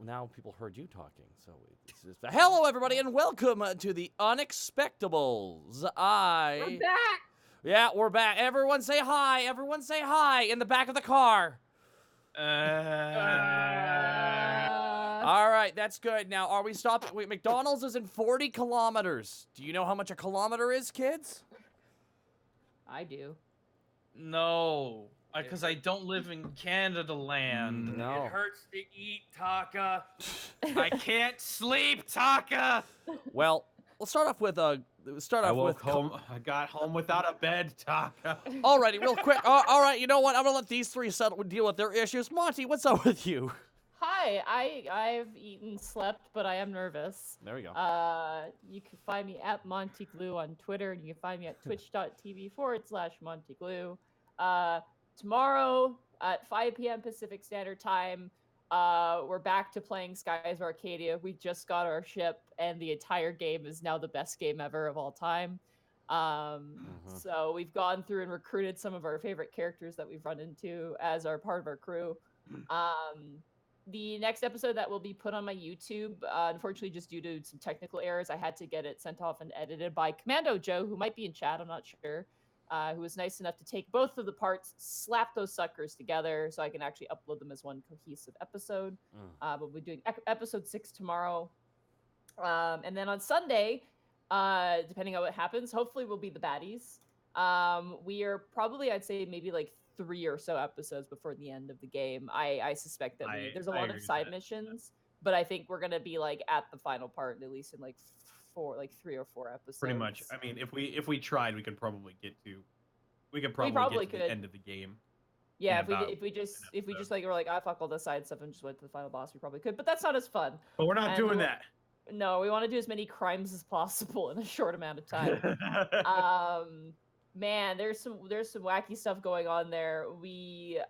now people heard you talking. So hello, everybody, and welcome to the Unexpectables. We're back. Yeah, we're back. Everyone say hi. Everyone say hi in the back of the car. All right, that's good. Now, are we stopping? Wait, McDonald's is in 40 kilometers. Do you know how much a kilometer is, kids? I do. No, because I don't live in Canada land. No. It hurts to eat, Taka. I can't sleep, Taka. Well, let's start off with I got home without a bed, Taka. Alrighty, real quick. All right, you know what? I'm gonna let these three deal with their issues. Monty, what's up with you? Hi, I've eaten, slept, but I am nervous. There we go. You can find me at Montyglue on Twitter, and you can find me at twitch.tv/Montyglue. Tomorrow at 5 p.m. Pacific Standard Time, we're back to playing Skies of Arcadia. We just got our ship, and the entire game is now the best game ever of all time. So we've gone through and recruited some of our favorite characters that we've run into as our part of our crew. The next episode that will be put on my YouTube, unfortunately, just due to some technical errors, I had to get it sent off and edited by Commando Joe, who might be in chat, I'm not sure, who was nice enough to take both of the parts, slap those suckers together so I can actually upload them as one cohesive episode. But we'll be doing episode 6 tomorrow. And then on Sunday, depending on what happens, hopefully we'll be the baddies. We are probably, I'd say, maybe like 3 or so episodes before the end of the game. I suspect that there's a lot of side missions, but I think we're gonna be like at the final part, at least in like 3 or 4 episodes. Pretty much. I mean, if we tried, we could probably get to the end of the game. Yeah, if we just like were like, fuck all the side stuff and just went to the final boss, we probably could. But that's not as fun. But we're not doing that. No, we want to do as many crimes as possible in a short amount of time. Man, there's some wacky stuff going on there. We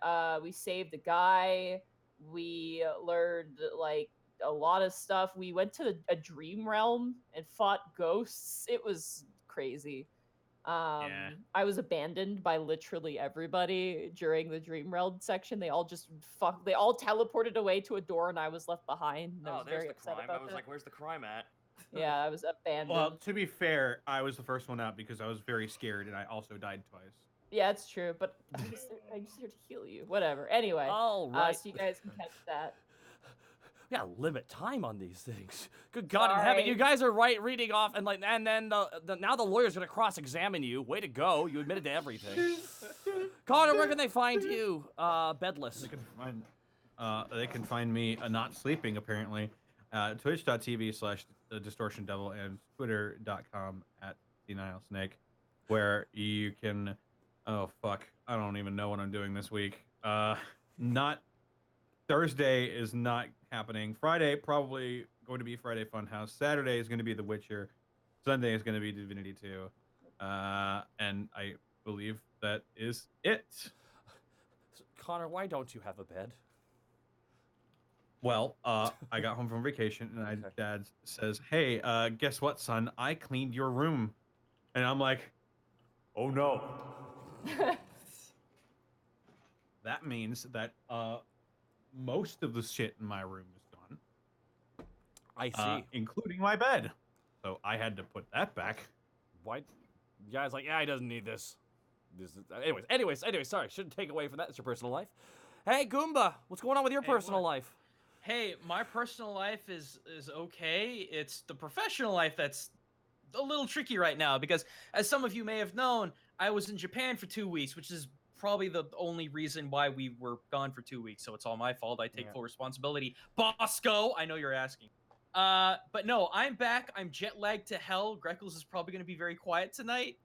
saved a guy. We learned like a lot of stuff. We went to a dream realm and fought ghosts. It was crazy. I was abandoned by literally everybody during the dream realm section. They all teleported away to a door, and I was left behind. And I was there's very the upset crime. about I was that. like, where's the crime at? Yeah, I was abandoned. Well, to be fair, I was the first one out because I was very scared, and I also died twice. Yeah, it's true, but I'm just here to heal you. Whatever. Anyway, all right. So you guys can catch that. We gotta limit time on these things. Good God in heaven, you guys are reading off, and then now the lawyer's gonna cross-examine you. Way to go! You admitted to everything. Connor, where can they find you? Bedless. They can find me not sleeping apparently. Twitch.tv/distortiondevil and twitter.com@denialsnake, where you can. Oh fuck! I don't even know what I'm doing this week. Not Thursday is not happening. Friday probably going to be Friday Funhouse. Saturday is going to be The Witcher. Sunday is going to be Divinity 2. And I believe that is it. Connor, why don't you have a bed? Well, I got home from vacation, and my dad says, "Hey, guess what, son? I cleaned your room." And I'm like, "Oh no." That means that most of the shit in my room is gone. I see. Including my bed. So I had to put that back. Why? Guys, like, yeah, he doesn't need this. Anyways, sorry, shouldn't take away from that. It's your personal life. Hey, Goomba, what's going on with your personal life? Hey, my personal life is okay. It's the professional life that's a little tricky right now because, as some of you may have known, I was in Japan for 2 weeks, which is probably the only reason why we were gone for 2 weeks. So it's all my fault. I take full responsibility. Bosco, I know you're asking. But no, I'm back. I'm jet lagged to hell. Greckles is probably going to be very quiet tonight,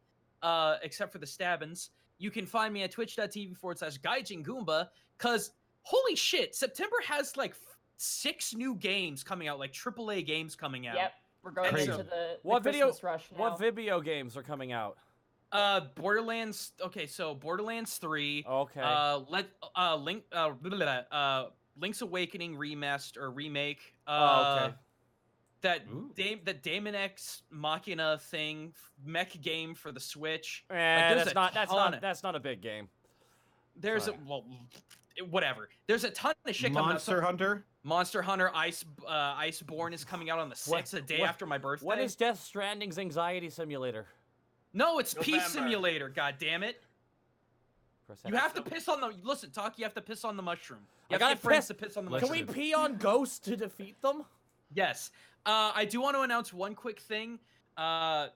except for the stabbins. You can find me at twitch.tv/Gaijin Goomba, because holy shit, September has like 6 new games coming out, like AAA games coming out. Yep, we're going into the Christmas rush now. What video games are coming out? Borderlands. Okay, so Borderlands 3. Okay. Link's Awakening remaster or remake. Okay. That Daemon X Machina thing, mech game for the Switch. That's not a big game. There's whatever. There's a ton of shit coming out. Monster Hunter. Monster Hunter Iceborne is coming out on the 6th, a day after my birthday. When is Death Stranding's anxiety simulator? No, it's November. Peace Simulator. God damn it! Press You X. have to piss on the. Listen, Talk. You have to piss on the mushroom. You I have to gotta get friends piss- to piss on the Can mushroom. we pee on ghosts to defeat them? Yes. I do want to announce one quick thing.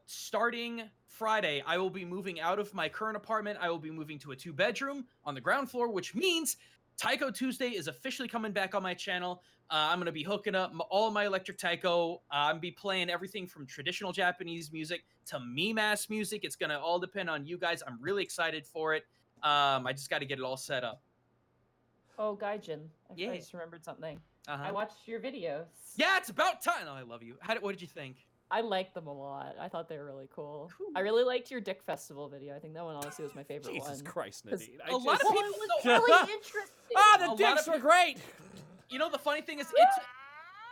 Starting Friday, I will be moving out of my current apartment. I will be moving to a 2-bedroom on the ground floor, which means Taiko Tuesday is officially coming back on my channel. I'm going to be hooking up all my electric taiko. I'm going to be playing everything from traditional Japanese music to meme-ass music. It's going to all depend on you guys. I'm really excited for it. I just got to get it all set up. Oh, Gaijin. Yeah. I just remembered something. Uh-huh. I watched your videos. Yeah, it's about time. Oh, I love you. What did you think? I liked them a lot. I thought they were really cool. I really liked your Dick Festival video. I think that one honestly was my favorite Jesus one. Christ, 'Cause Nadine. a lot of Well, people it was don't- really interesting. Ah, A the lot dicks of were great! You know, the funny thing is,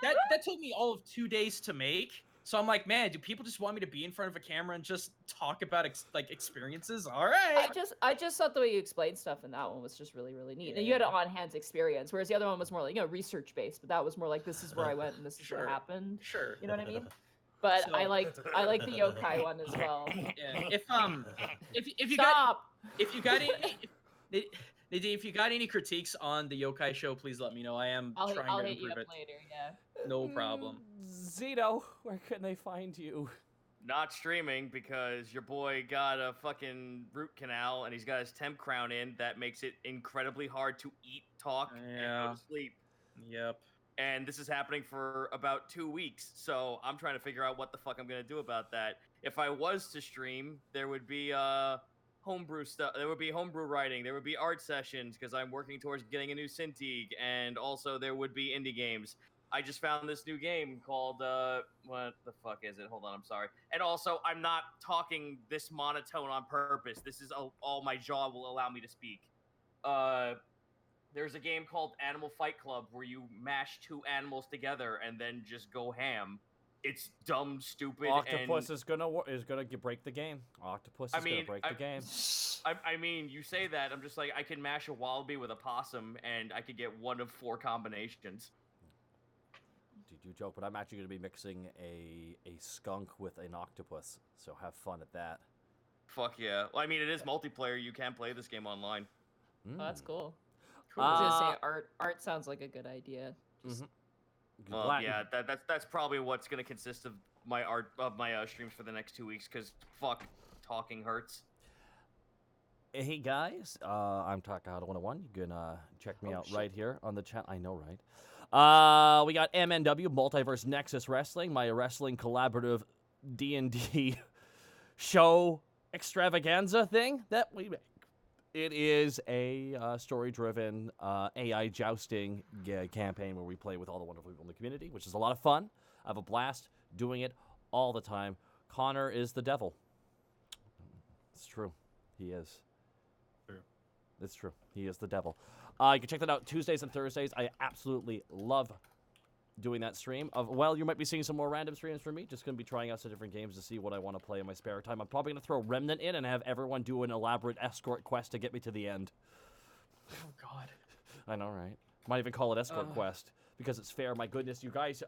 that took me all of 2 days to make. So I'm like, man, do people just want me to be in front of a camera and just talk about experiences? All right. I just thought the way you explained stuff in that one was just really, really neat. And you had an on-hands experience, whereas the other one was more like, research based, but that was more like, this is where I went and this is Sure. what happened. Sure. You know what I mean? But I So- like the yokai one as well. Yeah. If you got Stop. if you got any Nadine, if you got any critiques on the yokai show, please let me know. I am I'll trying to hit you improve up it. later. Yeah. No problem. Zito, where can they find you? Not streaming because your boy got a fucking root canal and he's got his temp crown in. That makes it incredibly hard to eat, talk, and go Yeah. to sleep. Yep. And this is happening for about 2 weeks. So I'm trying to figure out what the fuck I'm gonna do about that. If I was to stream, there would be homebrew stuff. There would be homebrew writing. There would be art sessions because I'm working towards getting a new Cintiq, and also there would be indie games. I just found this new game called what the fuck is it? Hold on, I'm sorry. And also, I'm not talking this monotone on purpose. This is all my jaw will allow me to speak. There's a game called Animal Fight Club where you mash 2 animals together and then just go ham. It's dumb, stupid, Octopus and is gonna break the game. Octopus is gonna break the game. I mean, you say that, I'm just like, I can mash a wallaby with a possum, and I could get 1 of 4 combinations. Did you joke? But I'm actually gonna be mixing a skunk with an octopus. So have fun at that. Fuck yeah. Well, I mean, it is multiplayer. You can play this game online. Oh, that's cool. Cool. I was gonna say art sounds like a good idea. Just, Well, Glad- yeah, that's probably what's gonna consist of my streams for the next 2 weeks. Cause fuck, talking hurts. Hey guys, I'm Takahata101. You can check me out right here on the chat. I know, right? We got MNW Multiverse Nexus Wrestling, my wrestling collaborative D&D show extravaganza thing that we make. It is a story-driven AI jousting campaign where we play with all the wonderful people in the community, which is a lot of fun. I have a blast doing it all the time. Connor is the devil. It's true. He is. True. It's true. He is the devil. You can check that out Tuesdays and Thursdays. I absolutely love doing that stream. Well, you might be seeing some more random streams from me. Just going to be trying out some different games to see what I want to play in my spare time. I'm probably going to throw Remnant in and have everyone do an elaborate escort quest to get me to the end. Oh God. I know, right? Might even call it escort quest because it's fair. My goodness, you guys.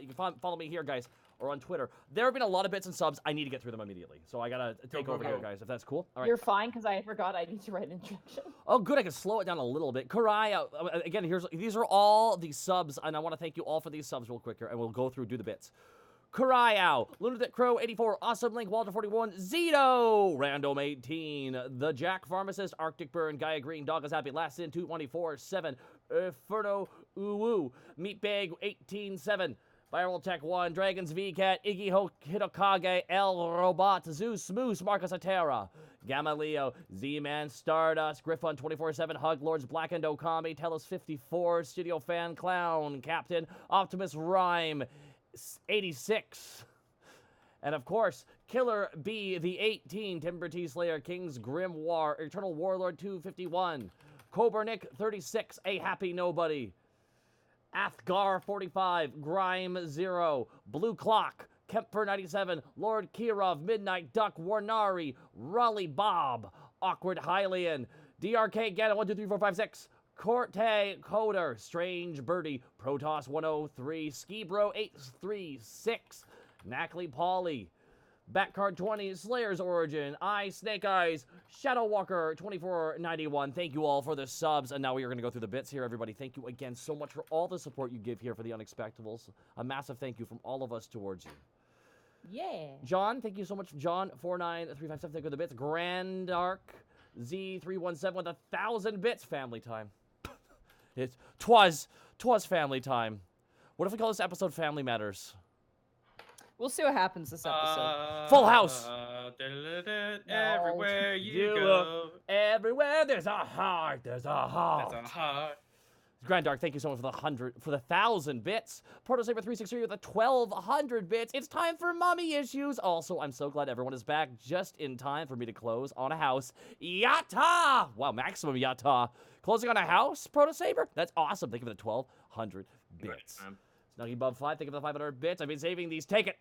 You can follow me here, guys, or on Twitter. There have been a lot of bits and subs. I need to get through them immediately, so I gotta take over here, guys. If that's cool. All right. You're fine because I forgot I need to write instructions. Oh, good. I can slow it down a little bit. Karaya, again, these are all the subs, and I want to thank you all for these subs real quick here, and we'll go through, do the bits. Karayao, Lunatic Crow 84, Awesome Link, Walter 41, Zito, Random 18, The Jack Pharmacist, Arctic Burn, Gaia Green, Dog is Happy, Last Sin 224, 7, Inferno Uwu, Meatbag 18-7, Viral Tech 1, Dragons VCat, Iggy Hitokage, El Robot, Zeus Moose, Marcus Atera, Gamma Leo, Z-Man, Stardust, Griffon 24-7, Hug Lords, Blackened Okami, Tellus 54, Studio Fan Clown, Captain, Optimus Rhyme, 86. And of course, Killer B, the 18, Timber T Slayer, King's Grim War, Eternal Warlord 251, Kobernick 36, A Happy Nobody, Athgar 45, Grime 0, Blue Clock, Kemper 97, Lord Kirov, Midnight Duck, Warnari, Raleigh Bob, Awkward Hylian, DRK Gannon 1, 2, 3, 4, 5, 6, Corte Coder, Strange Birdie, Protoss 103, Skibro 836, Knackley Polly, Backcard 20, Slayer's Origin, Snake Eyes, Shadow Walker 2491. Thank you all for the subs. And now we are going to go through the bits here, everybody. Thank you again so much for all the support you give here for the Unexpectables. A massive thank you from all of us towards you. Yeah. John, thank you so much. John 49357, thank you for the bits. Grand Arc Z317 with 1,000 bits. Family time. Twas family time. What if we call this episode Family Matters? We'll see what happens this episode. Full House. Everywhere you You go. Everywhere there's a heart, there's a heart. That's a heart. Grand Dark, thank you so much for the 1,000 bits. Protosaber 363 with the 1,200 bits. It's time for mommy issues. Also, I'm so glad everyone is back just in time for me to close on a house. Yatta! Wow, maximum yatta. Closing on a house, Protosaber? That's awesome. Thank you for the 1,200 bits. Snuggy Bub 5, thank you for the 500 bits. I've been saving these. Take it.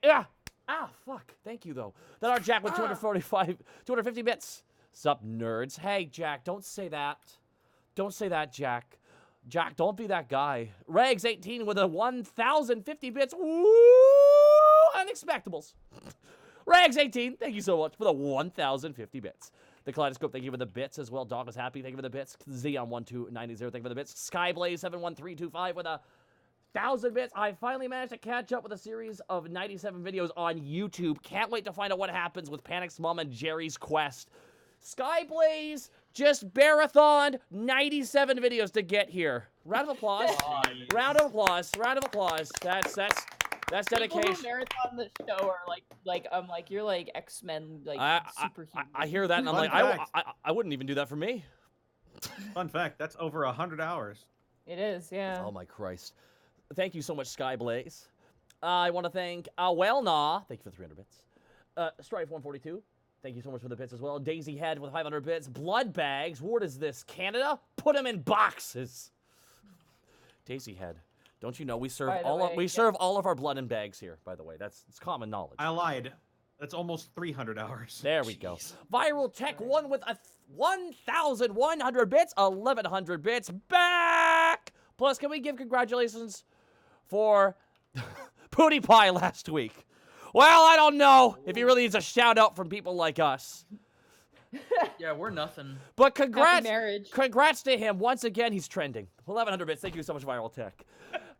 Fuck. Thank you, though. Then our Jack with 250 bits. Sup, nerds? Hey, Jack, don't say that. Don't say that, Jack. Jack, don't be that guy. Regs 18 with a 1,050 bits. Woo! Unexpectables. Regs 18, thank you so much for the 1,050 bits. The Kaleidoscope, thank you for the bits as well. Dog is happy, thank you for the bits. Zeon1290, thank you for the bits. Skyblaze 71325 with a 1,000 bits. I finally managed to catch up with a series of 97 videos on YouTube. Can't wait to find out what happens with Panic's mom and Jerry's quest. Skyblaze just marathoned 97 videos to get here. Round of applause. Round of applause. Round of applause. That's dedication. People who marathon the show are like you're like X-Men, like superhuman. I hear that and I'm Fun like, fact. I wouldn't even do that for me. Fun fact, that's over 100 hours. It is, yeah. Oh my Christ. Thank you so much, Skyblaze. I want to thank Wellnaw. Thank you for the 300 bits. Strife 142. Thank you so much for the bits as well. Daisy Head with 500 bits. Blood Bags. What is this? Canada? Put them in boxes. Daisy Head. Don't you know we serve serve all of our blood in bags here, by the way. It's common knowledge. I lied. That's almost 300 hours. There we go. Viral Tech 1 with a 1,100 bits. 1,100 bits. Back! Plus, can we give congratulations for Pootie Pie last week? Well, I don't know if he really needs a shout out from people like us. Yeah, we're nothing. But Happy congrats, marriage. congrats to him. Once again, he's trending. 1,100 bits. Thank you so much, Viral Tech.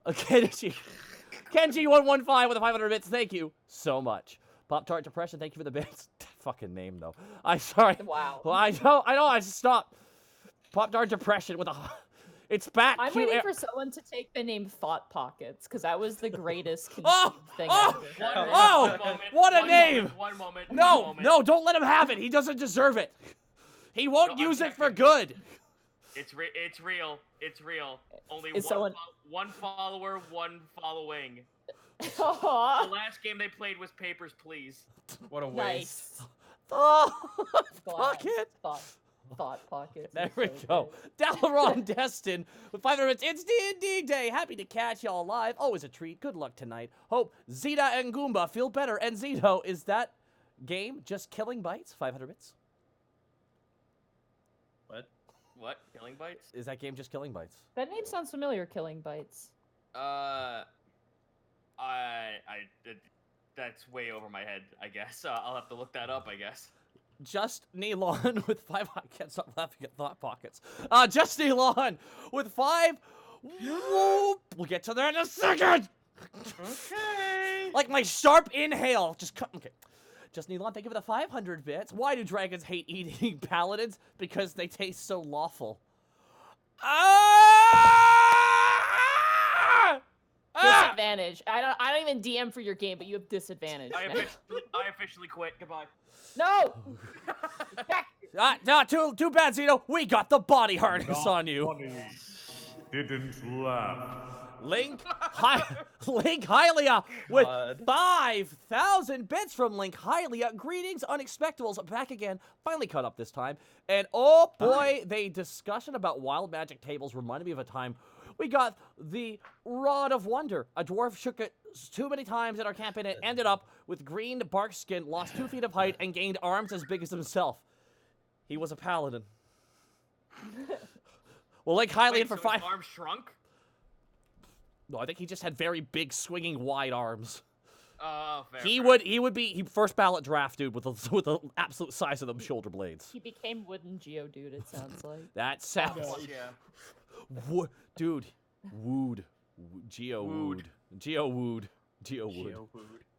Kenji115 with a 500 bits. Thank you so much. Pop Tart Depression. Thank you for the bits. Fucking name though. I'm sorry. Wow. Well, I know. I just stopped. Pop Tart Depression with a. It's back. I'm waiting for someone to take the name Thought Pockets, because that was the greatest conceived thing oh, ever. What a name! One moment. No, don't let him have it. He doesn't deserve it. He won't use it for good. It's real. It's real. Only Is one follower, one following. Aw. The last game they played was Papers, Please. What a waste. Nice. Pocket. Thought Pockets. There is we so go. good. Dalaron Destin with 500 bits. It's D&D Day. Happy to catch y'all live. Always a treat. Good luck tonight. Hope Zito and Goomba feel better. And Zito, is that game just killing bites? 500 bits. What? Killing Bites? Is that game just killing bites? That name sounds familiar, Killing Bites. That's way over my head, I guess. I'll have to look that up, I guess. Just Neilon with 5. I can't stop laughing at Thought Pockets. Just Neilon with 5. We'll get to that in a second. Okay. Like my sharp inhale. Just cut. Okay. Just Neilon, thank you for the 500 bits. Why do dragons hate eating paladins? Because they taste so lawful. Disadvantage. I don't even DM for your game, but you have disadvantage. I officially quit. Goodbye. No. Too bad, Zito. We got the body harness on you. Didn't laugh. Link Hylia with 5,000 bits from Link Hylia. Greetings, Unexpectables. Back again. Finally caught up this time. And oh boy, the discussion about wild magic tables reminded me of a time we got the Rod of Wonder. A dwarf shook it too many times in our campaign and ended up with green bark skin, lost 2 feet of height, and gained arms as big as himself. He was a paladin. Well, Link Hylian Wait, for so 5. his arm shrunk? No, I think he just had very big, swinging, wide arms. Oh, fair. He fair. would be first ballot draft dude with the absolute size of them shoulder blades. He became wooden Geodude, it sounds like. That Oh, sounds. fuck yeah. Dude, wooed, Geo wooed, Geo wooed, Geo wood,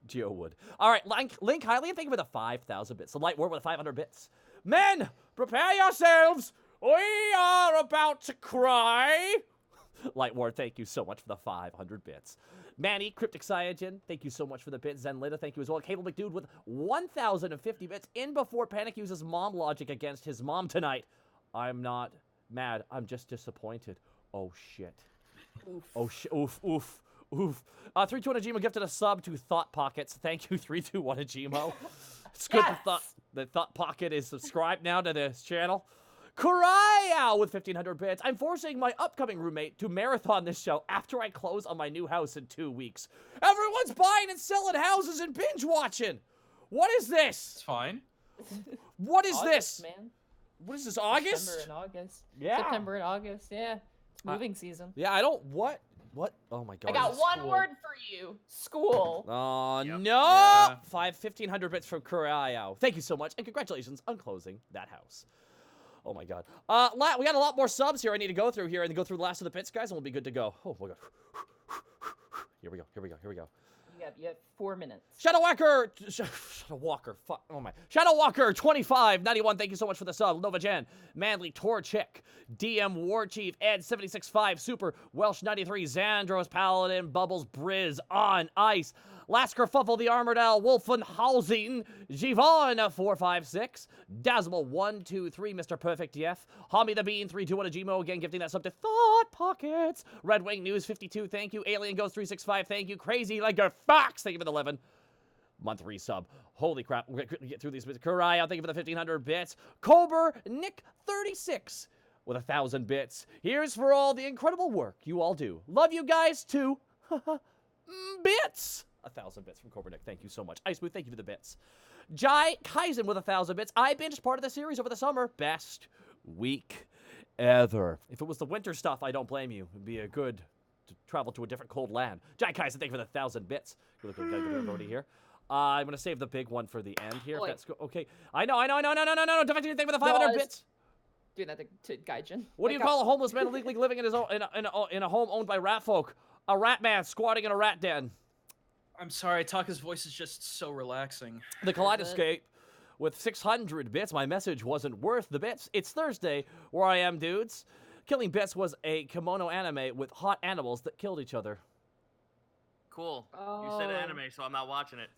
Geo wood. All right, Link Hylian, thank you for the 5,000 bits. The light word with 500 bits. Men, prepare yourselves. We are about to cry. Light ward, thank you so much for the 500 bits. Manny, Cryptic Cyanogen, thank you so much for the bits. Zen Lita, thank you as well. Cable McDude with 1,050 bits. In before Panic uses mom logic against his mom tonight. I'm not mad. I'm just disappointed. Oh, shit. Oof. Oh, oof, oof, oof. 321 Ajimo gifted a sub to Thought Pockets. Thank you, 321 Ajimo. It's good Yes! the Thought Pocket is subscribed now to this channel. Kuraya with 1,500 bits. I'm forcing my upcoming roommate to marathon this show after I close on my new house in 2 weeks. Everyone's buying and selling houses and binge watching. What is this? It's fine. What is August, this? man. What is this, August? September and August. Yeah. September and August, yeah. It's moving season. Yeah, I don't, what? Oh my god. I got one school. word for you. School. Oh, Yep. no! Yeah. 1,500 bits from Kuraya. Thank you so much, and congratulations on closing that house. Oh my god. We got a lot more subs here I need to go through here and go through the last of the bits, guys, and we'll be good to go. Oh my god. Here we go. You have 4 minutes. Shadow Walker, fuck, oh my. Shadow Walker, 2591, thank you so much for the sub. Nova Jen, Manly Torchic, DM War Chief, Ed 765, Super, Welsh 93, Xandros, Paladin, Bubbles, Briz, On Ice, Lasker Fuffle, the Armored Owl, Wolfenhausen, Givon 456, Dazzle 123, Mr. Perfect Yef, Homie the Bean 321 Ajimo, again gifting that sub to Thought Pockets, Red Wing News 52, thank you, Alien Ghost 365, thank you, Crazy Like a Fox, thank you for the 11 month resub. Holy crap, we're gonna get through these bits. Kuraya, thank you for the 1,500 bits. Cobra Nick 36 with 1,000 bits. Here's for all the incredible work you all do. Love you guys too. Bits. 1,000 bits from Cobra Nick. Thank you so much. Ice Smooth, thank you for the bits. Jai Kaizen with 1,000 bits. I binged part of the series over the summer. Best week ever. If it was the winter stuff, I don't blame you. It'd be a good to travel to a different cold land. Jai Kaizen, thank you for the 1,000 bits. Good looking everybody here. I'm gonna save the big one for the end here. If Oi. that's okay. I know. No. Thank you for the 500 No, bits. Doing that to Gaijin. What do you call a homeless man illegally living in his own in a home owned by rat folk? A rat man squatting in a rat den. I'm sorry, Taka's voice is just so relaxing. The Kaleidoscape with 600 bits. My message wasn't worth the bits. It's Thursday, where I am, dudes. Killing Bits was a kimono anime with hot animals that killed each other. Cool. You said anime, so I'm not watching it.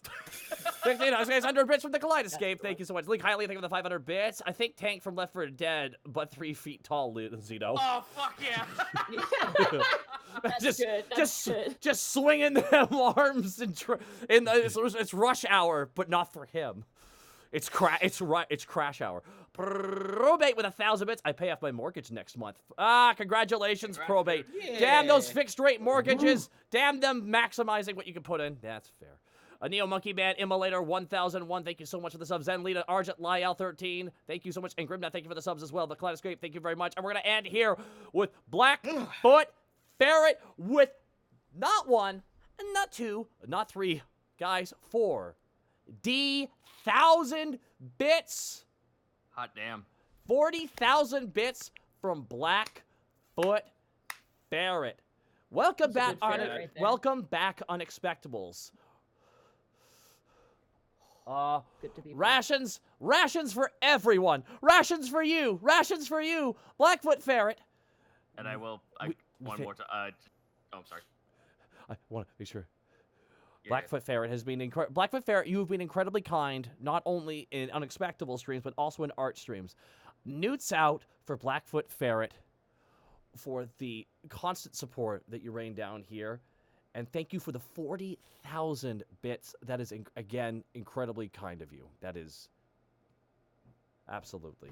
1,600 bits from the Kaleidoscape. Thank you so much. Link Highly, thank you for the 500 bits. I think Tank from Left 4 Dead, but 3 feet tall, Zito. Oh, fuck yeah. That's good. That's good. Just swinging them arms it's rush hour, but not for him. It's crash hour. Probate with 1,000 bits. I pay off my mortgage next month. Congratulations, Probate. Yeah. Damn those fixed rate mortgages. Damn them maximizing what you can put in. That's fair. A Neo Monkey Man, Immolator 1001. Thank you so much for the subs. Zen Lita, Argent, Lyel 13. Thank you so much. And Grimnat, thank you for the subs as well. The Kaleidoscape, thank you very much. And we're gonna end here with Blackfoot Ferret with not 1, not 2, not 3, guys, 4. D1,000 bits. Hot damn. 40,000 bits from Blackfoot Ferret. Welcome That's a back, good ferret right there. welcome back, Unexpectables. Good to be back. Rations for everyone. Rations for you. Rations for you. Blackfoot Ferret. And I will. One more time. Oh, I'm sorry. I want to make sure. Yeah, Blackfoot Ferret has been Blackfoot Ferret, you have been incredibly kind, not only in Unexpectable streams, but also in art streams. Newts out for Blackfoot Ferret for the constant support that you rain down here. And thank you for the 40,000 bits. That is, again, incredibly kind of you. That is absolutely.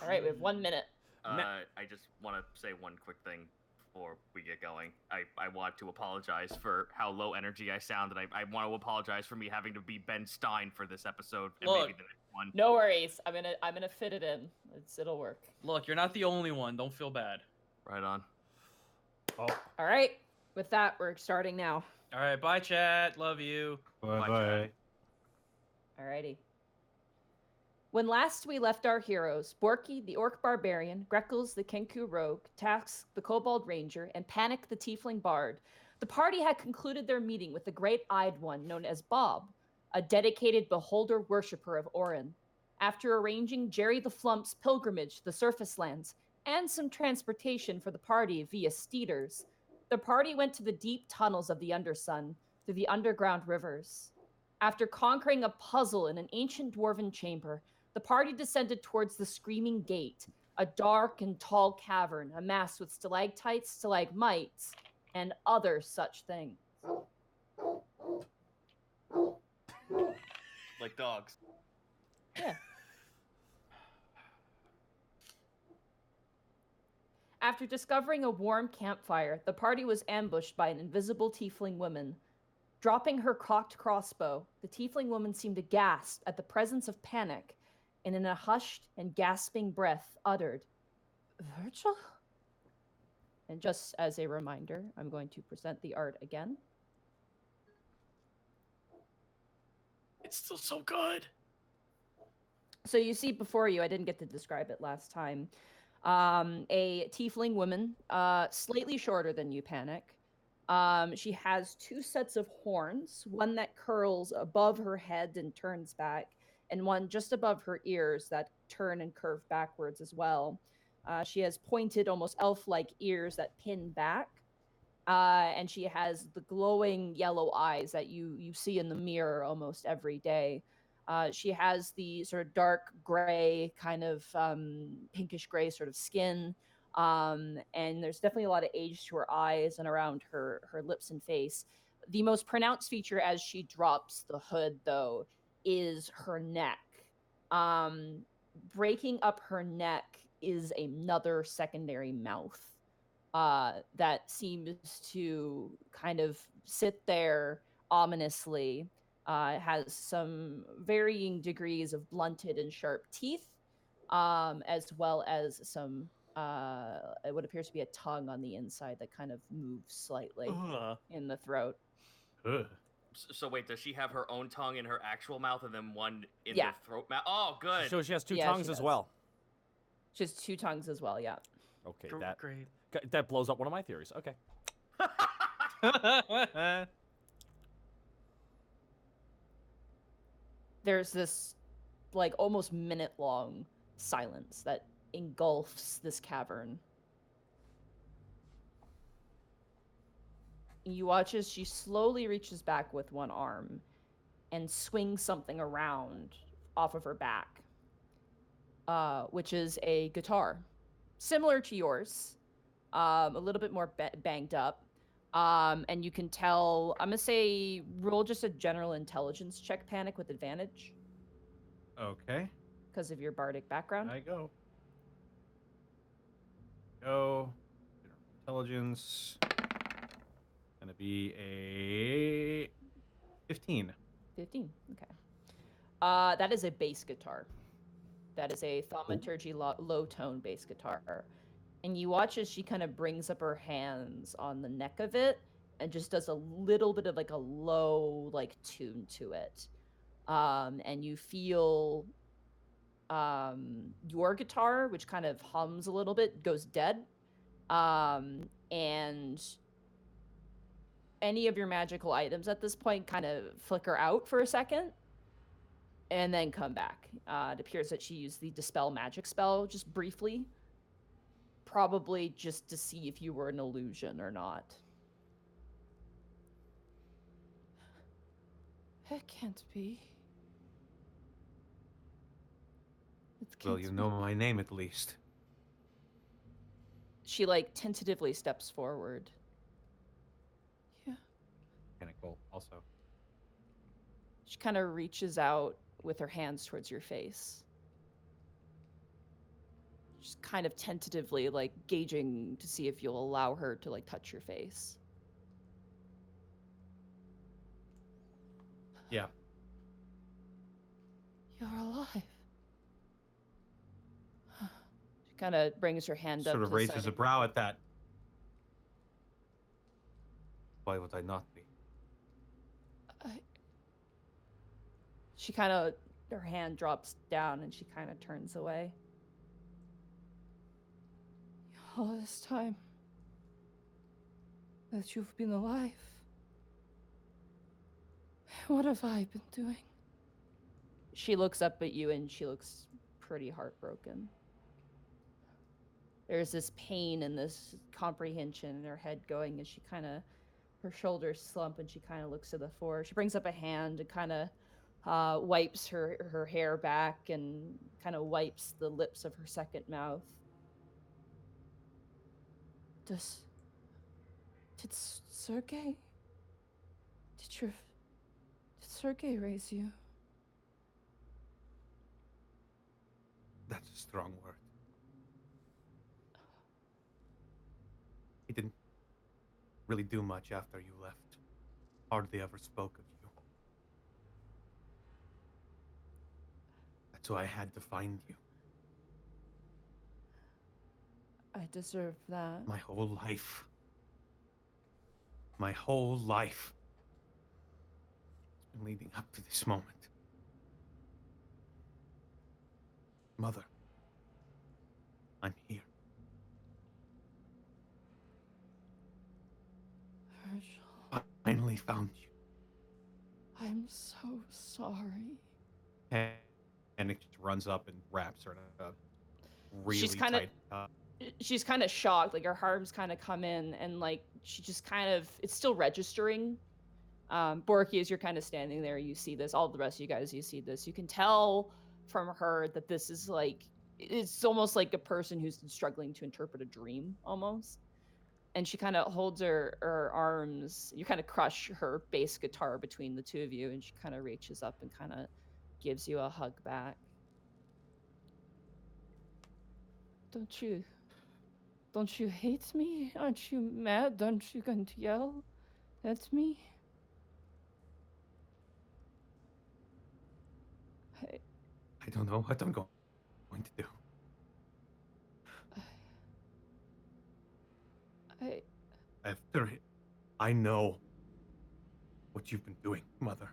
All right, we have 1 minute. I just want to say one quick thing before we get going. I want to apologize for how low energy I sound, and I want to apologize for me having to be Ben Stein for this episode and Look. maybe the next one. No worries. I'm gonna fit it in. It'll work. Look, you're not the only one. Don't feel bad. Right on. Oh, All right. With that, we're starting now. All right, bye, chat. Love you. Bye Bye, bye. Alrighty. When last we left our heroes, Borky, the Orc Barbarian, Greckles, the Kenku Rogue, Tax, the Kobold Ranger, and Panic, the Tiefling Bard, the party had concluded their meeting with the great-eyed one known as Bob, a dedicated beholder worshipper of Orin. After arranging Jerry the Flump's pilgrimage to the surface lands and some transportation for the party via steeders, the party went to the deep tunnels of the Undersun through the underground rivers. After conquering a puzzle in an ancient dwarven chamber, the party descended towards the Screaming Gate, a dark and tall cavern amassed with stalactites, stalagmites, and other such things. Like dogs. Yeah. After discovering a warm campfire, the party was ambushed by an invisible tiefling woman. Dropping her cocked crossbow, the tiefling woman seemed to gasp at the presence of Panic, and in a hushed and gasping breath uttered, "Virgil?" And just as a reminder, I'm going to present the art again. it's still so good. So you see before you, I didn't get to describe it last time, a tiefling woman, slightly shorter than you, Panic. She has two sets of horns, one that curls above her head and turns back, and one just above her ears that turn and curve backwards as well. She has pointed, almost elf-like ears that pin back, and she has the glowing yellow eyes that you see in the mirror almost every day. She has the sort of dark gray, kind of pinkish gray sort of skin. And there's definitely a lot of age to her eyes and around her lips and face. The most pronounced feature as she drops the hood, though, is her neck. Breaking up her neck is another secondary mouth that seems to kind of sit there ominously. It has some varying degrees of blunted and sharp teeth, as well as some what appears to be a tongue on the inside that kind of moves slightly in the throat. Ugh. So wait, does she have her own tongue in her actual mouth and then one in Yeah. the throat mouth? Oh, good. So she has two Yeah, tongues she as does. well. She has two tongues as well, yeah. Okay, Great. that blows up one of my theories. Okay. There's this like almost minute long silence that engulfs this cavern. You watch as she slowly reaches back with one arm and swings something around off of her back, which is a guitar, similar to yours, a little bit more banged up. And you can tell, I'm gonna say roll just a general intelligence check, Panic, with advantage Okay. because of your bardic background. I go. Go. Intelligence. Gonna be a 15. 15. Okay. That is a bass guitar. That is a thaumaturgy low tone bass guitar. And you watch as she kind of brings up her hands on the neck of it and just does a little bit of like a low like tune to it. And you feel your guitar, which kind of hums a little bit, goes dead. And any of your magical items at this point kind of flicker out for a second and then come back. It appears that she used the Dispel magic spell just briefly, probably just to see if you were an illusion or not. It can't be. Well, you know my name at least. She like tentatively steps forward. Yeah. Mechanical, also. She kind of reaches out with her hands towards your face. Just kind of tentatively like gauging to see if you'll allow her to like touch your face. Yeah. You're alive. She kind of brings her hand up. Sort to of the raises side a brow at that. Why would I not be? She kind of, her hand drops down and she kind of turns away. All this time that you've been alive, what have I been doing? She looks up at you and she looks pretty heartbroken. There's this pain and this comprehension in her head going as she kind of, her shoulders slump and she kind of looks to the floor. She brings up a hand and kind of wipes her hair back and kind of wipes the lips of her second mouth. Did Sergei? Did Sergei raise you? That's a strong word. He didn't really do much after you left. Hardly ever spoke of you. That's why I had to find you. I deserve that. My whole life. My whole life. It's been leading up to this moment. Mother. I'm here. Herschel, Finally found you. I'm so sorry. And it just runs up and wraps her in a really She's kinda- tight hug. She's kind of shocked, like her heart's kind of come in and like she just kind of, it's still registering. Borky, as you're kind of standing there, you see this, all the rest of you guys, you see this. You can tell from her that this is like, it's almost like a person who's struggling to interpret a dream almost. And she kind of holds her arms, you kind of crush her bass guitar between the two of you, and she kind of reaches up and kind of gives you a hug back. Don't you hate me? Aren't you mad? Aren't you going to yell at me? I don't know what I'm going to do. I know what you've been doing, Mother.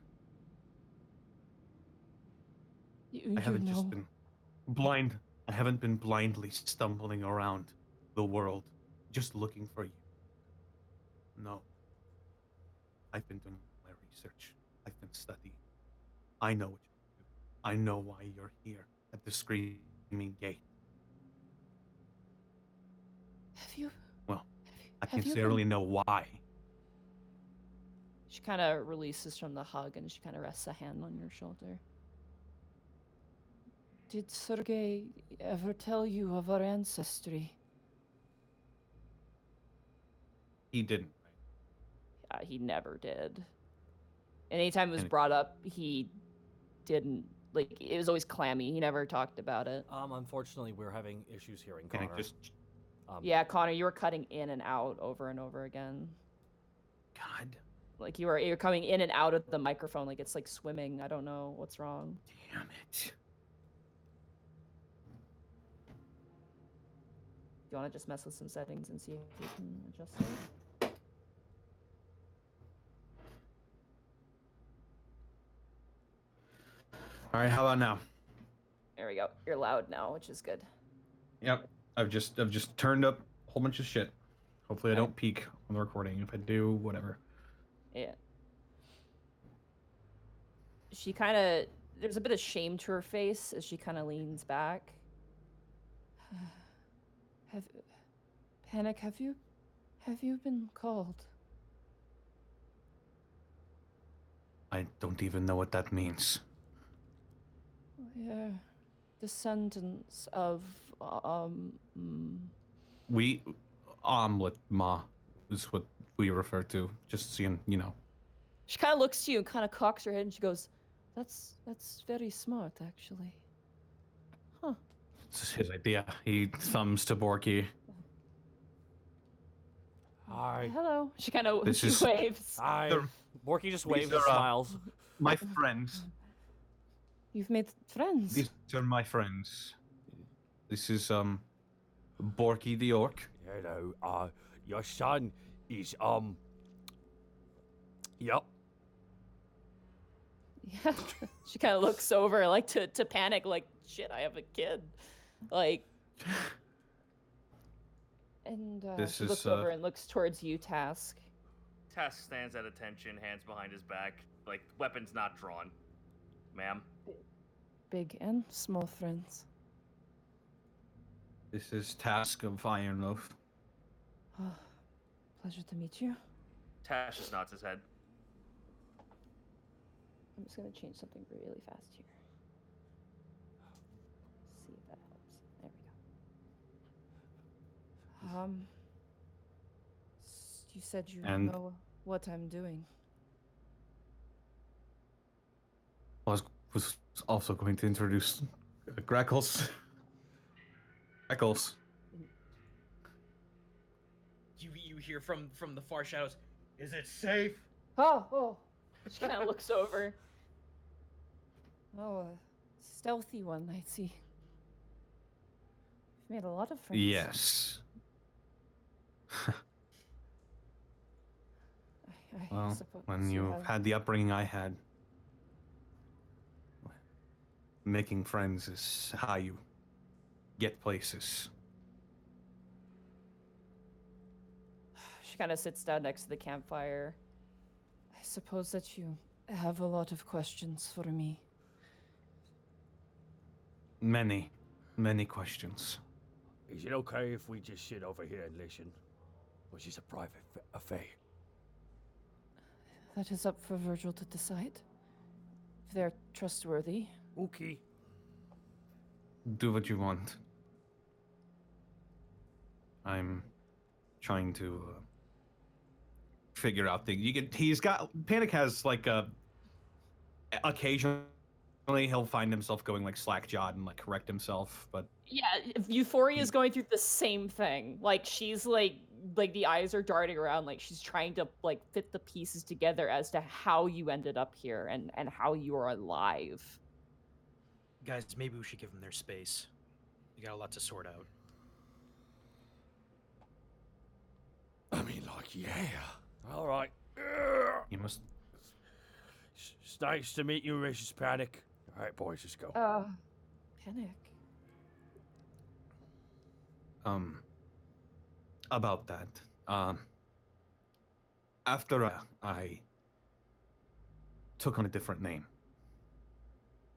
I haven't just been blind. I haven't been blindly stumbling around the world just looking for you. No. I've been doing my research. I've been studying. I know what you do. I know why you're here at the Screaming Gate. Have you? Well, I have can't you say I been- really know why. She kind of releases from the hug and she kind of rests a hand on your shoulder. Did Sergei ever tell you of our ancestry? He didn't. He never did. Anytime it was And- brought up, he didn't. Like, it was always clammy. He never talked about it. Unfortunately, we're having issues hearing Can Connor. I just... Yeah, Connor, you were cutting in and out over and over again. God Like you're coming in and out of the microphone, like it's like swimming. I don't know what's wrong. damn it. Do you want to just mess with some settings and see if you can adjust it? All right, how about now? There we go. You're loud now, which is good. Yep. I've just turned up a whole bunch of shit. Hopefully I Okay. don't peak on the recording. If I do, whatever. Yeah. She kind of, there's a bit of shame to her face as she kind of leans back. Panic, have you been called? I don't even know what that means. Yeah. Descendants of, We omelet ma is what we refer to. Just seeing, you know. She kind of looks to you and kind of cocks her head and she goes, that's very smart, actually. Huh. It's his idea. He thumbs to Borky. Hi. Hello. She kind of This is- waves. Hi. They're- Borky just these waves and are, smiles. My friends. You've made friends. These are my friends. This is Borky the orc. Hello, your son is, Yep. Yeah. She kind of looks over, like, to panic, like, shit, I have a kid. Like, and This she is, looks over and looks towards you, Task. Task stands at attention, hands behind his back, like weapons not drawn. Ma'am. Big and small friends. This is Task of Ironloaf. Oh, pleasure to meet you. Tash just nods his head. I'm just gonna change something really fast here. See if that helps. There we go. You said you And- know what I'm doing. Was also going to introduce Grackles. Grackles. You hear from the far shadows. Is it safe? Oh. She kind of looks over. Oh, a stealthy one, I see. You've made a lot of friends. Yes. I Well, suppose when you've have- had the upbringing I had, making friends is how you get places. She kind of sits down next to the campfire. I suppose that you have a lot of questions for me. Many questions. Is it okay if we just sit over here and listen? Or is this a private affair? That is up for Virgil to decide. If they're trustworthy. Okay. Do what you want. I'm trying to figure out things. Panic has like occasionally he'll find himself going like slack-jawed and like correct himself, but Yeah, Euphoria is going through the same thing. Like she's like the eyes are darting around, like she's trying to like fit the pieces together as to how you ended up here and how you are alive. Guys, maybe we should give them their space. You got a lot to sort out. I mean, like, yeah. All right. you must. It's nice to meet you, Mrs. Panic. All right, boys, let's go. Panic. About that. After I took on a different name,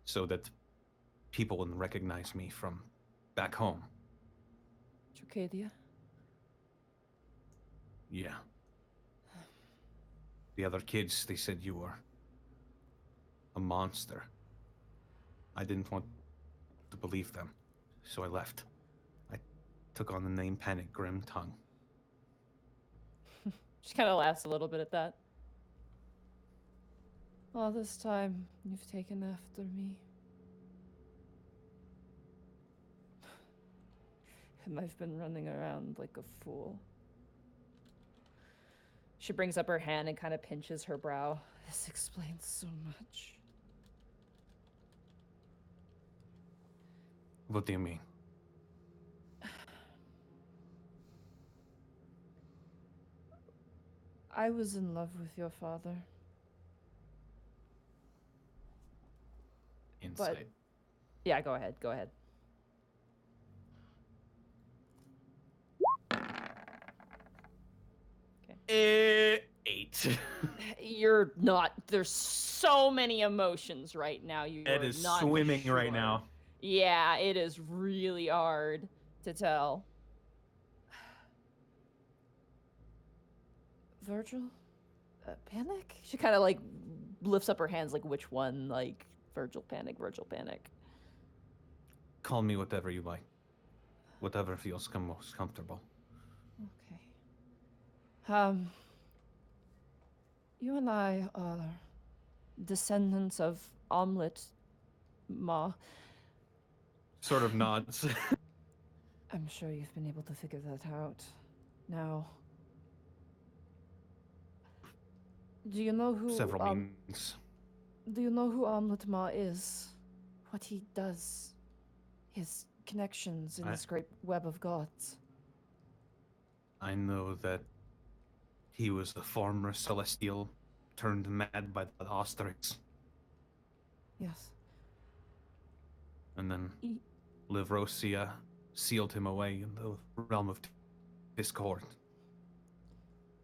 so that people wouldn't recognize me from back home. Trucadia. Yeah. The other kids, they said you were a monster. I didn't want to believe them, so I left. I took on the name Panic Grim Tongue. She kind of laughs a little bit at that. All this time, you've taken after me. And I've been running around like a fool. She brings up her hand and kind of pinches her brow. This explains so much. What do you mean? I was in love with your father. Insight. Yeah, go ahead. Go ahead. Eight. You're not. There's so many emotions right now. You It are is not swimming right sure. now. Yeah, it is really hard to tell. Virgil? Panic? She kind of like lifts up her hands like which one? Like Virgil Panic, Virgil Panic. Call me whatever you like. Whatever feels most comfortable. Okay. You and I are descendants of Omelet Ma. Sort of nods. I'm sure you've been able to figure that out. Now, do you know who Several meanings. do you know who Omelet Ma is? What he does? His connections in I- this great web of gods. I know that he was a former celestial turned mad by the ostrich, Yes. and then He, Livrosia sealed him away in the realm of discord.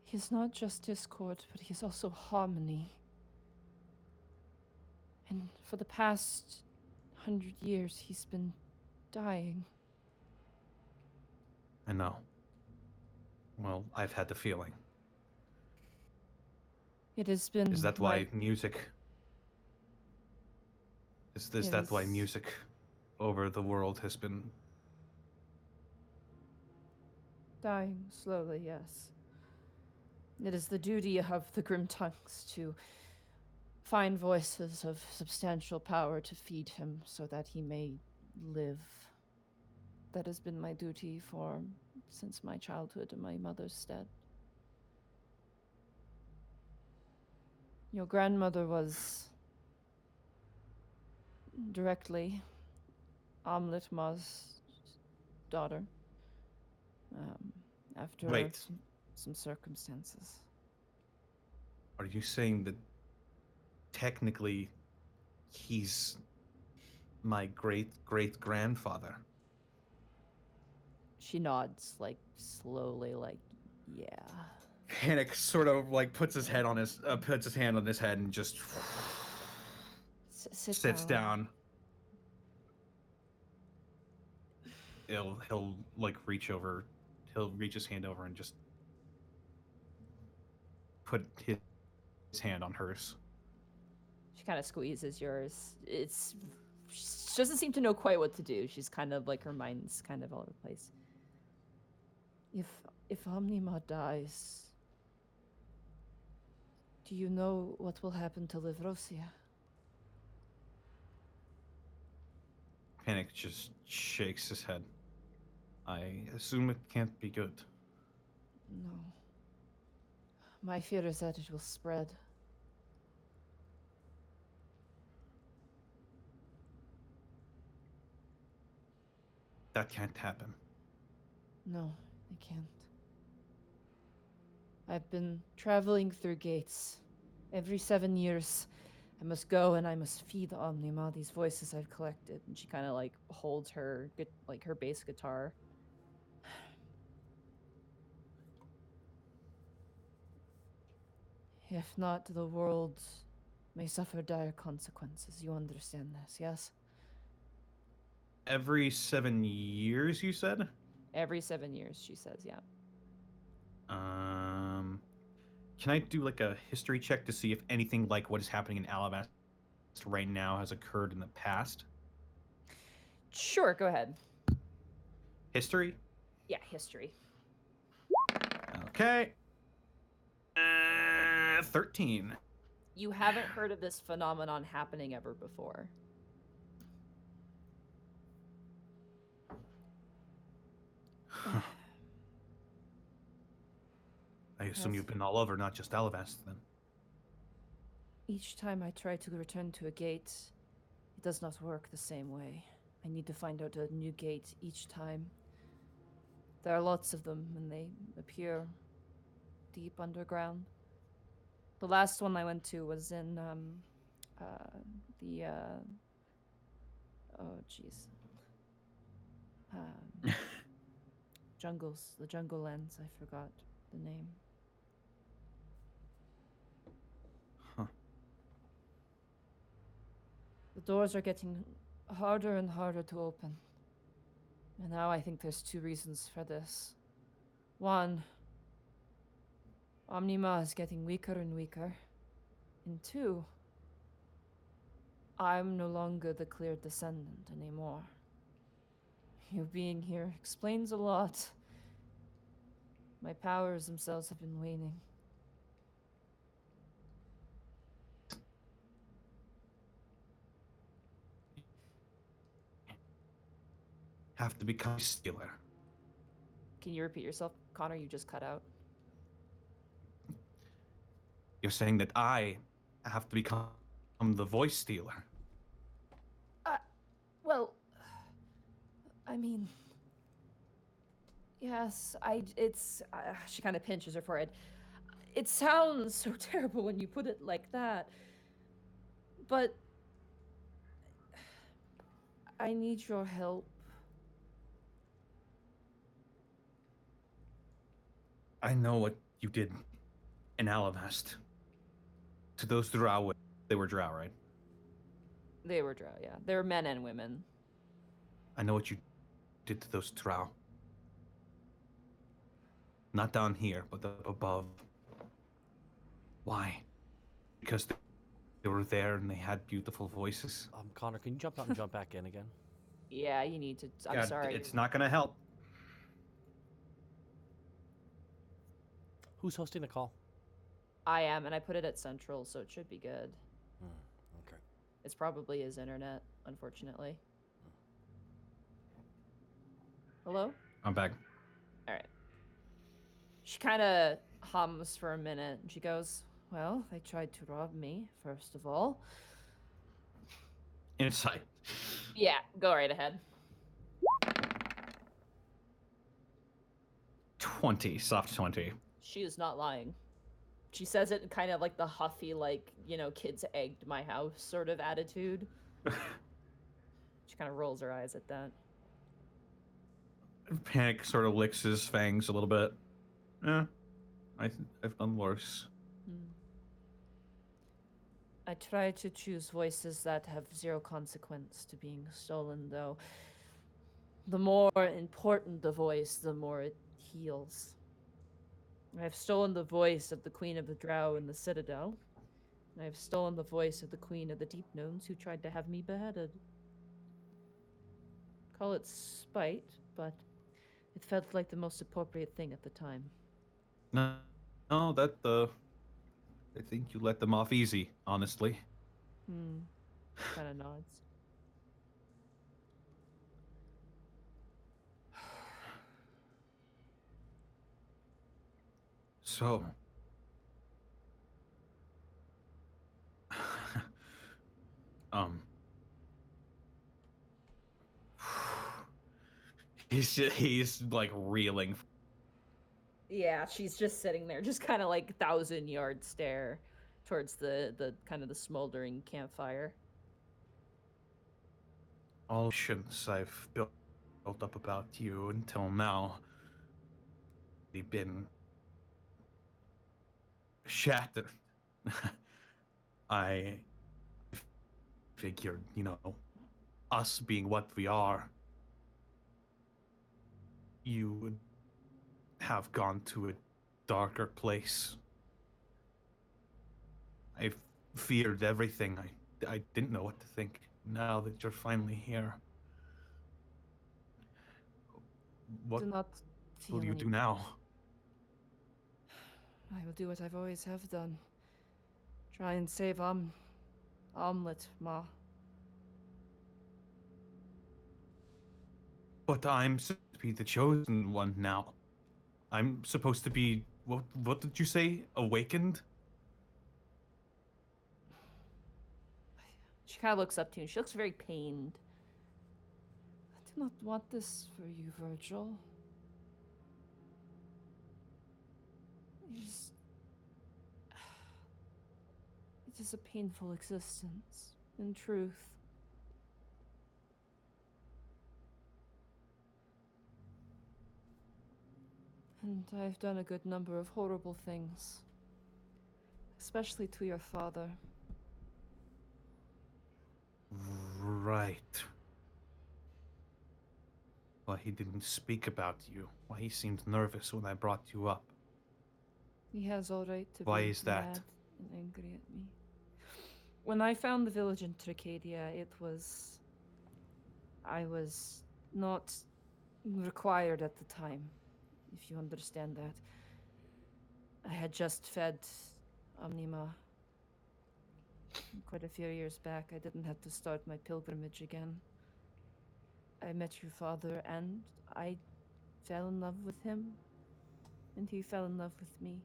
he's not just discord, but he's also harmony. And for the past 100 years, he's been dying. I know. Well, I've had the feeling. It has been. Is that why music? Is It that why is- music over the world has been? Dying slowly, yes. It is the duty of the Grim Tongues to find voices of substantial power to feed him so that he may live. That has been my duty since my childhood and my mother's death. Your grandmother was directly Amlet Ma's daughter. After Wait. some circumstances. Are you saying that technically he's my great grandfather? She nods, like, slowly, like, yeah. Panic sort of like puts his hand on his head and just Sit sits down. He'll like reach over. He'll reach his hand over and just put his hand on hers. She kind of squeezes yours. She doesn't seem to know quite what to do. She's kind of like her mind's kind of all over the place. If Omnima dies, do you know what will happen to Livrosia? Panic just shakes his head. I assume it can't be good. No. My fear is that it will spread. That can't happen. No, I can't. I've been traveling through gates. Every 7 years, I must go and I must feed Omnima these voices I've collected. And she kind of like holds her her bass guitar. If not, the world may suffer dire consequences. You understand this, yes? Every 7 years, you said? Every 7 years, she says, yeah. Can I do like a history check to see if anything like what is happening in Alabasta right now has occurred in the past? Sure, go ahead. History? Yeah, history. Okay. 13. You haven't heard of this phenomenon happening ever before. I assume you've been all over, not just Alabasta, then. Each time I try to return to a gate, it does not work the same way. I need to find out a new gate each time. There are lots of them, and they appear deep underground. The last one I went to was in oh jeez, the jungle lands. I forgot the name. Huh. The doors are getting harder and harder to open. And now I think there's 2 reasons for this. One, Omnima is getting weaker and weaker. And 2, I'm no longer the clear descendant anymore. You being here explains a lot. My powers themselves have been waning. Have to become a stealer. Can you repeat yourself, Connor? You just cut out. You're saying that I have to become the voice stealer. Well, I mean, yes, she kind of pinches her forehead. It sounds so terrible when you put it like that, but I need your help. I know what you did in Alamast. To those drow, they were drow, right? They were drow, yeah. They were men and women. I know what you did to those drow. Not down here, but up above. Why? Because they were there and they had beautiful voices. Connor, can you jump out and jump back in again? Yeah, you need to. I'm God, sorry. it's not gonna help. Who's hosting the call? I am, and I put it at central, so it should be good. Okay. It's probably his internet, unfortunately. Hello? I'm back. All right. She kind of hums for a minute, and she goes, "Well, they tried to rob me, first of all." Insight. Yeah, go right ahead. 20, soft 20. She is not lying. She says it in kind of like the huffy, like, kids egged my house sort of attitude. She kind of rolls her eyes at that. Panic sort of licks his fangs a little bit. Yeah, I've done worse. I try to choose voices that have zero consequence to being stolen, though. The more important the voice, the more it heals. I have stolen the voice of the Queen of the Drow in the Citadel. And I have stolen the voice of the Queen of the Deep Gnomes who tried to have me beheaded. Call it spite, but it felt like the most appropriate thing at the time. No, I think you let them off easy, honestly. Kind of nods. So, he's like reeling. Yeah, she's just sitting there, just kind of like 1,000-yard stare towards the kind of the smoldering campfire. All notions I've built up about you until now, they've been shattered. I figured, us being what we are, you would have gone to a darker place. I feared everything. I didn't know what to think. Now that you're finally here, what Do not feel will you any... do now? I will do what I've always have done. Try and save Omelet, Ma. But I'm supposed to be the chosen one now. I'm supposed to be, what did you say? Awakened? She kind of looks up to you, and she looks very pained. I do not want this for you, Virgil. It is a painful existence, in truth. And I've done a good number of horrible things. Especially to your father. Right. Why he didn't speak about you. Why he seemed nervous when I brought you up. He has all right to Why be is that? mad and angry at me. When I found the village in Tricadia, I was not required at the time, if you understand that. I had just fed Omnima quite a few years back. I didn't have to start my pilgrimage again. I met your father and I fell in love with him, and he fell in love with me.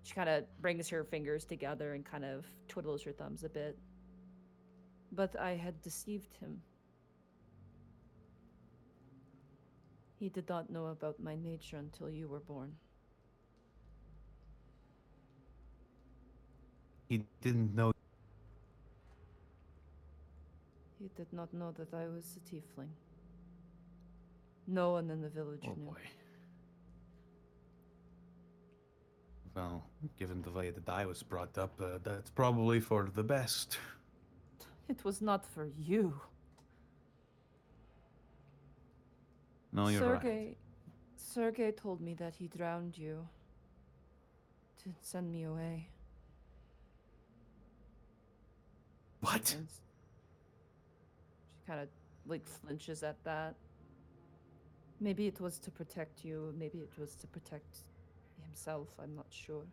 She kind of brings her fingers together and kind of twiddles her thumbs a bit. But I had deceived him. He did not know about my nature until you were born. He didn't know. He did not know that I was a tiefling. No one in the village Oh knew. boy. Well, given the way that I was brought up, that's probably for the best. It was not for you. No, you're right. Sergei told me that he drowned you to send me away. What? And she kind of like flinches at that. Maybe it was to protect you, maybe it was to protect himself, I'm not sure.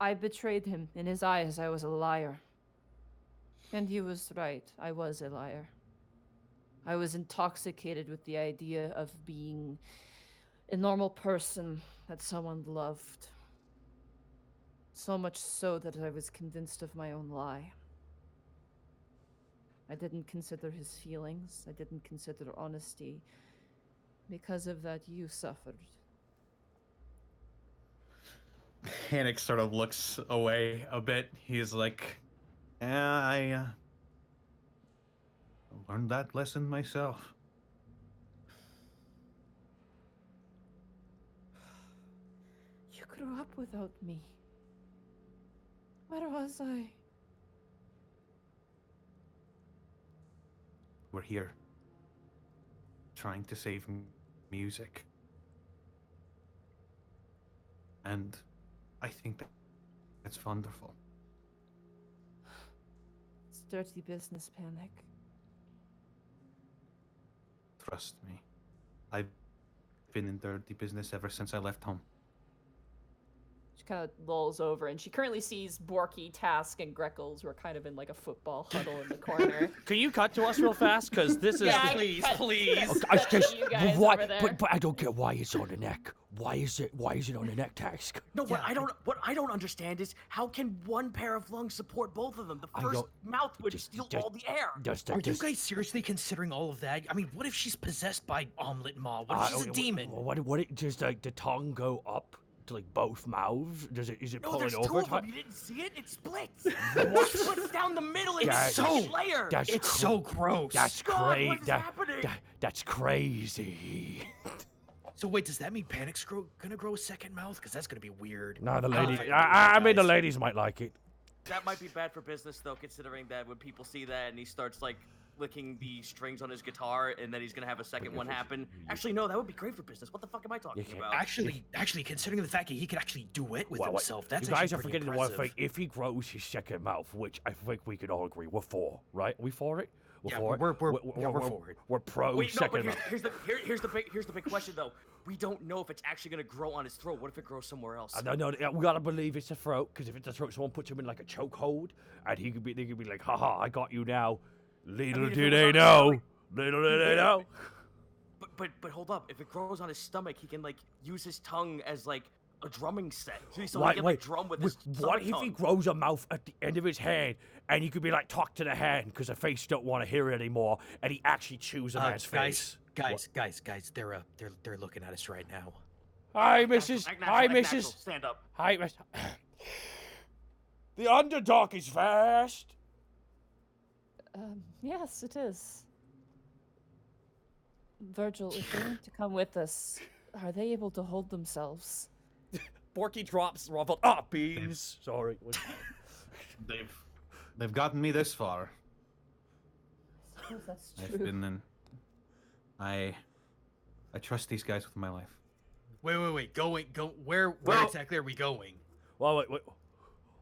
I betrayed him. In his eyes, I was a liar. And he was right, I was a liar. I was intoxicated with the idea of being a normal person that someone loved. So much so that I was convinced of my own lie. I didn't consider his feelings. I didn't consider honesty. Because of that, you suffered. Panic sort of looks away a bit. He's like, yeah, I learned that lesson myself. You grew up without me. Where was I? We're here, trying to save music. And I think that's wonderful. It's dirty business, Panic. Trust me. I've been in dirty business ever since I left home. She kind of lolls over, and she currently sees Borky, Task, and Greckles, who are kind of in like a football huddle in the corner. Can you cut to us real fast? Because this is. Yeah, Please, cut- please. cut I to just, you guys why, over there. but I don't get why it's on the neck. Why is it on the neck, Task? No, what Yeah, I don't understand is how can one pair of lungs support both of them? The I first don't- mouth would just- steal just- all the air. Are you guys seriously considering all of that? I mean, what if she's possessed by Omelet Ma? What if she's a demon? What does the tongue go up to like both mouths? Is it No, pulling there's two over? of them. You didn't see it? It splits. It splits down the middle. It's That's- so layer. That's It's cr- so gross. That's God, crazy. what is happening? That's crazy. So wait, does that mean Panic's gonna grow a second mouth? Because that's gonna be weird. No, the I don't lady. think I mean, the guys. ladies might like it. That might be bad for business, though, considering that when people see that and he starts like licking the strings on his guitar, and then he's gonna have a second one happen. Actually, no, that would be great for business. What the fuck am I talking Yeah, about? Actually, considering the fact that he could actually duet with Well, himself, that's you guys actually are pretty forgetting the one impressive. thing. If he grows his second mouth, which I think we can all agree, we're for, right? Are we for it? We're Yeah, for it. we're for it. We're pro Wait, no, but second mouth. here's the big question though. We don't know if it's actually gonna grow on his throat. What if it grows somewhere else? No, we gotta believe it's a throat, because if it's a throat, someone puts him in like a chokehold, and they could be like, haha, I got you now. Little if do it was they on his know. stomach- Little do they know. But hold up. If it grows on his stomach, he can like use his tongue as like a drumming set. So he Wait, can wait, like drum with wait, his what stomach if he tongue. grows a mouth at the end of his hand, and he could be like, talk to the hand, because the face don't want to hear it anymore, and he actually chews a man's face? guys, they're looking at us right now. Hi, Mrs. Act Hi, natural, act natural. Mrs. Stand up. Hi, Miss. The underdog is fast. Yes, it is. Virgil, if they want to come with us, are they able to hold themselves? Borky drops Ruffled. Ah, beans. Sorry. They've gotten me this far. I suppose that's I've true. been in. I trust these guys with my life. Wait, go. Where Well- exactly are we going? Well, wait.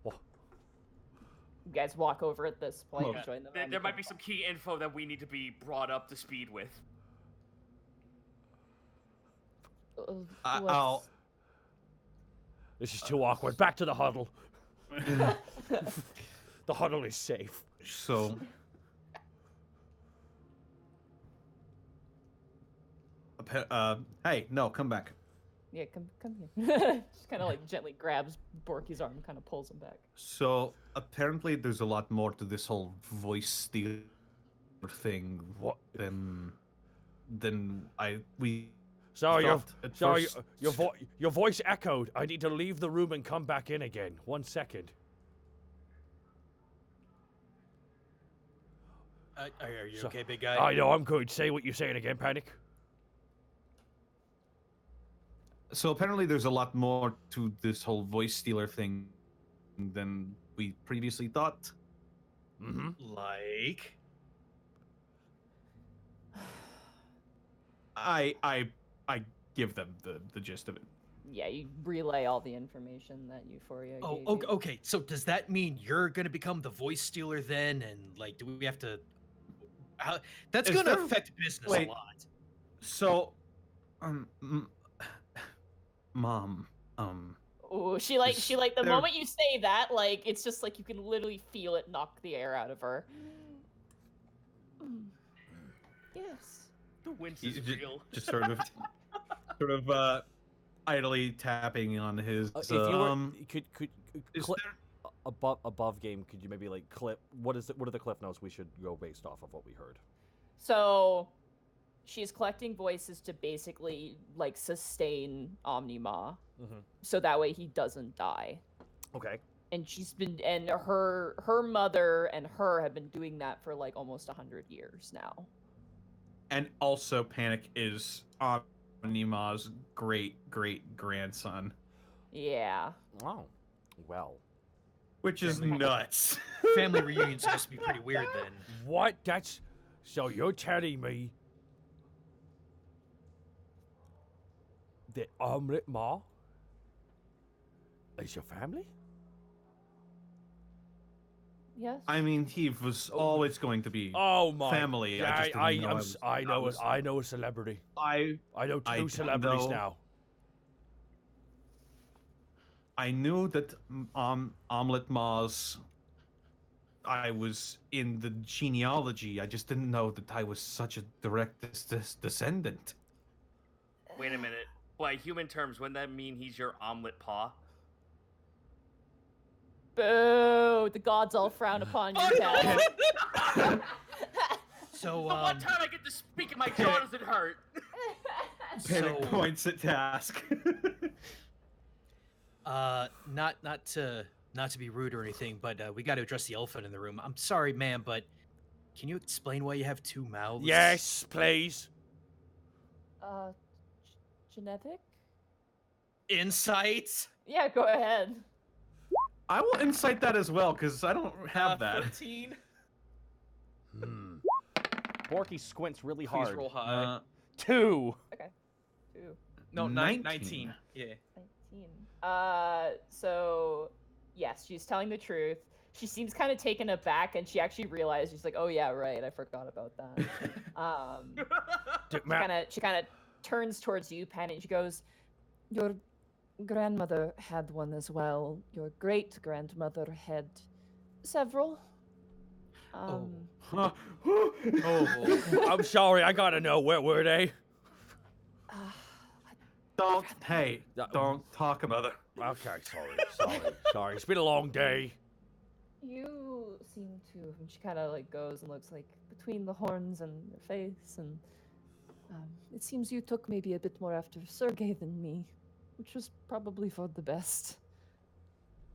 You guys walk over at this point and Yeah. join them. There might be some key info that we need to be brought up to speed with. I'll. This is too awkward. Back to the huddle. The huddle is safe. So. Hey, no, come back. Yeah, come here. Just kind of like gently grabs Borky's arm, kind of pulls him back. So apparently, there's a lot more to this whole voice steal thing What? than we. Sorry, thought at first. your voice echoed. I need to leave the room and come back in again. 1 second. Are you So- okay, big guy? I know, I'm good. Say what you're saying again, Panic. So apparently, there's a lot more to this whole voice stealer thing than we previously thought. Mm-hmm. Like? I give them the gist of it. Yeah, you relay all the information that Euphoria Oh, gave okay, you. okay. So does that mean you're gonna become the voice stealer then? And like, do we have to? How, that's Is gonna there- affect business wait. a lot. So, Mom, Ooh, she like the there- moment you say that, like it's just like you can literally feel it knock the air out of her. Yes. The wince You is ju- real. just sort of idly tapping on his. If you were, could is clip there- above game? Could you maybe like clip? What are the cliff notes we should go based off of what we heard? So she's collecting voices to basically like sustain Omnima, Mm-hmm. so that way he doesn't die. Okay. And she's been and her mother and her have been doing that for like almost 100 years now. And also, Panic is Omnima's great grandson, Yeah. Oh, well. which is nuts. Family reunions supposed to be pretty weird then. What? That's so you're telling me that Omelette Ma is your family? Yes. I mean, he was always going to be Oh my family. Yeah, I just didn't know. I know a celebrity. I I know I two don't celebrities know. now. I knew that Omelette Ma's. I was in the genealogy. I just didn't know that I was such a direct descendant. Wait a minute. By human terms, wouldn't that mean he's your omelet paw? Boo! The gods all frown upon you, Ted. So, The one time I get to speak and my jaw doesn't hurt. Panic So- points at task. not to be rude or anything, but we got to address the elephant in the room. I'm sorry, ma'am, but can you explain why you have two mouths? Yes, please. Genetic? Insights. Yeah, go ahead. I will incite that as well because I don't have that. 15. Hmm. Borky squints really Please hard. roll high. 2. 2. No, 19. 19. Yeah. 19. So yes, she's telling the truth. She seems kind of taken aback, and she actually realized she's like, "Oh yeah, right, I forgot about that." She kind of turns towards you, Pan, and she goes, Your grandmother had one as well. Your great grandmother had several. Oh, I'm sorry. I gotta know. Where were they? Don't talk about it. Okay, sorry. It's been a long day. You seem to, and she kind of like goes and looks like between the horns and your face, and It seems you took maybe a bit more after Sergei than me, which was probably for the best.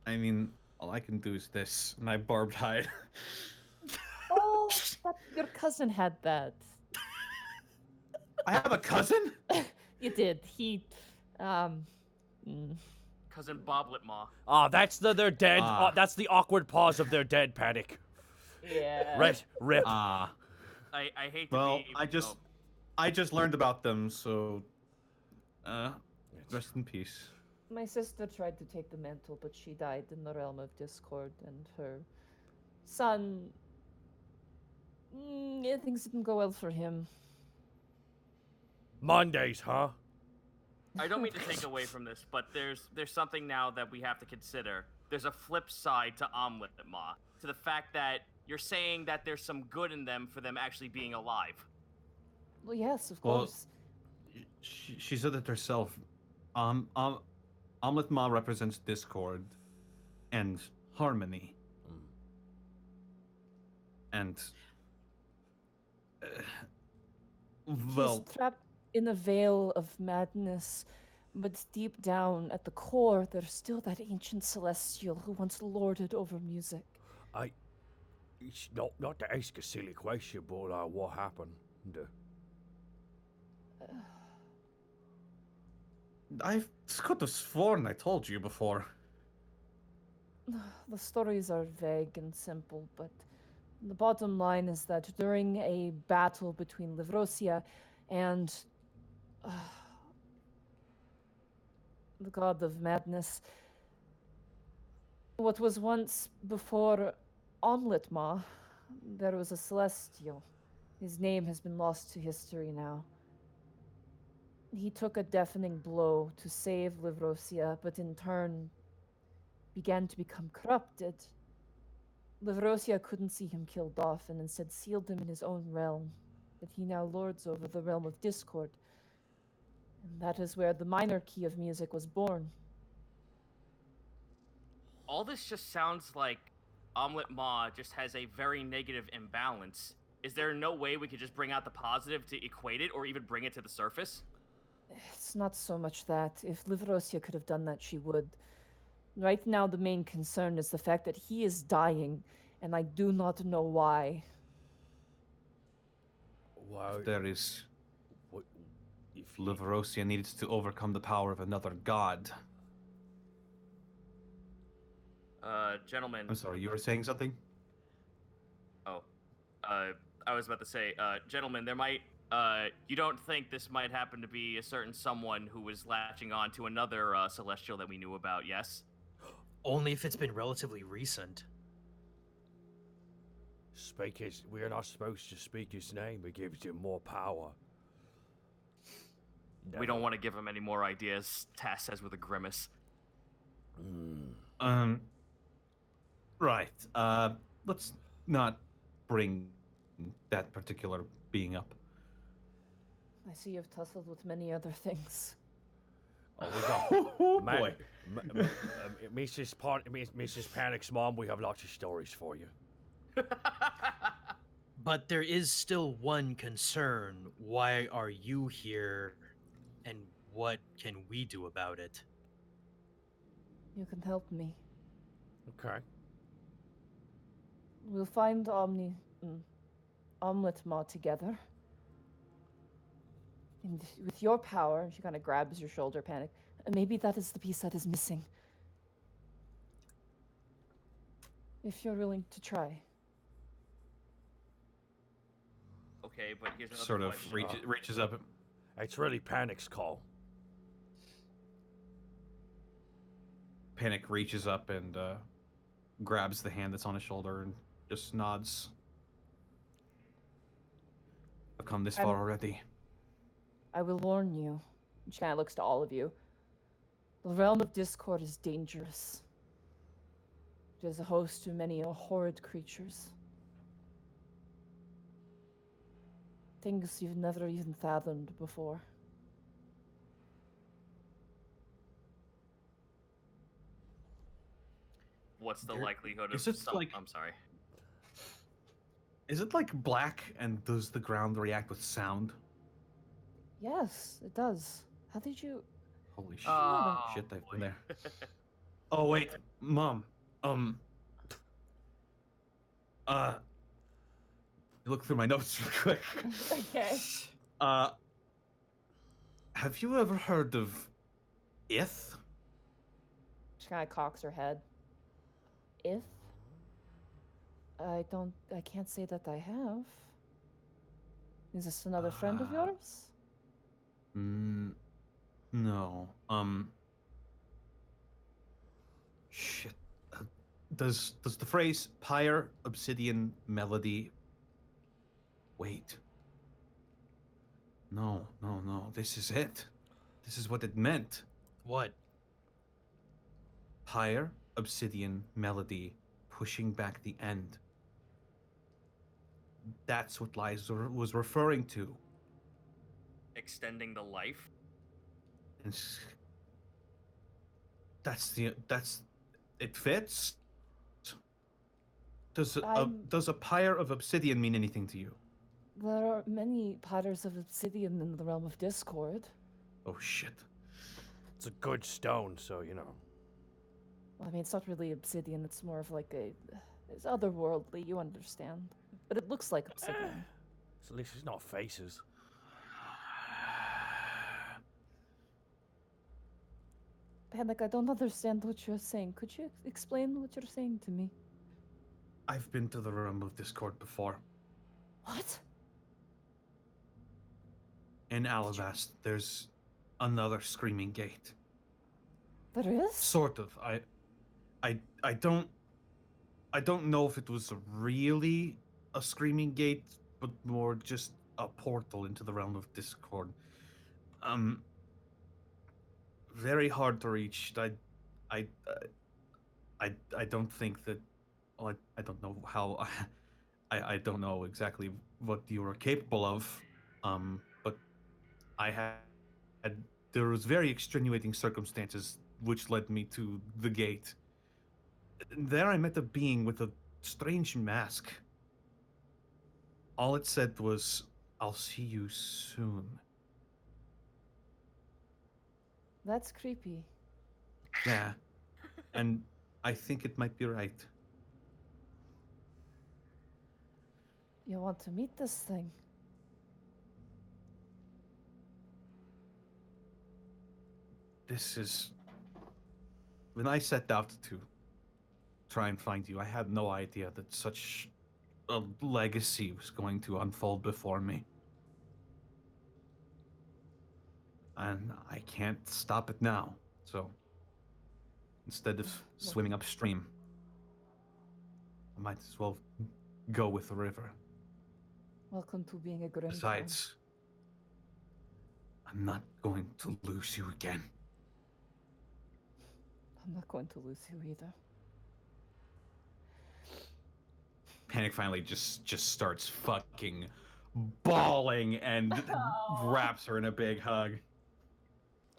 I mean, all I can do is this, and I barbed hide. Oh, but your cousin had that. I have a cousin? You did. He, mm. Cousin Boblet Ma. Ah, that's their dead. Ah. That's the awkward pause of their dead. Panic. yeah. Rip. Ah. I hate to Well, be. I just learned about them, so rest in peace. My sister tried to take the mantle, but she died in the realm of discord, and her son. Yeah, things didn't go well for him. Mondays, huh? I don't mean to take away from this, but there's something now that we have to consider. There's a flip side to Omelet Ma, to the fact that you're saying that there's some good in them for them actually being alive. Well, yes, of Well, course. She said it herself. Omelet Ma represents discord and harmony. And well, He's trapped in a veil of madness, but deep down at the core, there's still that ancient celestial who once lorded over music. It's not to ask a silly question, but what happened? I could have sworn I told you before. The stories are vague and simple, but the bottom line is that during a battle between Livrosia and the god of madness, what was once before Omelet Ma, there was a celestial. His name has been lost to history now. He took a deafening blow to save Livrosia, but in turn began to become corrupted. Livrosia couldn't see him killed off and instead sealed him in his own realm, that he now lords over the realm of discord. And that is where the minor key of music was born. All this just sounds like Omelet Ma just has a very negative imbalance. Is there no way we could just bring out the positive to equate it or even bring it to the surface? It's not so much that. If Livrosia could have done that, she would. Right now, the main concern is the fact that he is dying, and I do not know why. Well, There is. what, If Liverosia needs to overcome the power of another god. Gentlemen. I'm sorry, you were saying something? Oh. I was about to say, gentlemen, there might, you don't think this might happen to be a certain someone who was latching on to another, celestial that we knew about, yes? Only if it's been relatively recent. we are not supposed to speak his name. It gives him more power. We don't want to give him any more ideas, Tass says with a grimace. Right. Let's not bring that particular being up. I see you've tussled with many other things. Oh, we got Oh boy. Mrs. Panic's mom. We have lots of stories for you. But there is still one concern. Why are you here? And what can we do about it? You can help me. Okay. We'll find Omelet Ma together. And with your power, she kind of grabs your shoulder, Panic. Maybe that is the piece that is missing. If you're willing to try. Okay, but here's another Sort of question. reaches up. It's really Panic's call. Panic reaches up and grabs the hand that's on his shoulder and just nods. I've come this far already. I will warn you. She kind of looks to all of you. The realm of discord is dangerous. It is a host to many horrid creatures. Things you've never even fathomed before. What's the likelihood of is it some... like- I'm sorry. Is it like black and does the ground react with sound? Yes, it does. How did you... Holy shit. Oh, Shit, I've been boy. there. Oh, wait. Mom. Look through my notes real quick. Okay. Have you ever heard of Ith? She kind of cocks her head. If? I can't say that I have. Is this another friend of yours? No. Shit. Does the phrase pyre obsidian melody... Wait. No. This is it. This is what it meant. What? Pyre obsidian melody pushing back the end. That's what Liza was referring to. Extending the life? And It fits. Does I'm- does a pyre of obsidian mean anything to you? There are many patterns of obsidian in the realm of Discord. Oh shit. It's a good stone, so you know. Well, I mean, it's not really obsidian. It's more of like it's otherworldly. You understand? But it looks like obsidian. So at least it's not faces. Panic, I don't understand what you're saying. Could you explain what you're saying to me? I've been to the realm of Discord before. What? In Alavast, there's another screaming gate. There is? Sort of. I don't know if it was really a screaming gate, but more just a portal into the realm of Discord. Very hard to reach. I don't think that. Well, I don't know how. I don't know exactly what you are capable of. But I had there was very extenuating circumstances which led me to the gate. There I met a being with a strange mask. All it said was, "I'll see you soon." That's creepy. Yeah. And I think it might be right. You want to meet this thing? This is... When I set out to try and find you, I had no idea that such a legacy was going to unfold before me. And I can't stop it now, so instead of swimming upstream, I might as well go with the river. Welcome to being a Grim. Besides, I'm not going to lose you again. I'm not going to lose you either. Panic finally just starts fucking bawling and wraps her in a big hug.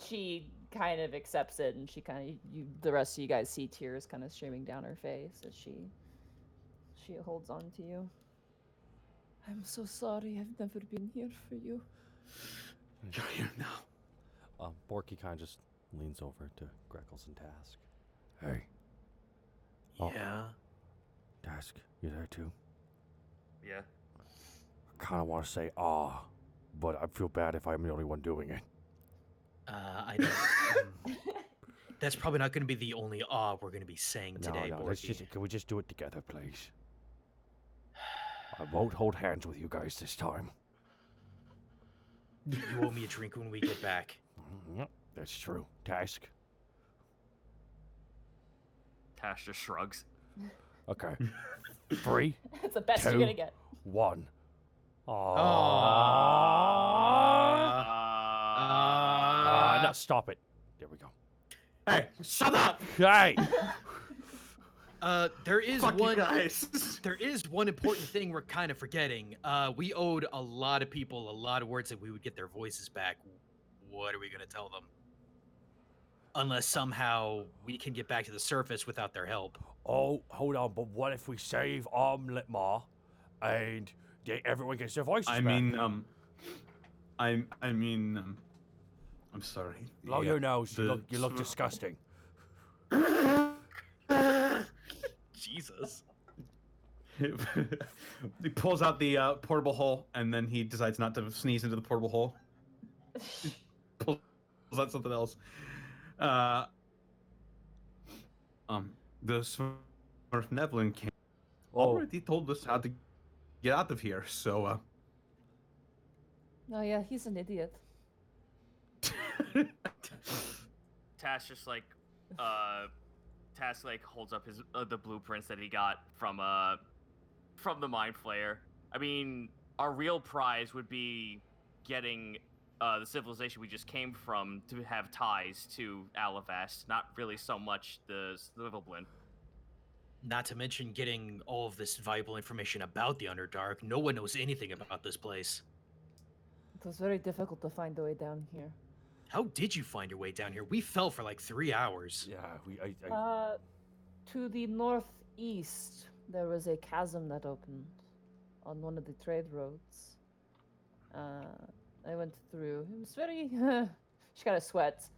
She kind of accepts it, and she kind of the rest of you guys see tears kind of streaming down her face as she holds on to you. I'm so sorry. I've never been here for you. You're here now. Borky kind of just leans over to Greckles and Task. Hey. Oh. Yeah. Task, you there too? Yeah. I kind of want to say but I feel bad if I'm the only one doing it. I don't. That's probably not going to be the only we're going to be saying today, No, Borky. can we just do it together, please? I won't hold hands with you guys this time. You owe me a drink when we get back. Yep, that's true. Task. Tash just shrugs. Okay. 3, It's the best you're 2, gonna get. 1. No, stop it. There we go. Hey, shut up! Hey! There is Fuck one. you guys. There is one important thing we're kind of forgetting. We owed a lot of people a lot of words that we would get their voices back. What are we gonna tell them? Unless somehow we can get back to the surface without their help. Oh, hold on, but what if we save Litmar and everyone gets their voices back? I'm sorry. Blow your nose. You look disgusting. Jesus. He pulls out the portable hole, and then he decides not to sneeze into the portable hole. Pulls out something else. The Smurf Nevlin came. Already told us how to get out of here, so Oh yeah, he's an idiot. Tash just like Task like holds up his the blueprints that he got from the Mind Flayer. I mean, our real prize would be getting the civilization we just came from to have ties to Alavast, not really so much the Slivelblin. Not to mention getting all of this valuable information about the Underdark. No one knows anything about this place. It was very difficult to find the way down here. How did you find your way down here? We fell for like 3 hours. Yeah, To the northeast, there was a chasm that opened on one of the trade roads. I went through. It was very. She kind of sweats.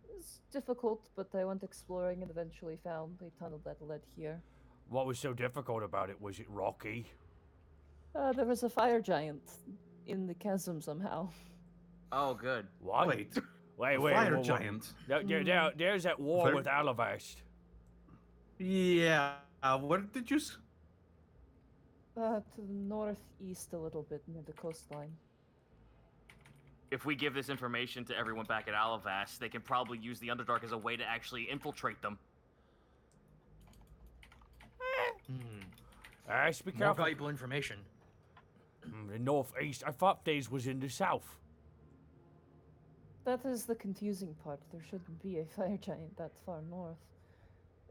It was difficult, but I went exploring and eventually found a tunnel that led here. What was so difficult about it? Was it rocky? There was a fire giant in the chasm somehow. Oh, good. What? Wait, Wait, fire whoa. giant. There's that war Fire- with Alavast. Yeah. What did you? To the northeast a little bit near the coastline. If we give this information to everyone back at Alavast, they can probably use the Underdark as a way to actually infiltrate them. Ash, be More careful. valuable information. The northeast. I thought these was in the south. That is the confusing part. There shouldn't be a fire giant that far north.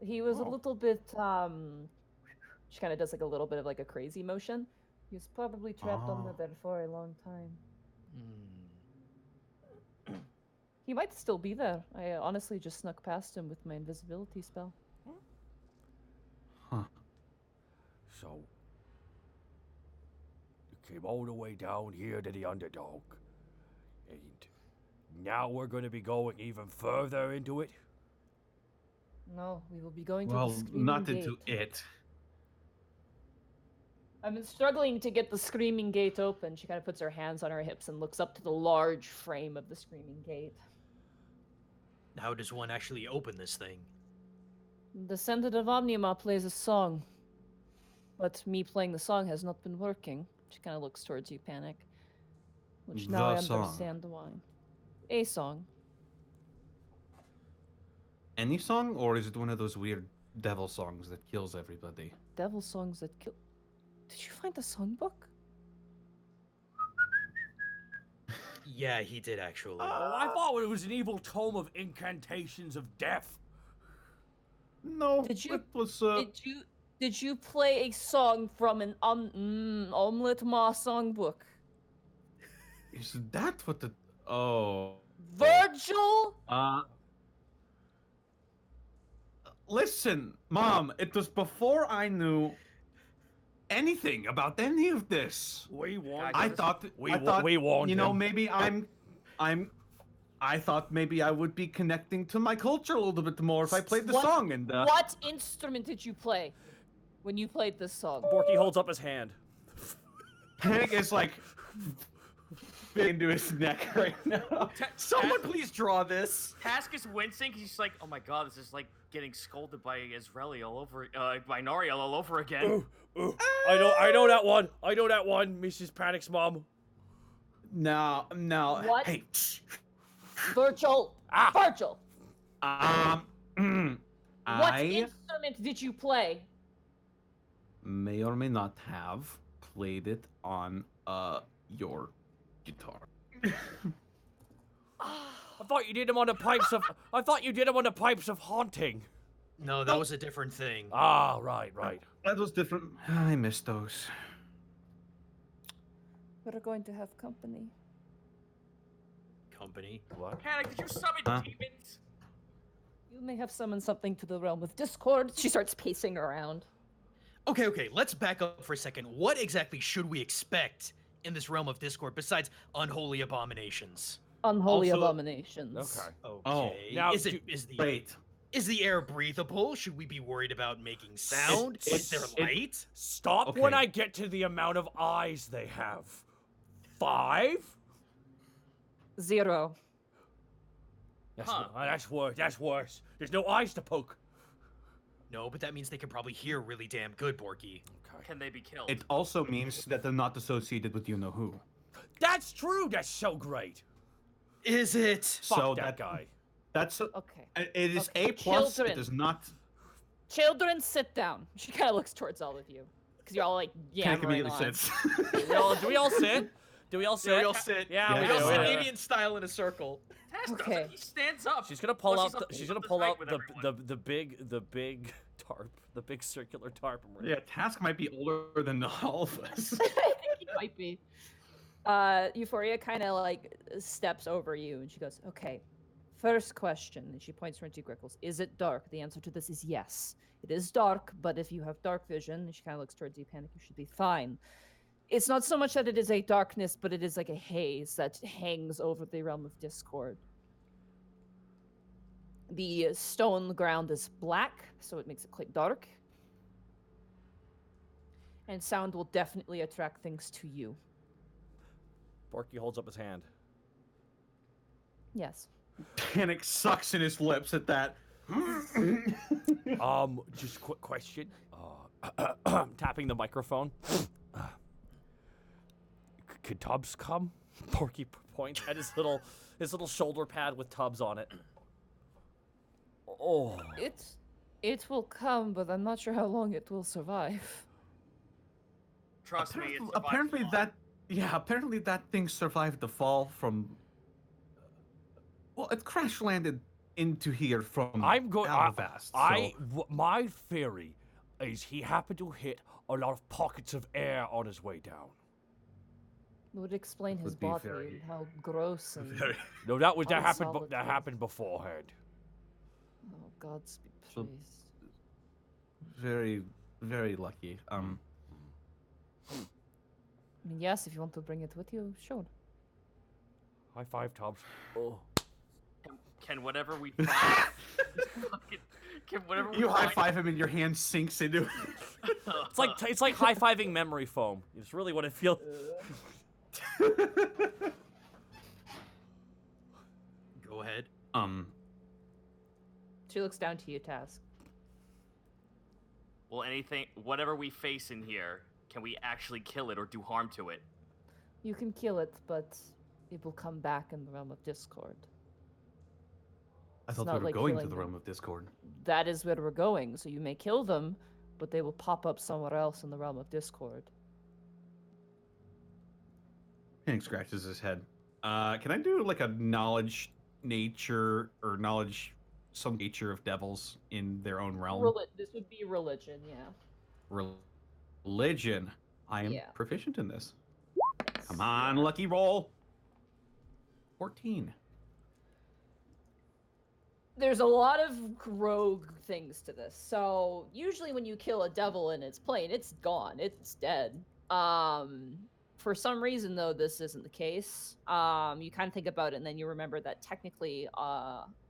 He was a little bit, she kind of does like a little bit of like a crazy motion. He was probably trapped under there for a long time. He might still be there. I honestly just snuck past him with my invisibility spell. Huh. So, you came all the way down here to the Underdog. And now we're going to be going even further into it? No, we will be going to Well, the Screaming not Gate. into it. I've been struggling to get the Screaming Gate open. She kind of puts her hands on her hips and looks up to the large frame of the Screaming Gate. How does one actually open this thing? The Descendant of Omnima plays a song. But me playing the song has not been working. She kind of looks towards you, Panic. Which now I The song. understand why. A song. Any song, or is it one of those weird devil songs that kills everybody? Devil songs that kill. Did you find the songbook? Yeah, he did actually. Oh, I thought it was an evil tome of incantations of death. No, Did you- it was. Did you play a song from an Omelette Ma songbook? Is that what the? Oh. Virgil? Listen, Mom. It was before I knew anything about any of this. We warned I you. thought. We I wa- thought, we warned You know, him. maybe I thought maybe I would be connecting to my culture a little bit more if I played the What- song. And What instrument did you play when you played this song? Borky holds up his hand. Panic is like into his neck right now. Someone please draw this. Task is wincing. He's like, oh my god, this is like getting scolded by Israeli all over, by Nariel all over again. Ooh, I know that one. I know that one, Mrs. Panic's mom. No. What? Hey. Virgil. Virgil. What I instrument did you play? may or may not have played it on your guitar. I thought you did them on the pipes of. I thought you did them on the pipes of haunting. No, that was a different thing. Ah, right. That was different. I missed those. We're going to have company. Company. What? Panic, did you summon Huh? demons? You may have summoned something to the realm of discord. She starts pacing around. Okay, let's back up for a second. What exactly should we expect in this realm of discord besides unholy abominations? Unholy Also- abominations. Okay. Okay. Oh, now is do- is the air breathable? Should we be worried about making sound? Is there light? Stop when Okay. I get to the amount of eyes they have. 5? 0. That's worse. That's worse. There's no eyes to poke. No, but that means they can probably hear really damn good, Borky. Okay. Can they be killed? It also means that they're not associated with you know who. That's true. That's so great. Is it? Fuck So that guy. That's Okay. it is Okay, A plus. children. It is not. Children, sit down. She kind of looks towards all of you. Because you're all like Can't yammering immediately on. sense. Do we all sit? Do we all sit? Yeah, we all sit. Yeah, Yeah, we We all do. sit yeah. Indian style in a circle. Task Okay. doesn't. He stands up. She's gonna pull Plus out. he's She's up gonna to pull fight out with the everyone. big tarp, the big circular tarp. And we're Yeah, Task might be older than all of us. I think he might be. Euphoria kind of like steps over you and she goes, okay, First question, and she points her to Grickles. Is it dark? The answer to this is yes. It is dark, but if you have dark vision, and she kind of looks towards you, Panic, you should be fine. It's not so much that it is a darkness, but it is like a haze that hangs over the realm of Discord. The stone ground is black, so it makes it quite dark. And sound will definitely attract things to you. Porky holds up his hand. Yes. Panic sucks in his lips at that. Just a quick question. Tapping the microphone. Could Tubbs come? Porky points at his little shoulder pad with Tubbs on it. Oh. It will come, but I'm not sure how long it will survive. Trust me, it's Apparently that thing survived the fall from. Well, it crash landed into here from Alvast. My theory is he happened to hit a lot of pockets of air on his way down. It would explain his Would be body very- and how gross and No, that Solid happened beforehand. oh, God's be So- praised. very, very lucky. I mean, yes, if you want to bring it with you, sure. High five, Tubbs. Oh. Can whatever we find, can whatever we You high find, five him and your hand sinks into it. It's like high-fiving memory foam. It's really what it feels. Go ahead. She looks down to you, Task. Well, whatever we face in here, can we actually kill it or do harm to it? You can kill it, but it will come back in the realm of Discord. I It's thought not we were like going to killing the them. realm of Discord. That is where we're going, so you may kill them, but they will pop up somewhere else in the realm of Discord. Panic scratches his head. Can I do like a knowledge nature or knowledge some nature of devils in their own realm? This would be religion, yeah. Religion. I am Yeah. proficient in this. Come on, lucky roll. 14. There's a lot of rogue things to this. So usually when you kill a devil in its plane, it's gone. It's dead. For some reason though, this isn't the case. You kind of think about it and then you remember that technically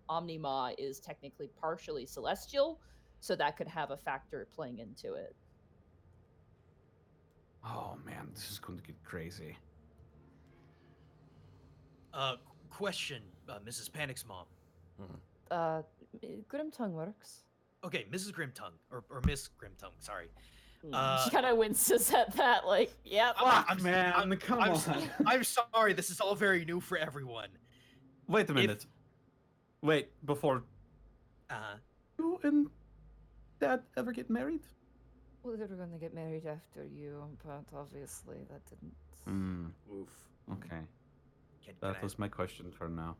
Omnima is technically partially celestial, so that could have a factor playing into it. Oh man, this is going to get crazy. Question, Mrs. Panic's mom. Grimtongue works. Okay, Mrs. Grimtongue, or Miss Grimtongue, sorry. She kind of winces at that, like, yep. Fuck, man, come on. I'm sorry, this is all very new for everyone. Wait a minute. Wait, before you and Dad ever get married? Well, they were going to get married after you, but obviously that didn't. Oof. Okay. Can That I, was my question for now.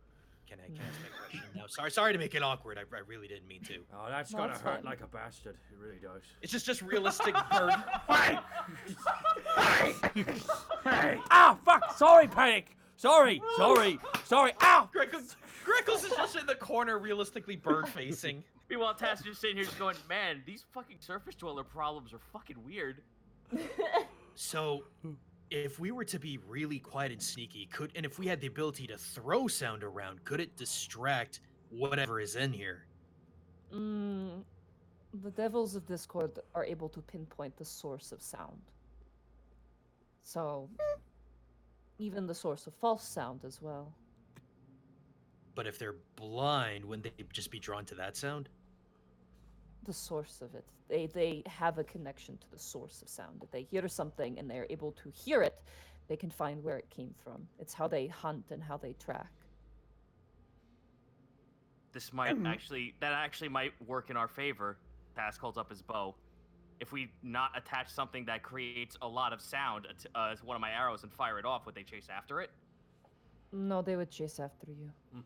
can I ask my question now? Sorry to make it awkward. I really didn't mean to. Oh, that's No, gonna it's hurt fine. like a bastard. It really does. It's just realistic burden. Hey! Hey! Ah, fuck! Sorry, Panic! Sorry! Ow! Grickles is just in the corner, realistically bird facing. Meanwhile, Tass is just sitting here just going, man, these fucking surface dweller problems are fucking weird. So, if we were to be really quiet and sneaky, and if we had the ability to throw sound around, could it distract whatever is in here? The devils of Discord are able to pinpoint the source of sound. So, even the source of false sound as well. But if they're blind, wouldn't they just be drawn to that sound? The source of it. They have a connection to the source of sound. If they hear something and they're able to hear it, they can find where it came from. It's how they hunt and how they track. This might actually might work in our favor. Task holds up his bow. If we not attach something that creates a lot of sound to one of my arrows and fire it off, would they chase after it? No, they would chase after you. Well,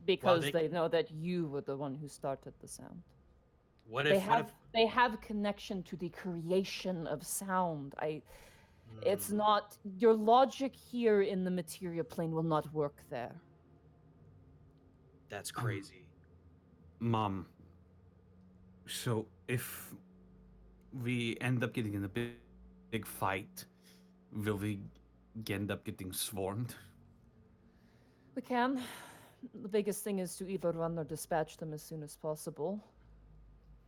Because they know that you were the one who started the sound. What They if? they have connection to the creation of sound. It's not your logic here in the material plane will not work there. That's crazy. Mom. So if we end up getting in a big fight, will we end up getting swarmed? We can. The biggest thing is to either run or dispatch them as soon as possible.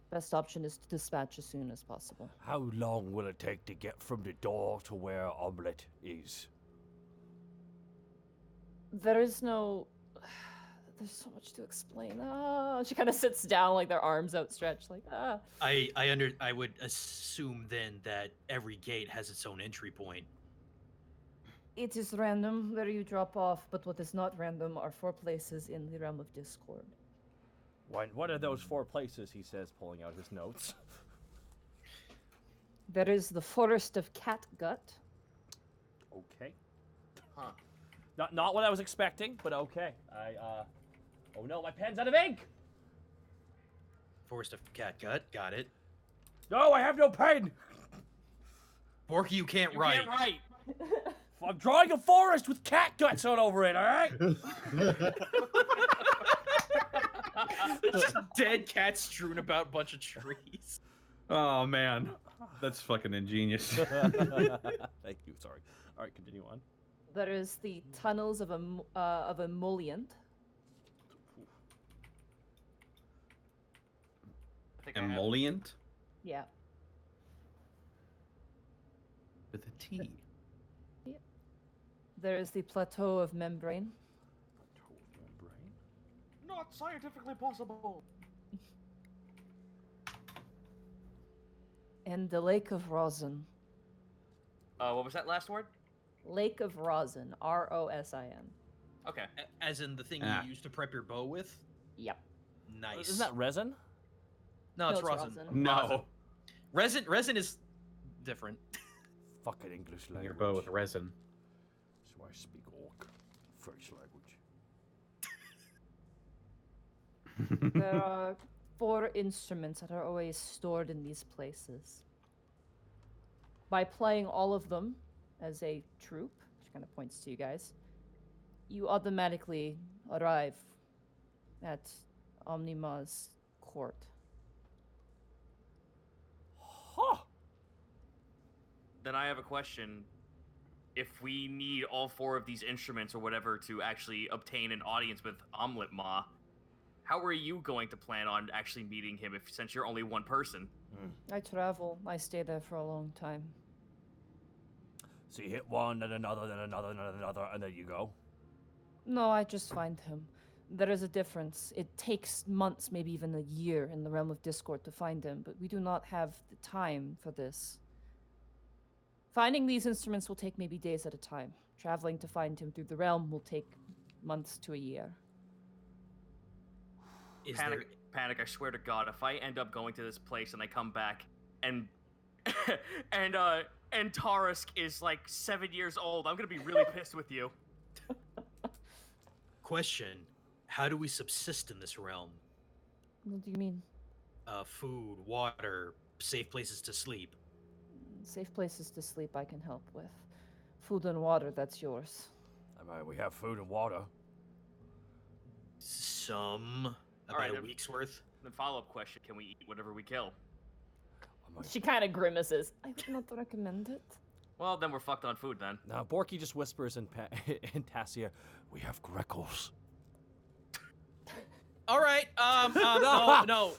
Best option is to dispatch as soon as possible. How long will it take to get from the door to where Omelette is? There is no. There's so much to explain. She kind of sits down, like their arms outstretched, like I would assume then that every gate has its own entry point. It is random where you drop off, but what is not random are 4 places in the realm of Discord. What are those 4 places? He says, pulling out his notes. There is the Forest of Catgut. Okay. Huh. Not what I was expecting, but okay. Oh no, my pen's out of ink. Forest of Catgut, got it. No, I have no pen. Borky, you can't You write. can't write. I'm drawing a forest with cat guts all over it. All right. Just dead cats strewn about a bunch of trees. Oh man, that's fucking ingenious. Thank you. Sorry. All right, continue on. There is the Tunnels of Emollient. I think I have- Emollient Yeah. with a T. There is the Plateau of Membrane. Not scientifically possible. And the Lake of Rosin. What was that last word? Lake of Rosin. Rosin. Okay. As in the thing Ah. you use to prep your bow with? Yep. Nice. Isn't that resin? No, it's rosin. No. Resin is different. Fucking English language. Your bow with resin. So I speak Orc. French language. There are 4 instruments that are always stored in these places. By playing all of them as a troop, which kind of points to you guys, you automatically arrive at Omnima's court. Huh. Then I have a question. If we need all 4 of these instruments or whatever to actually obtain an audience with Omelet Ma, how are you going to plan on actually meeting him since you're only one person? I travel. I stay there for a long time. So you hit one, then another, then another, then another, and then you go. No, I just find him. There is a difference. It takes months, maybe even a year in the realm of Discord to find him, but we do not have the time for this. Finding these instruments will take maybe days at a time. Traveling to find him through the realm will take months to a year. Is Panic, I swear to God, if I end up going to this place and I come back and and Tarisk is like 7 years old, I'm gonna be really pissed with you. Question: how do we subsist in this realm? What do you mean? Food, water, safe places to sleep. Safe places to sleep I can help with. Food and water, that's yours. I mean, we have food and water. Some about Alright, a then- week's worth. Then follow-up question, can we eat whatever we kill? I mean, She kind of grimaces. I would not recommend it. Well, then we're fucked on food then. Now Borky just whispers in in Tassia. we have Greckles. All right. No.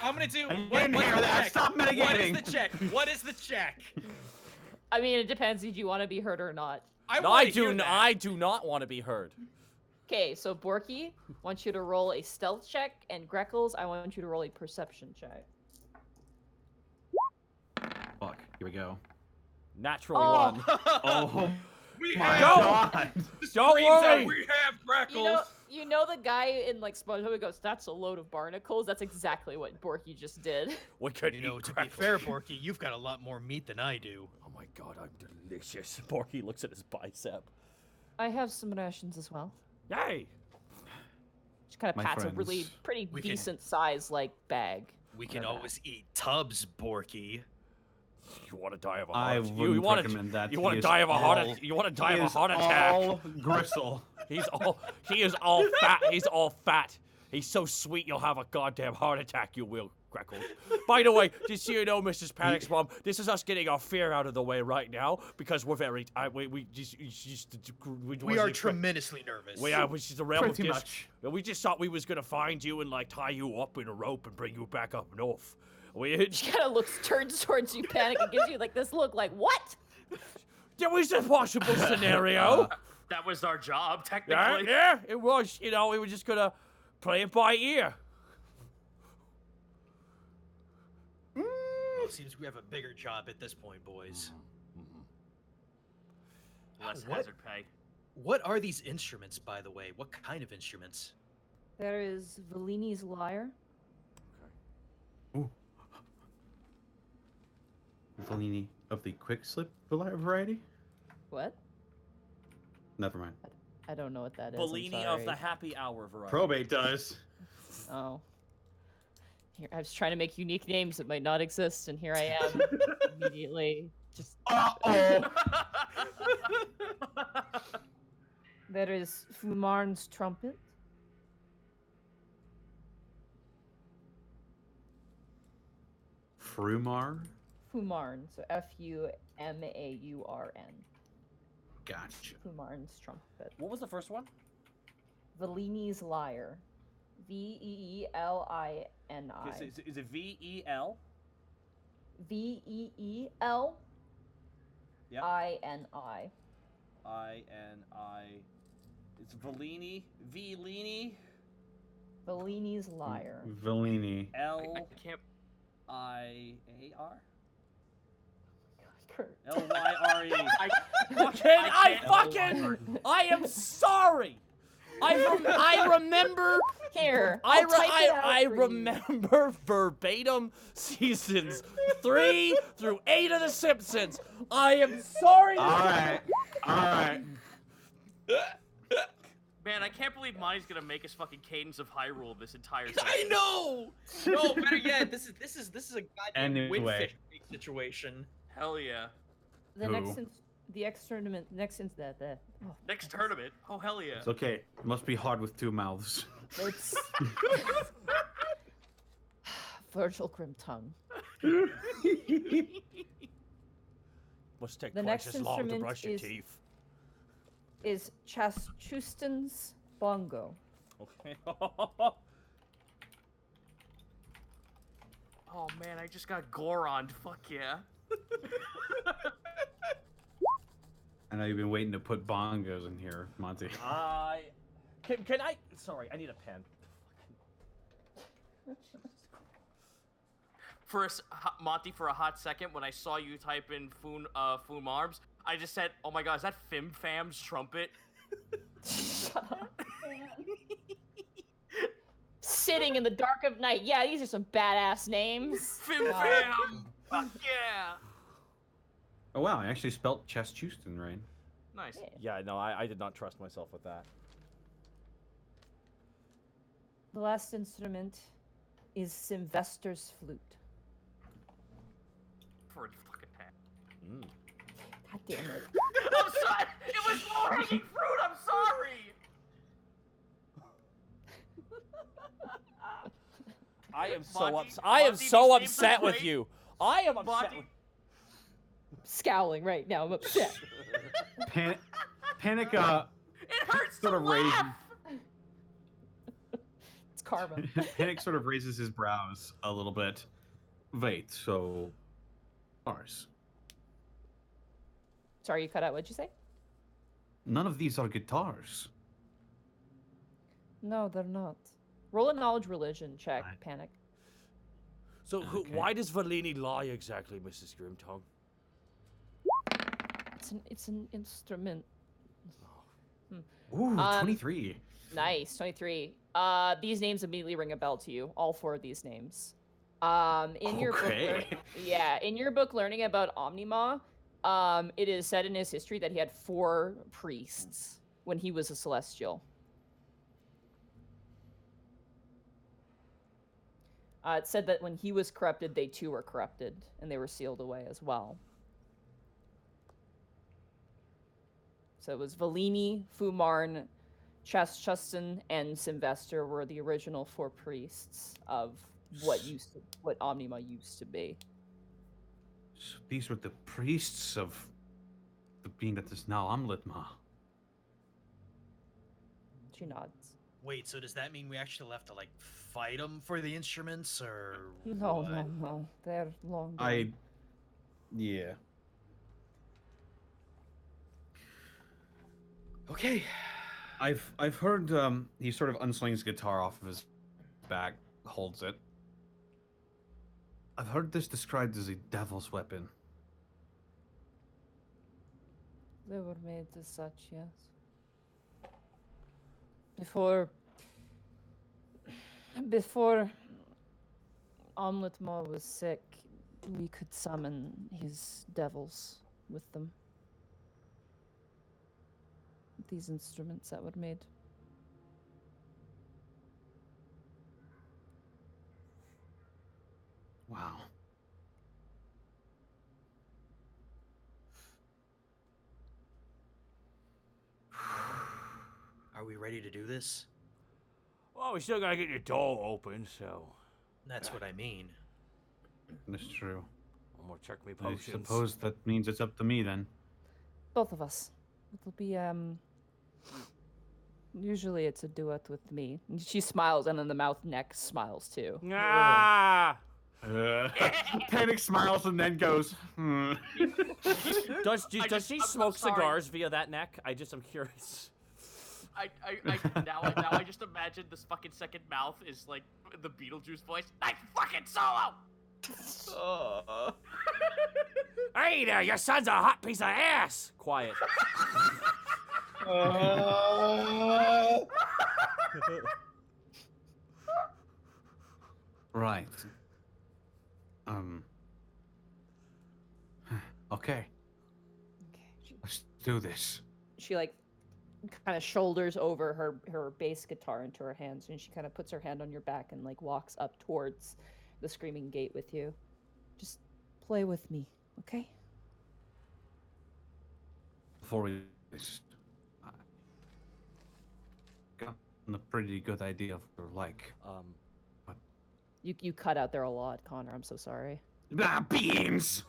I'm gonna do. I What, didn't what's hear the that. check? Stop What is mitigating. the check? What is the check? I mean, it depends if you want to be heard or not. I I do not want to be heard. Okay, so Borky wants you to roll a stealth check, and Greckles, I want you to roll a perception check. Fuck. Here we go. Naturally Oh. one. Oh We my have. god. Don't worry. We have Greckles. You know the guy in like SpongeBob who goes, "That's a load of barnacles." That's exactly what Borky just did. We could You know, eat to be Greckles. fair, Borky, you've got a lot more meat than I do. Oh my god, I'm delicious. Borky looks at his bicep. I have some rations as well. Yay! She kind of My pats a really friends, pretty we can- decent size like bag. We can Whatever. always eat tubs, Borky. You want to die of a I heart? wouldn't wanna- recommend that. You want He to is die of a heart? all- You want to die he of a is heart attack? all gristle. He is all fat. He's all fat. He's so sweet you'll have a goddamn heart attack, you will, Greckles. By the way, just so you know, Mrs. Panic's mom, this is us getting our fear out of the way right now because we're very, We are tremendously nervous. We are, which is the realm of Pretty much. We just thought we was gonna find you and like tie you up in a rope and bring you back up north. She kind of turns towards you, Panic, and gives you like this look, like what? There was a possible scenario. That was our job, Yeah, technically. yeah, it was. You know, we were just gonna play it by ear. Well, it seems we have a bigger job at this point, boys. Less What? hazard pay. What are these instruments, by the way? What kind of instruments? There is Vellini's lyre. Fellini of the quick slip variety? What? Never mind. I don't know what that is. Bellini I'm of the sorry. happy hour variety. Probate does. Oh. Here, I was trying to make unique names that might not exist, and here I am immediately just. There is Fumarn's trumpet. Frumar? Fumarn, so Fumaurn. Gotcha. Fumarn's trumpet. What was the first one? Vellini's lyre. Veelini. Is it V-E-L? Veelini. Yep. I-N-I. I-N-I. It's Vellini. V-Lini. Vellini's lyre. Vellini. I can't. L-I-A-R? Kurt. L-Y-R-E. I I am sorry. I remember. Here, I I'll type it out for you. remember verbatim seasons 3 through 8 of The Simpsons. I am sorry. Alright. Alright. Man, I can't believe Monty's gonna make us fucking Cadence of Hyrule this entire I session. know. No, better yet, this is a goddamn Anyway. Windfish situation. Hell yeah. The Who? next tournament, Next tournament. Oh hell yeah. It's okay. It must be hard with two mouths. It's Virgil Grimtongue. Must take The twice next as long to instrument brush your is- teeth. Is Chaschustin's bongo. Okay. Oh man, I just got Goron. Fuck yeah. I know you've been waiting to put bongos in here, Monty. Can I? Sorry, I need a pen. Monty, for a hot second, when I saw you type in Foom Arms, I just said, "Oh my god, is that Fim Fam's trumpet?" Shut up. Sitting in the dark of night. Yeah, these are some badass names. Fim Fam. Fuck yeah. Oh wow, I actually spelt Chaschustin right. Nice. Yeah, no, I did not trust myself with that. The last instrument is Sylvester's flute. For a fucking hat. God damn it. I'm sorry. It was low-hanging fruit. I'm sorry. I am so Monty- upset. I am Monty, so these names upset are with great. you. I am upset. Monty, With... Scowling right now. I'm upset. Panic it hurts sort to of raises laugh. It's karma. Panic sort of raises his brows a little bit. Wait, so ours. Sorry, you cut out. What'd you say? None of these are guitars. No, they're not. Roll a knowledge religion check. Right. Panic. So Okay. why does Vellini lie exactly, Mrs. Grimtongue? It's an instrument. Ooh, 23. Nice, 23. These names immediately ring a bell to you. All 4 of these names. In your book, Okay. in your book, learning about Omnima, it is said in his history that he had 4 priests when he was a celestial. It said that when he was corrupted, they too were corrupted, and they were sealed away as well. So it was Vellini, Fumarn, Chustin and Sylvester were the original 4 priests of what Omnima used to be. So these were the priests of the being that is now Amlitma. She nods. Wait, so does that mean we actually have to like fight them for the instruments, or No, what? no. They're long gone. Yeah. Okay. I've heard he sort of unslings guitar off of his back, holds it. I've heard this described as a devil's weapon. They were made as such, yes. Before Omlitma was sick, we could summon his devils with them. These instruments that were made. Wow. Are we ready to do this? Well, we still gotta get your door open, so That's what I mean. That's true. I'm gonna check me I potions. suppose that means it's up to me then. Both of us. It'll be usually it's a duet with me. And she smiles, and then the mouth neck smiles too. Ah! Panic smiles and then goes. Does I'm she sorry. smoke cigars via that neck? I'm curious. Now I just imagine this fucking second mouth is like the Beetlejuice voice. Nice fucking solo! Hey there, your son's a hot piece of ass! Quiet. Right. Okay. Okay. Let's do this. She like kind of shoulders over her bass guitar into her hands, and she kind of puts her hand on your back and like walks up towards the screaming gate with you. Just play with me, okay? Before we got a pretty good idea of what they're like. You cut out there a lot, Connor. I'm so sorry. Beans!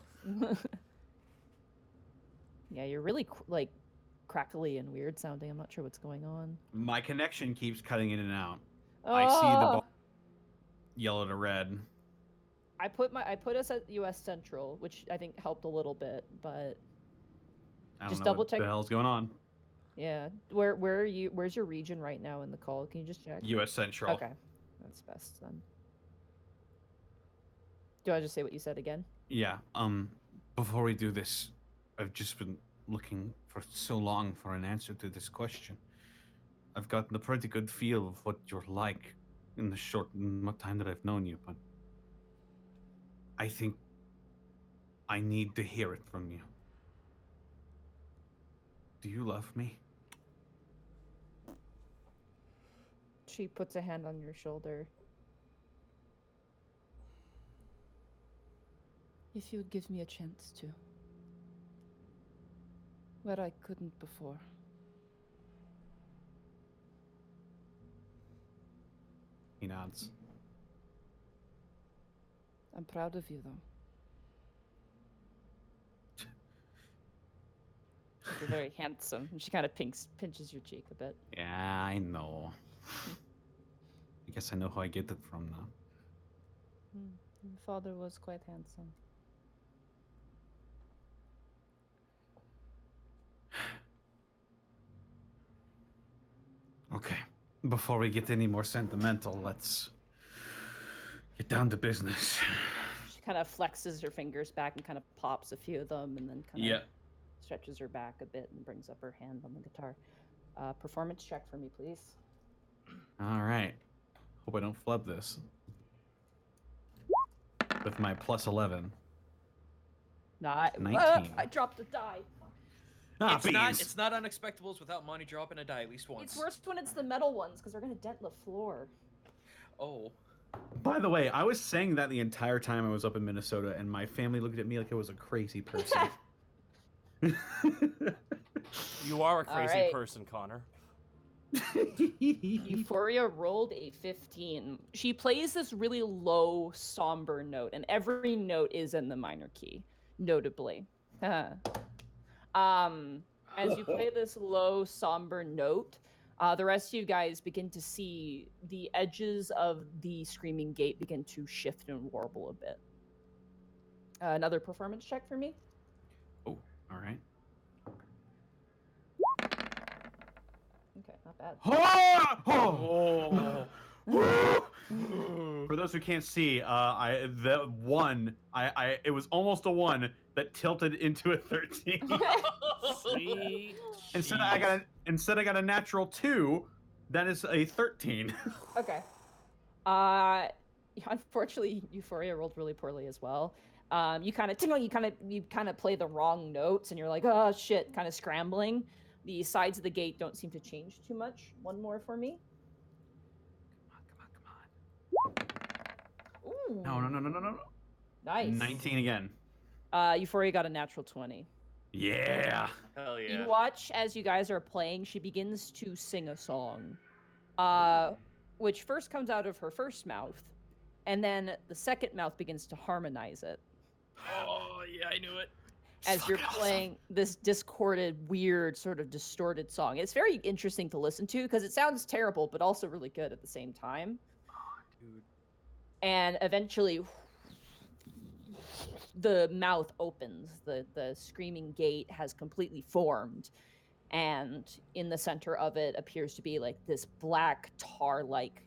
Yeah, you're really like crackly and weird sounding. I'm not sure what's going on. My connection keeps cutting in and out. I see the Oh! ball yellow to red. I put us at U.S. Central, which I think helped a little bit, but I don't Just know double what check- the hell's going on. yeah. Where are you? Where's your region right now in the call? Can you just check? U.S. Central. Okay, that's best then. Do I just say what you said again? Yeah. Before we do this, I've just been looking for so long for an answer to this question. I've gotten a pretty good feel of what you're like in the short time that I've known you, but I think I need to hear it from you. Do you love me? She puts a hand on your shoulder. If you'd give me a chance to. Where I couldn't before. He nods. I'm proud of you, though. You're very handsome. And she kind of pinches your cheek a bit. Yeah, I know. I guess I know who I get it from now. Your father was quite handsome. Okay. Before we get any more sentimental, let's get down to business. She kind of flexes her fingers back and kind of pops a few of them, and then kind of stretches her back a bit and brings up her hand on the guitar. Performance check for me, please. All right. Hope I don't flub this. With my plus 11. Nah, 19. I dropped a die. Ah, It's not unexpectables without Monty dropping a die at least once. It's worse when it's the metal ones because they're gonna dent the floor. Oh. By the way, I was saying that the entire time I was up in Minnesota, and my family looked at me like I was a crazy person. You are a crazy Alright. person, Connor. Euphoria rolled a 15. She plays this really low, somber note, and every note is in the minor key, notably. As you play this low, somber note, the rest of you guys begin to see the edges of the Screaming Gate begin to shift and warble a bit. Another performance check for me. Oh, all right. Okay, not bad. For those who can't see, it was almost a 1 that tilted into a 13. Sweet. Instead I got a natural 2, that is a 13. Okay. Unfortunately, Euphoria rolled really poorly as well. You kind of play the wrong notes, and you're like, oh shit, kind of scrambling. The sides of the gate don't seem to change too much. One more for me. Ooh. No. Nice. 19 again. Euphoria got a natural 20. Yeah. Hell yeah. You watch as you guys are playing, she begins to sing a song, which first comes out of her first mouth, and then the second mouth begins to harmonize it. Oh, yeah, I knew it. As you're playing this discorded, weird, sort of distorted song. It's very interesting to listen to because it sounds terrible, but also really good at the same time. Oh, dude. And eventually, the mouth opens. The Screaming Gate has completely formed. And in the center of it appears to be like this black tar-like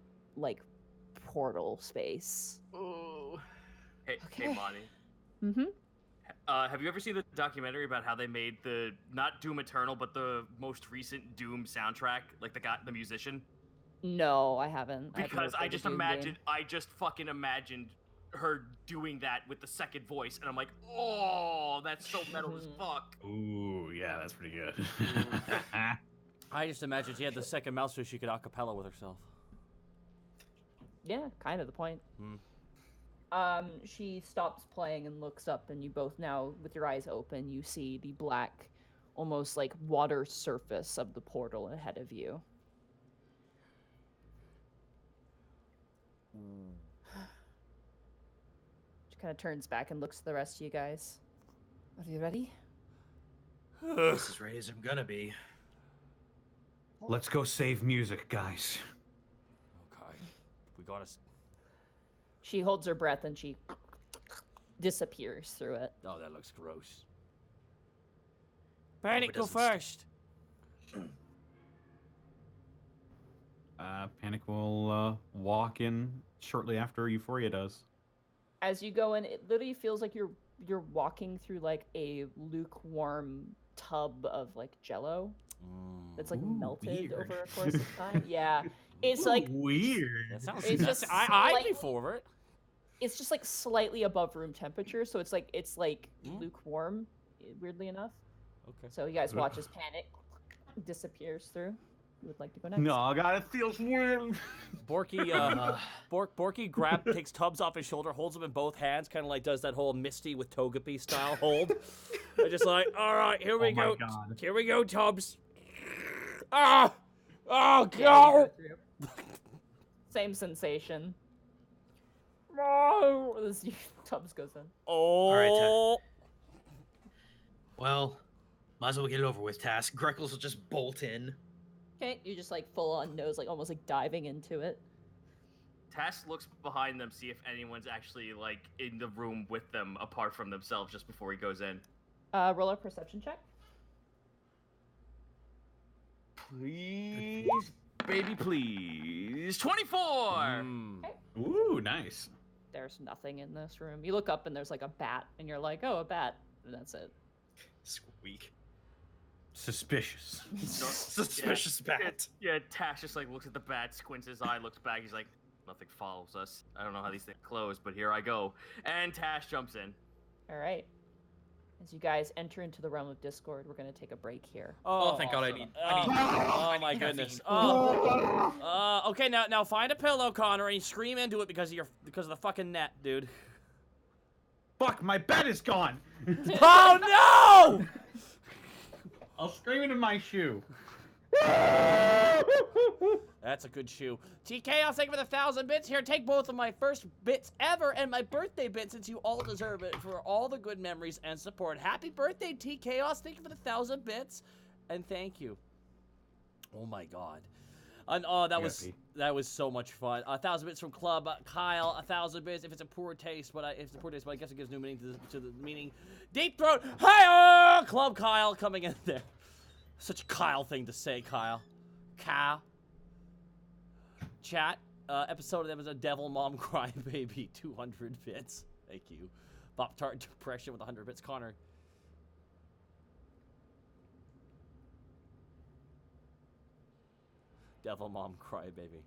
portal space. Ooh. Hey, Okay. hey, Monty. Mm-hmm. Have you ever seen the documentary about how they made the not Doom Eternal, but the most recent Doom soundtrack, like the musician? No, I haven't. Because I just fucking imagined her doing that with the second voice, and I'm like, oh, that's so metal as fuck. Ooh, yeah, that's pretty good. I just imagined she had the second mouth so she could acapella with herself. Yeah, kind of the point. Hmm. She stops playing and looks up, and you both now, with your eyes open, you see the black, almost like water surface of the portal ahead of you. She kind of turns back and looks at the rest of you guys. Are you ready? This as ready as I'm gonna be. Let's go save music, guys. Okay. We gotta. She holds her breath and she disappears through it. Oh, that looks gross. Panic, go doesn't first. Panic will walk in shortly after Euphoria does. As you go in, it literally feels like you're walking through like a lukewarm tub of like Jello that's like Ooh, melted weird. over a course of time. Yeah, it's like weird. That sounds. It's just I'd be slight- for it. it's just like slightly above room temperature, so it's like lukewarm, weirdly enough. Okay. So you guys watch as Panic disappears through. You would like to go next? No, God, it feels weird. Borky, Borky takes Tubbs off his shoulder, holds him in both hands, kind of like does that whole Misty with Togepi style hold. They're just like, all right, here we Oh my go. God. Here we go, Tubbs. Ah! Oh, Yeah, you God! go through. Same sensation. No! Tubbs goes in. Oh! right, Well, might as well get it over with, Task. Greckles will just bolt in. Okay, you just like full on nose, like almost like diving into it. Task looks behind them, see if anyone's actually like in the room with them apart from themselves just before he goes in. Roll a perception check. Please, baby, please. 24! Mm. Ooh, nice. There's nothing in this room. You look up and there's like a bat, and you're like, oh, a bat. And that's it. Squeak. Suspicious. Suspicious bat. Yeah, Tash just like looks at the bat, squints his eye, looks back. He's like, nothing follows us. I don't know how these things close, but here I go. And Tash jumps in. All right. As you guys enter into the realm of Discord, we're going to take a break here. Oh, thank God, I need Oh my caffeine. goodness. Oh. Okay, now find a pillow, Connor, and scream into it because of the fucking net, dude. Fuck, my bed is gone. Oh no! I'll scream into my shoe. That's a good shoe. TK, I'll thank you for the 1,000 bits. Here, take both of my first bits ever and my birthday bit, since you all deserve it, for all the good memories and support. Happy birthday, TK. Thank you for the 1,000 bits, and thank you. Oh my God. And oh, that was so much fun. 1,000 bits from Club Kyle. 1,000 bits if it's a poor taste, but I guess it gives new meaning to the meaning. Deep Throat. Hi, Club Kyle coming in there. Such a Kyle thing to say, Kyle. Kyle. Chat. Episode of them is a Devil Mom Crybaby. 200 bits. Thank you. Pop Tart Depression with 100 bits. Connor. Devil Mom Crybaby.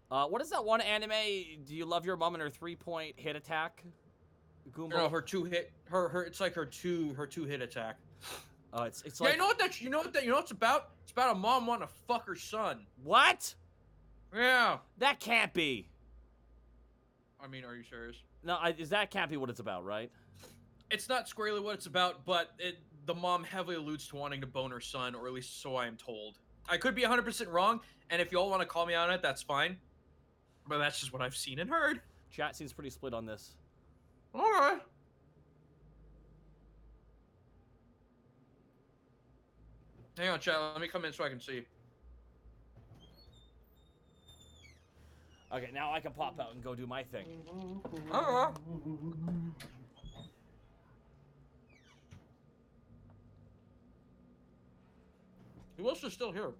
What is that one anime? Do you love your mom and her 3-point hit attack? Goomba? No, her 2-hit. It's like her two hit attack. It's Yeah, like. you know what it's about? It's about a mom wanting to fuck her son. What? Yeah. That can't be. I mean, are you serious? No, that can't be what it's about, right? It's not squarely what it's about, but the mom heavily alludes to wanting to bone her son, or at least so I am told. I could be 100% wrong, and if you all want to call me on it, that's fine. But that's just what I've seen and heard. Chat seems pretty split on this. All right. Hang on, chat. Let me come in so I can see. Okay, now I can pop out and go do my thing. Who else is still here?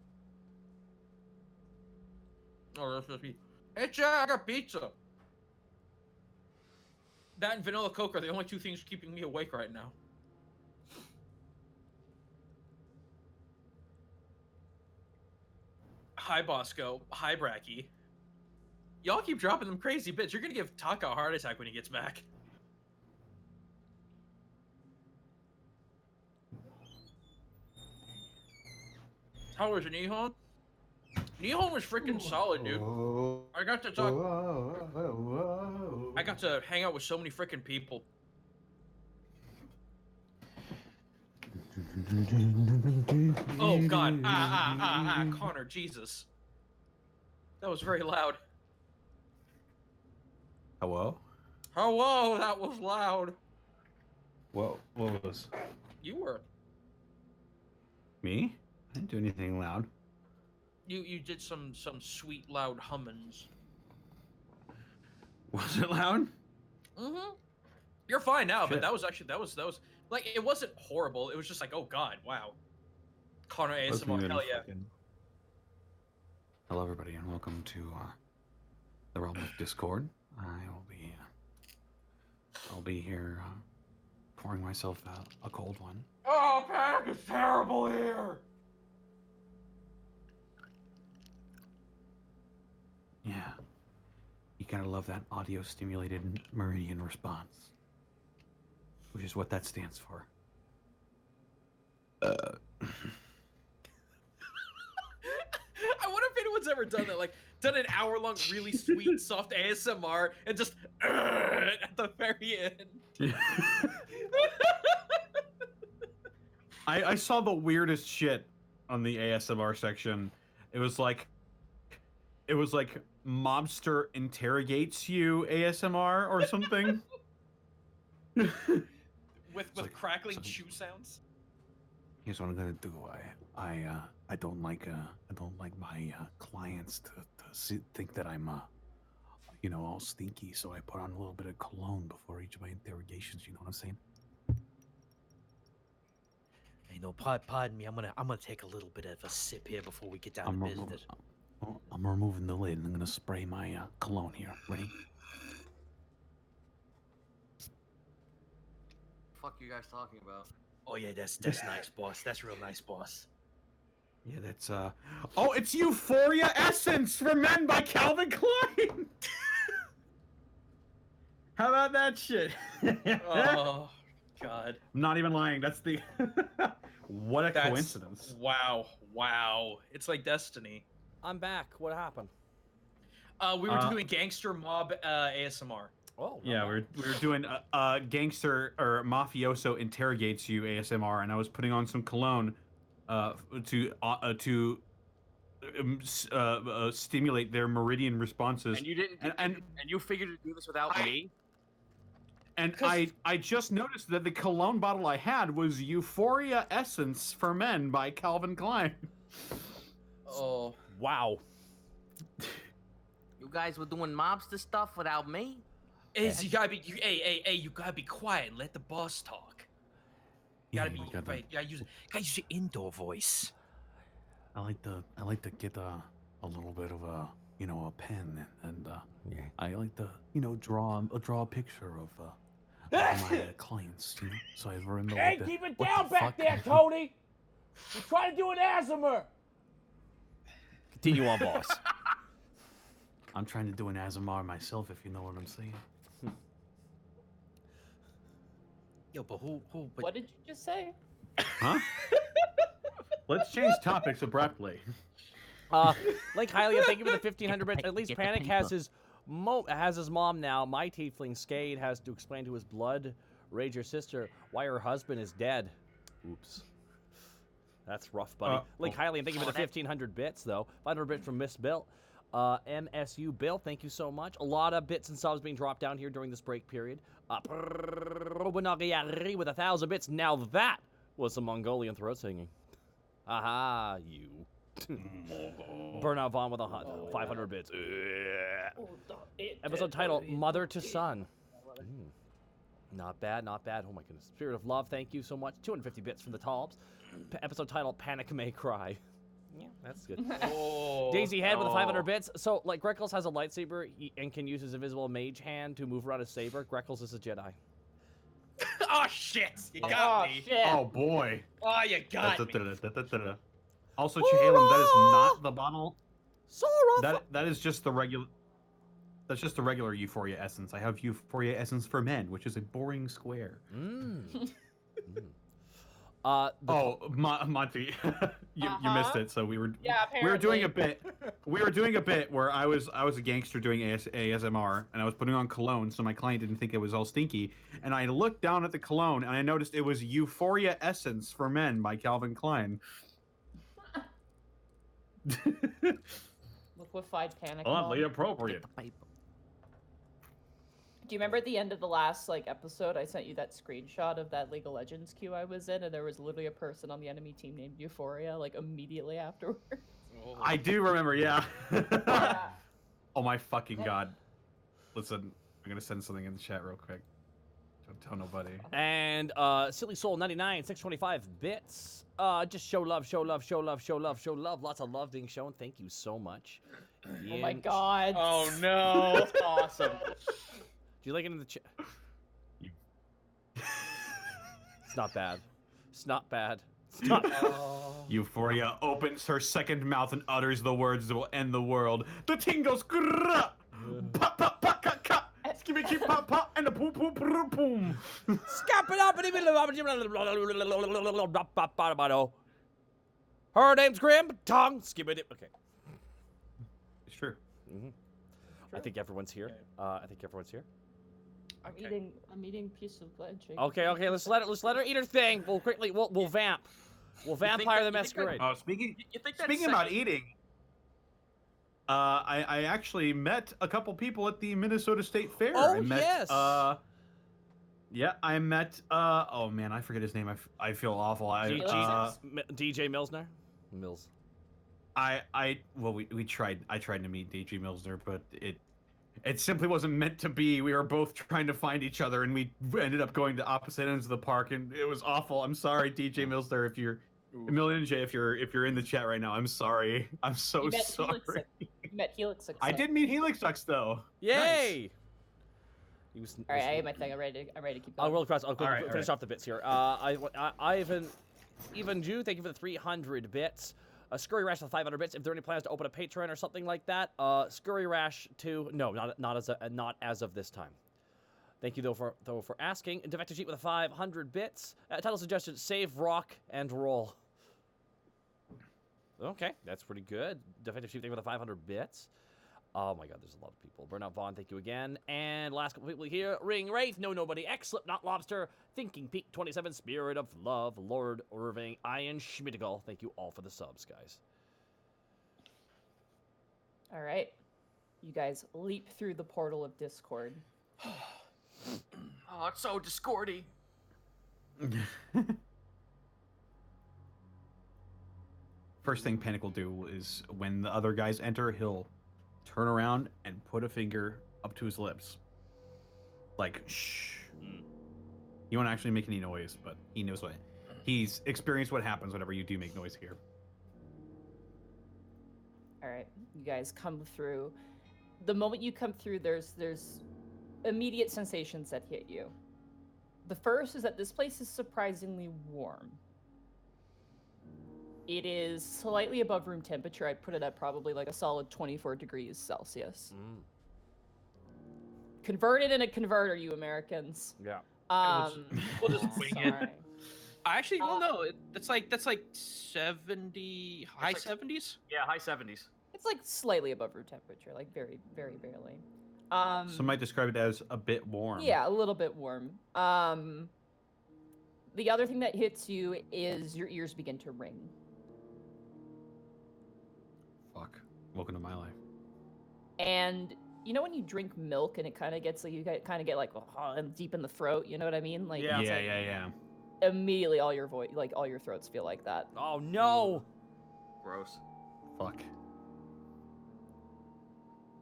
Oh, that's just me. Hey, Jack, I got pizza. That and vanilla Coke are the only two things keeping me awake right now. Hi, Bosco. Hi, Bracky. Y'all keep dropping them crazy bits. You're gonna give Taka a heart attack when he gets back. How was Nihon? Nihon was freaking solid, dude. I got to talk. I got to hang out with so many freaking people. Oh God! Connor, Jesus. That was very loud. Hello? Hello, that was loud. What was? You were. Me? I didn't do anything loud. You did some sweet loud hummings. Was it loud? Mm-hmm. You're fine now, Shit. but that was like, it wasn't horrible. It was just like, oh God, wow. Connor ASMR, hell yeah. Hello, everybody, and welcome to the realm of Discord. I'll be here pouring myself a cold one. Oh, panic is terrible here. Yeah, you gotta love that audio-stimulated meridian response, which is what that stands for. I wonder if anyone's ever done that, like done an hour-long, really sweet, soft ASMR and just at the very end. I saw the weirdest shit on the ASMR section. It was like mobster interrogates you ASMR or something. with like, crackling chew sounds. Here's what I'm gonna do. I don't like my clients to think that I'm all stinky, so I put on a little bit of cologne before each of my interrogations. You know what I'm saying? Hey, no, pardon me. I'm gonna take a little bit of a sip here before we get down to business. I'm removing the lid and I'm gonna spray my cologne here. Ready? Fuck you guys talking about? Oh yeah, that's nice, boss. That's real nice, boss. Yeah, that's oh, it's Euphoria Essence for Men by Calvin Klein. How about that shit? Oh God. I'm not even lying. That's the what a coincidence. Wow. It's like destiny. I'm back. What happened? We were doing gangster mob ASMR. Oh, Yeah, not we were doing gangster or mafioso interrogates you ASMR, and I was putting on some cologne to stimulate their meridian responses. And you didn't. And you figured to do this without me. And 'Cause- I just noticed that the cologne bottle I had was Euphoria Essence for Men by Calvin Klein. Oh, Wow. you guys were doing mobster stuff without me. Is you gotta be hey, you gotta be quiet and let the boss talk. You gotta be right. You gotta use your indoor voice. I like to get a little bit of a pen and I like to draw a picture of my clients, so I remember. Hey, keep it down back there, Tony. We're trying to do an ASMR. Continue on, boss. I'm trying to do an ASMR myself, if you know what I'm saying. Yo, but who? But What did you just say? Huh? Let's change topics abruptly. Link highly, and thank you for the 1,500 bits. At least Panic has his mom now. My tiefling Skade has to explain to his blood rager sister why her husband is dead. Oops. That's rough, buddy. Link highly, and thank you for the 1,500 bits, though. 500 bits from Miss Bill. MSU Bill, thank you so much. A lot of bits and subs being dropped down here during this break period. Probanagiari with 1,000 bits. Now that was some Mongolian throat singing. Aha, you. Burnout Vaughn with 500 bits. Episode title, Mother to Son. Not bad, not bad. Oh my goodness. Spirit of Love, thank you so much. 250 bits from the Talbs. Episode title, Panic May Cry. Yeah, that's good. Daisy Head with 500 bits. So, like, Greckles has a lightsaber and can use his invisible mage hand to move around his saber. Greckles is a Jedi. Oh shit! You got me. Shit. Oh boy. Oh, you got me. Also, Chehalem, that is not the bottle. Sora! That is just the regular. That's just the regular Euphoria Essence. I have Euphoria Essence for Men, which is a boring square. Monty, you missed it. So we were doing a bit. We were doing a bit where I was a gangster doing ASMR, and I was putting on cologne, so my client didn't think it was all stinky. And I looked down at the cologne, and I noticed it was Euphoria Essence for Men by Calvin Klein. Liquefied panic. Oddly mode. appropriate. Do you remember at the end of the last episode, I sent you that screenshot of that League of Legends queue I was in, and there was literally a person on the enemy team named Euphoria, immediately afterwards. I do remember, yeah. Yeah. Oh my fucking god. Listen, I'm gonna send something in the chat real quick. Don't tell nobody. And Silly Soul 99, 625 bits. Just show love, show love, show love, show love, show love. Lots of love being shown. Thank you so much. Oh my god. Oh no! That's awesome. Do you like it in the chat? It's not bad. It's not bad. It's not bad. Euphoria opens her second mouth and utters the words that will end the world. The ting goes grrrr, pop pop pop cut cut, skibby keep pop pop, and the boom boom boom boom. Her name's Grim Tongue. Skibby. Okay. It's true. I think everyone's here. I'm eating piece of bread. Jake. Okay. Let's let her eat her thing. We'll vamp. We'll Vampire the Masquerade. Oh, speaking Speaking about eating, I actually met a couple people at the Minnesota State Fair. Oh, I met, yes. Yeah, I met. Oh man, I forget his name. I feel awful. DJ Milsner. Mills. We tried. I tried to meet DJ Milsner, but it simply wasn't meant to be. We were both trying to find each other, and we ended up going to opposite ends of the park, and it was awful. I'm sorry, DJ Milsner, if you're Million J, if you're in the chat right now. I'm sorry. I'm so sorry. You met Helix. I did meet Helixux though. Yay! Nice. All right, I have my thing. I'm ready to keep I'll going. roll across. I'll finish off the bits here. Ivan Jew, thank you for the 300 bits. Scurry Rash with 500 bits. If there are any plans to open a Patreon or something like that, Scurry Rash 2. No, not as of this time. Thank you though for asking. Defective Sheet with a 500 bits. Title suggestion: Save, Rock, and Roll. Okay, that's pretty good. Defective Sheet with a 500 bits. Oh my god, there's a lot of people. Burnout Vaughn, thank you again. And last couple people here. Ring Wraith, No Nobody, X, Slipknot Lobster, Thinking Peak 27, Spirit of Love, Lord Irving, Ian Schmidtigal. Thank you all for the subs, guys. All right. You guys leap through the portal of Discord. Oh, it's so discordy. First thing Panic will do is when the other guys enter, he'll turn around and put a finger up to his lips. Like, shh. He won't actually make any noise, but he knows what. He's experienced what happens whenever you do make noise here. All right. You guys come through. The moment you come through, there's immediate sensations that hit you. The first is that this place is surprisingly warm. It is slightly above room temperature. I'd put it at probably like a solid 24 degrees Celsius. Convert it in a converter, you Americans. Yeah. We'll just wing it. sorry. Actually, well, no. That's like 70, high 70s. Yeah, high 70s. It's like slightly above room temperature, like very, very barely. Some might describe it as a bit warm. Yeah, a little bit warm. The other thing that hits you is your ears begin to ring. Fuck. Welcome to my life. And you know when you drink milk and it kind of gets like you kind of get like deep in the throat, you know what I mean? Like Yeah. it's like Yeah. immediately all your voice, like all your throats feel like that. Oh no! Gross. Fuck.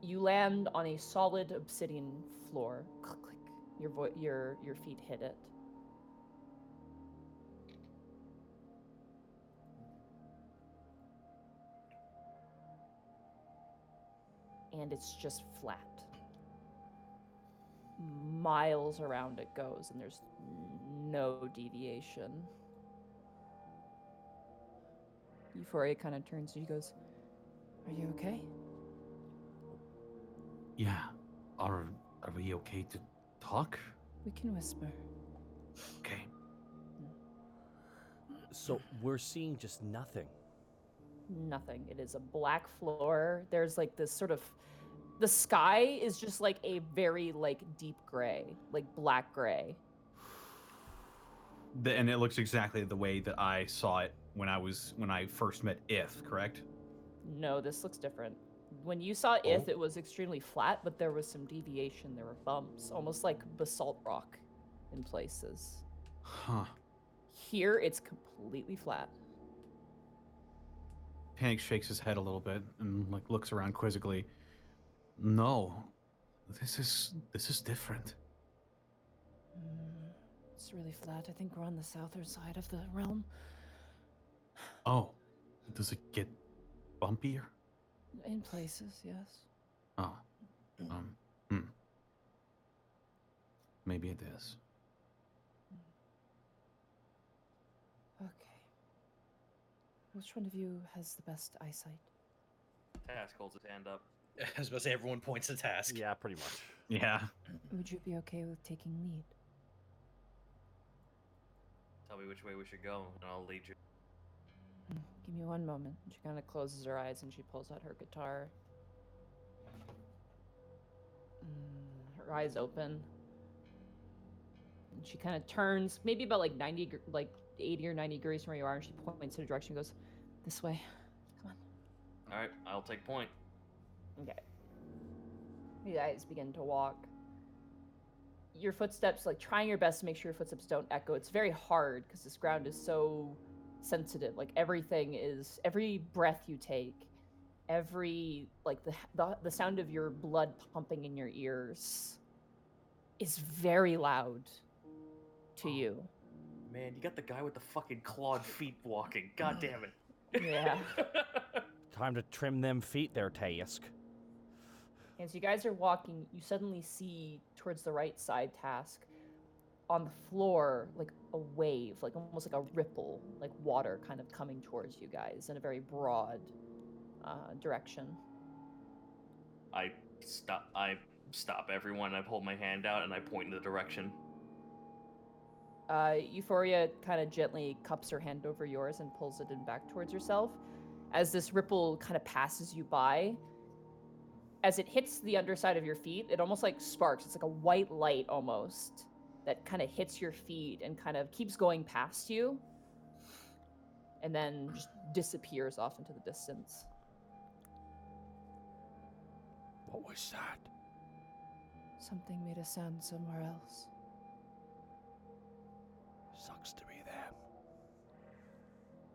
You land on a solid obsidian floor. Click, click. Your feet hit it. And it's just flat. Miles around it goes, and there's no deviation. Euphoria kind of turns to you, goes, "Are you okay?" Yeah. Are we okay to talk? We can whisper. Okay. So we're seeing just nothing. Nothing. It is a black floor. There's like this sort of, the sky is just like a very like deep gray, like black gray. And it looks exactly the way that I saw it when I first met Ith, correct? No, this looks different. When you saw Ith, it was extremely flat, but there was some deviation. There were bumps, almost like basalt rock in places. Huh. Here, it's completely flat. Panic shakes his head a little bit and like looks around quizzically. No, this is different. It's really flat. I think we're on the southern side of the realm. Oh, does it get bumpier? In places, yes. Oh, maybe it is. Okay. Which one of you has the best eyesight? Task holds his hand up. I was about to say everyone points to task. Yeah, pretty much. Yeah. Would you be okay with taking lead? Tell me which way we should go, and I'll lead you. Give me one moment. She kind of closes her eyes and she pulls out her guitar. Her eyes open. And she kind of turns, maybe about like 80 or 90 degrees from where you are, and she points in a direction and goes, "This way. Come on." All right, I'll take point. Okay. You guys begin to walk. Your footsteps, like trying your best to make sure your footsteps don't echo. It's very hard because this ground is so sensitive. Like every breath you take, every like the sound of your blood pumping in your ears is very loud to you. Man, you got the guy with the fucking clawed feet walking. God damn it. Yeah. Time to trim them feet there, Task. As you guys are walking, you suddenly see towards the right side, Task, on the floor, like a wave, like almost like a ripple, like water kind of coming towards you guys in a very broad direction. I stop everyone. I hold my hand out and I point in the direction. Euphoria kind of gently cups her hand over yours and pulls it in back towards herself. As this ripple kind of passes you by, as it hits the underside of your feet, it almost like sparks. It's like a white light almost that kind of hits your feet and kind of keeps going past you and then just disappears off into the distance. What was that? Something made a sound somewhere else. Sucks to be them.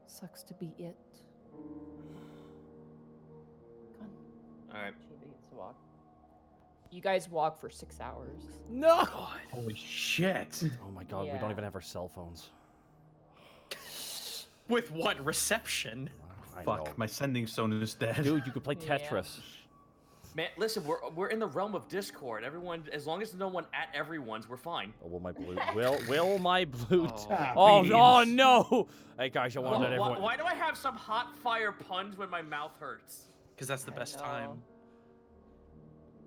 Sucks to be it. Come All right. on, Chiba gets to walk. You guys walk for 6 hours. No! Holy shit. Oh my god, we Yeah. don't even have our cell phones. With what reception? I Fuck, know. my sending zone is dead. Dude, you could play Yeah. Tetris. Man, listen, we're in the realm of Discord. Everyone, as long as no one at everyone's, we're fine. Oh, will my blue? Will my blue? Oh, Oh beans. no! Hey guys, I want Why, that everyone. why do I have some hot fire puns when my mouth hurts? Because that's the I best know. time.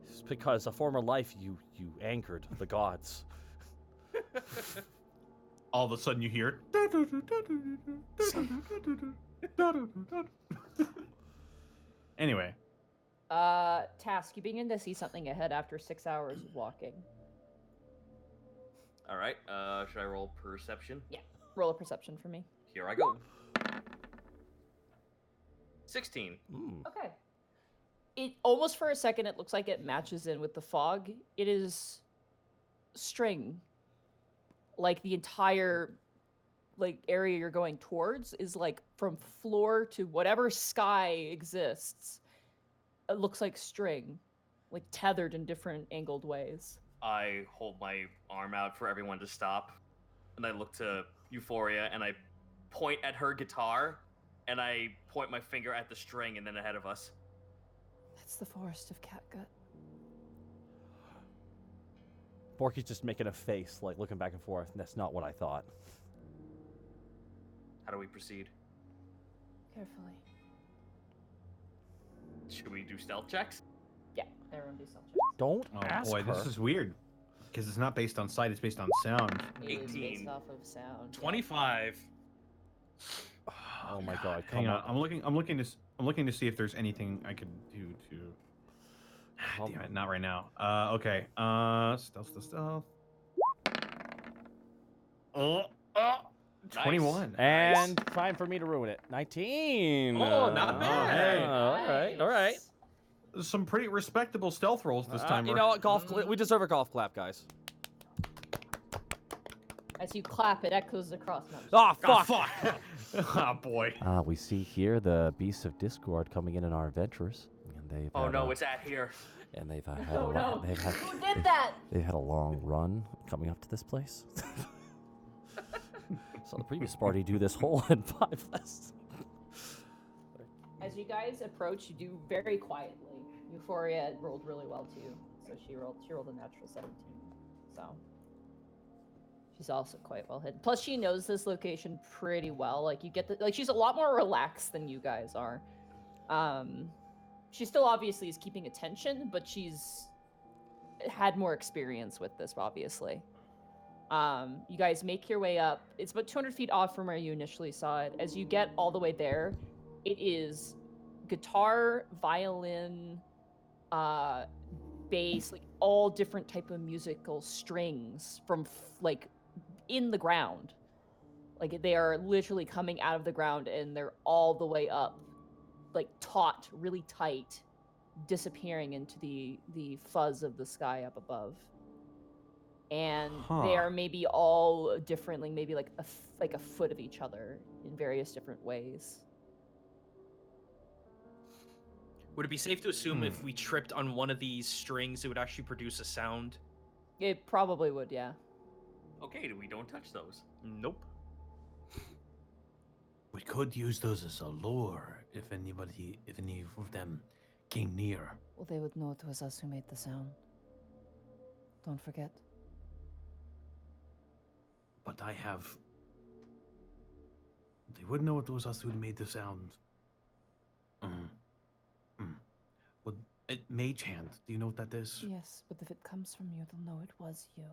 It's because a former life you anchored the gods. All of a sudden you hear. Anyway, Task, you begin to see something ahead after 6 hours of walking. All right. Should I roll perception? Roll a perception for me. Here I go. 16. Mm. Okay. It almost for a second it looks like it matches in with the fog. It is string. Like the entire like area you're going towards is like from floor to whatever sky exists. It looks like string, like tethered in different angled ways. I hold my arm out for everyone to stop, and I look to Euphoria, and I point at her guitar, and I point my finger at the string, and then ahead of us. That's the forest of catgut. Borky's just making a face, like looking back and forth. And that's not what I thought. How do we proceed? Carefully. Should we do stealth checks? Yeah, everyone do self checks. Don't oh ask boy, her. this is weird. Because it's not based on sight, it's based on sound. It is based 18. off of sound. 25. Oh my god! Hang Come on, I'm looking to see if there's anything I could do to. Come Damn it, not right now. Okay. Stealth. Oh, Nice. 21. And time for me to ruin it. 19. Oh, not bad. hey. All right. Some pretty respectable stealth rolls this time. You know what? We deserve a golf clap, guys. As you clap, it echoes across. No, Oh fuck! fuck. Oh boy. We see here the beasts of Discord coming in our adventures, and they've Oh had no, a- it's at here. and they've had Oh, a no. long, they've had Who did that? they've had a long run coming up to this place. So the previous party do this hole in 5 less. As you guys approach, you do very quietly. Euphoria rolled really well too, so she rolled a natural 17. So she's also quite well hidden. Plus, she knows this location pretty well. Like you get she's a lot more relaxed than you guys are. She still obviously is keeping attention, but she's had more experience with this, obviously. You guys make your way up. It's about 200 feet off from where you initially saw it. As you get all the way there, it is guitar, violin, bass, like all different type of musical strings from like in the ground. Like they are literally coming out of the ground and they're all the way up, like taut, really tight, disappearing into the fuzz of the sky up above. And they Huh. are maybe all different, like maybe like a foot of each other in various different ways. Would it be safe to assume if we tripped on one of these strings, it would actually produce a sound? It probably would, yeah. Okay, we don't touch those. Nope. We could use those as a lure if any of them came near. Well, they would know it was us who made the sound. Don't forget. But they would know it was us who made the sound. Well, mage hand. Do you know what that is? Yes, but if it comes from you, they'll know it was you.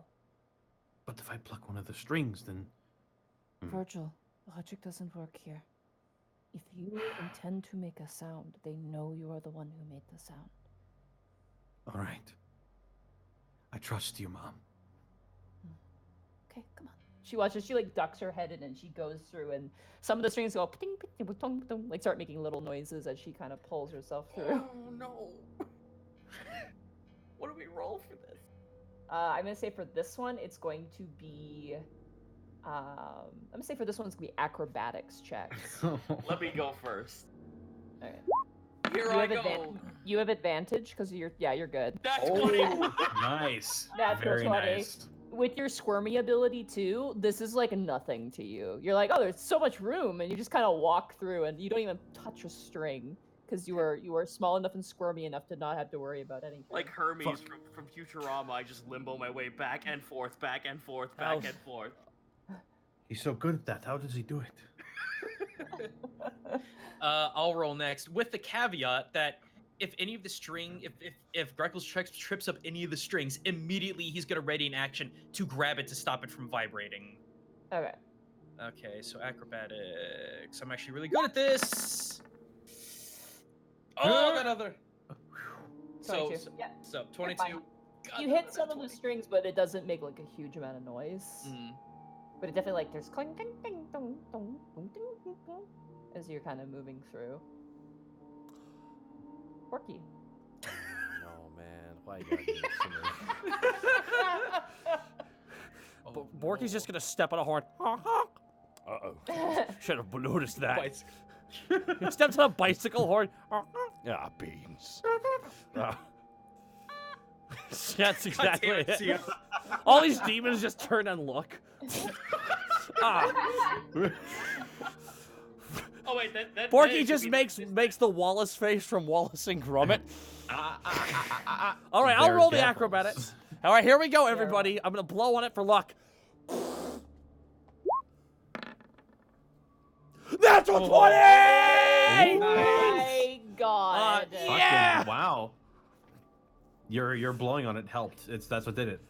But if I pluck one of the strings, then Virgil, logic doesn't work here. If you intend to make a sound, they know you are the one who made the sound. All right. I trust you, Mom. Okay, come on. She watches. She like ducks her head in, and she goes through, and some of the strings go ping, ping, ping, ping, ping, like start making little noises as she kind of pulls herself through. Oh no. What do we roll for this? I'm gonna say for this one, it's going to be. I'm gonna say for this one, it's gonna be acrobatics checks. Let me go first. All right. Here You I have go. You have advantage because you're good. That's Oh, good. nice. Natural Very 20. nice. With your squirmy ability too, this is like nothing to you. You're like, oh, there's so much room, and you just kind of walk through, and you don't even touch a string because you are small enough and squirmy enough to not have to worry about anything. Like Hermes from Futurama, I just limbo my way back and forth, back and forth, back and forth. He's so good at that. How does he do it? I'll roll next with the caveat that if any of the string, if Greckles trips up any of the strings, immediately he's gonna ready an action to grab it to stop it from vibrating. Okay. Okay, so acrobatics. I'm actually really good at this. Oh, that other. So 22. Yeah. so You're 22. fine. God, You that hit some of the 20. strings, but it doesn't make like a huge amount of noise. Mm. But it definitely like there's cling, ding, ding, dong, dong, dong, ding, ding, dong, as you're kind of moving through. Porky. No, man. Why you gotta do this to me? Oh, Borky's just gonna step on a horn. Uh-oh. Should have noticed that. Bicycle. He steps on a bicycle horn. Ah, beans. That's exactly damn it, it. Zito. All these demons just turn and look. Ah. Oh wait, that Borky should just be- makes the Wallace face from Wallace and Gromit. All right, I'll They're roll the devils. acrobatics. All right, here we go, everybody. I'm gonna blow on it for luck. That's a 20! My God. Yeah! Fucking wow. Your blowing on it helped. That's what did it.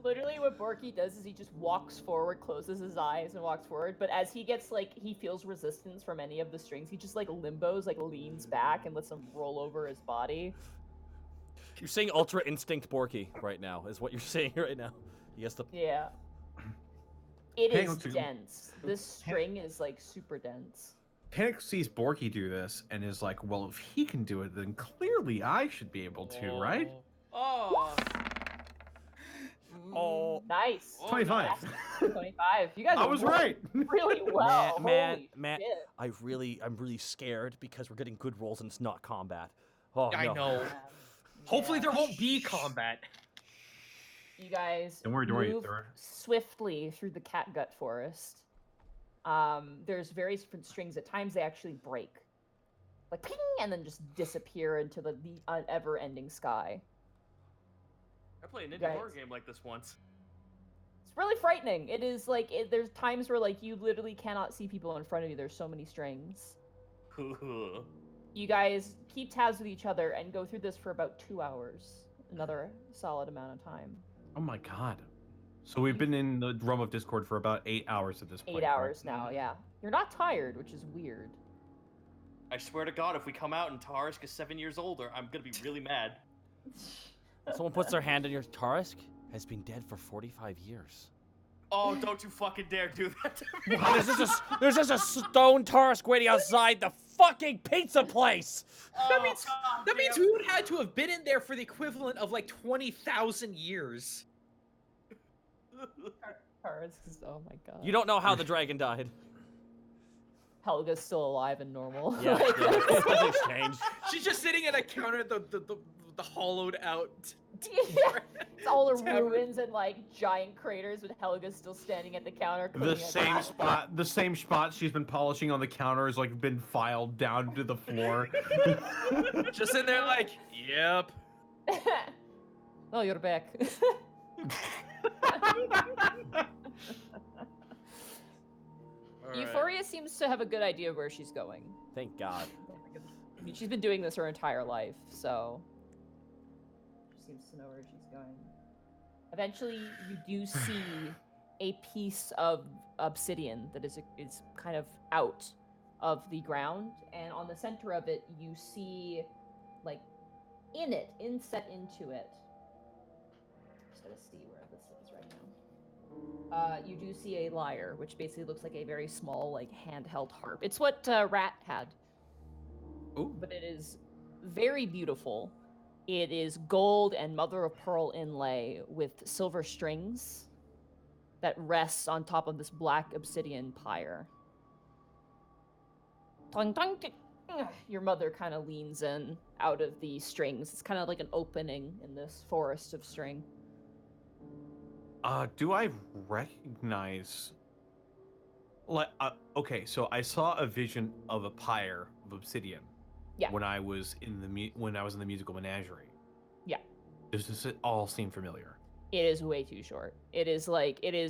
Literally, what Borky does is he just walks forward, closes his eyes, and walks forward. But as he gets like he feels resistance from any of the strings, he just like limbos, like leans back and lets them roll over his body. You're seeing Ultra Instinct Borky right now, is what you're seeing right now. He has to. Yeah. It Hang is on to- dense. This string is like super dense. Panic sees Borky do this and is like, well, if he can do it, then clearly I should be able to, right? Oh. Oh, Nice. Oh, 25. 25. You guys I are was rolling right. really well. man, Holy shit. I'm really scared because we're getting good rolls and it's not combat. Oh, I no. know. Hopefully there won't be combat. You guys Don't worry, move Thor. swiftly through the catgut forest. There's various different strings. At times they actually break, like ping, and then just disappear into the ever-ending sky. I played an indie Guys. horror game like this once. It's really frightening. It is like there's times where like you literally cannot see people in front of you. There's so many strings. You guys keep tabs with each other and go through this for about 2 hours. Another solid amount of time. Oh my god. So we've been in the realm of Discord for about 8 hours at this point. 8 hours now, yeah. You're not tired, which is weird. I swear to God, if we come out and Tarisk is 7 years older, I'm gonna be really mad. Someone puts their hand on your Tarisk has been dead for 45 years. Oh, don't you fucking dare do that to me. There's just a stone Tarisk waiting outside the fucking pizza place. That means God that means damn. we would have had to have been in there for the equivalent of like 20,000 years. Oh my god. You don't know how the dragon died. Helga's still alive and normal. Yeah, Like, nothing's changed. She's just sitting at a counter at the hollowed out. yeah. It's all the Tavern. ruins and like giant craters with Helga still standing at the counter. The cleaning it same up. spot she's been polishing on the counter has like been filed down to the floor. Just in there like, yep. Oh, you're back. Euphoria seems to have a good idea of where she's going. Thank God. I mean, she's been doing this her entire life, so she seems to know where she's going. Eventually, you do see a piece of obsidian that is kind of out of the ground, and on the center of it, you see, like, inset into it. Just gotta see where this is right now. You do see a lyre, which basically looks like a very small, like handheld harp. It's what Rat had. Ooh. But it is very beautiful. It is gold and mother of pearl inlay with silver strings that rests on top of this black obsidian pyre. Dun, dun, dun. Your mother kind of leans in out of the strings. It's kind of like an opening in this forest of string. Do I recognize? Like, okay, so I saw a vision of a pyre of obsidian. Yeah. When I was in the musical menagerie. Yeah. Does this all seem familiar? It is way too short. It is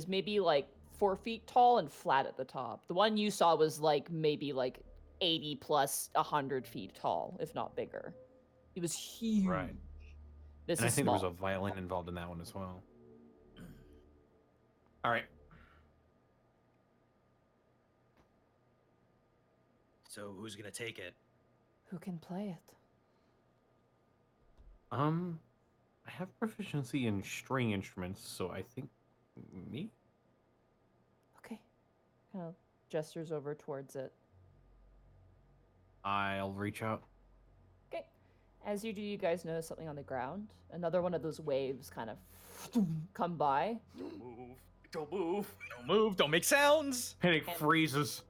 maybe like 4 feet tall and flat at the top. The one you saw was like maybe like 80 plus 100 feet tall, if not bigger. It was huge. Right. This And I is think small. there was a violin involved in that one as well. All right. So who's gonna take it? Who can play it? I have proficiency in string instruments, so I think me. Okay. Kind of gestures over towards it. I'll reach out. Okay. As you do, you guys notice something on the ground. Another one of those waves kind of come by. Don't move. Don't move. Don't move. Don't make sounds. Panic And- freezes.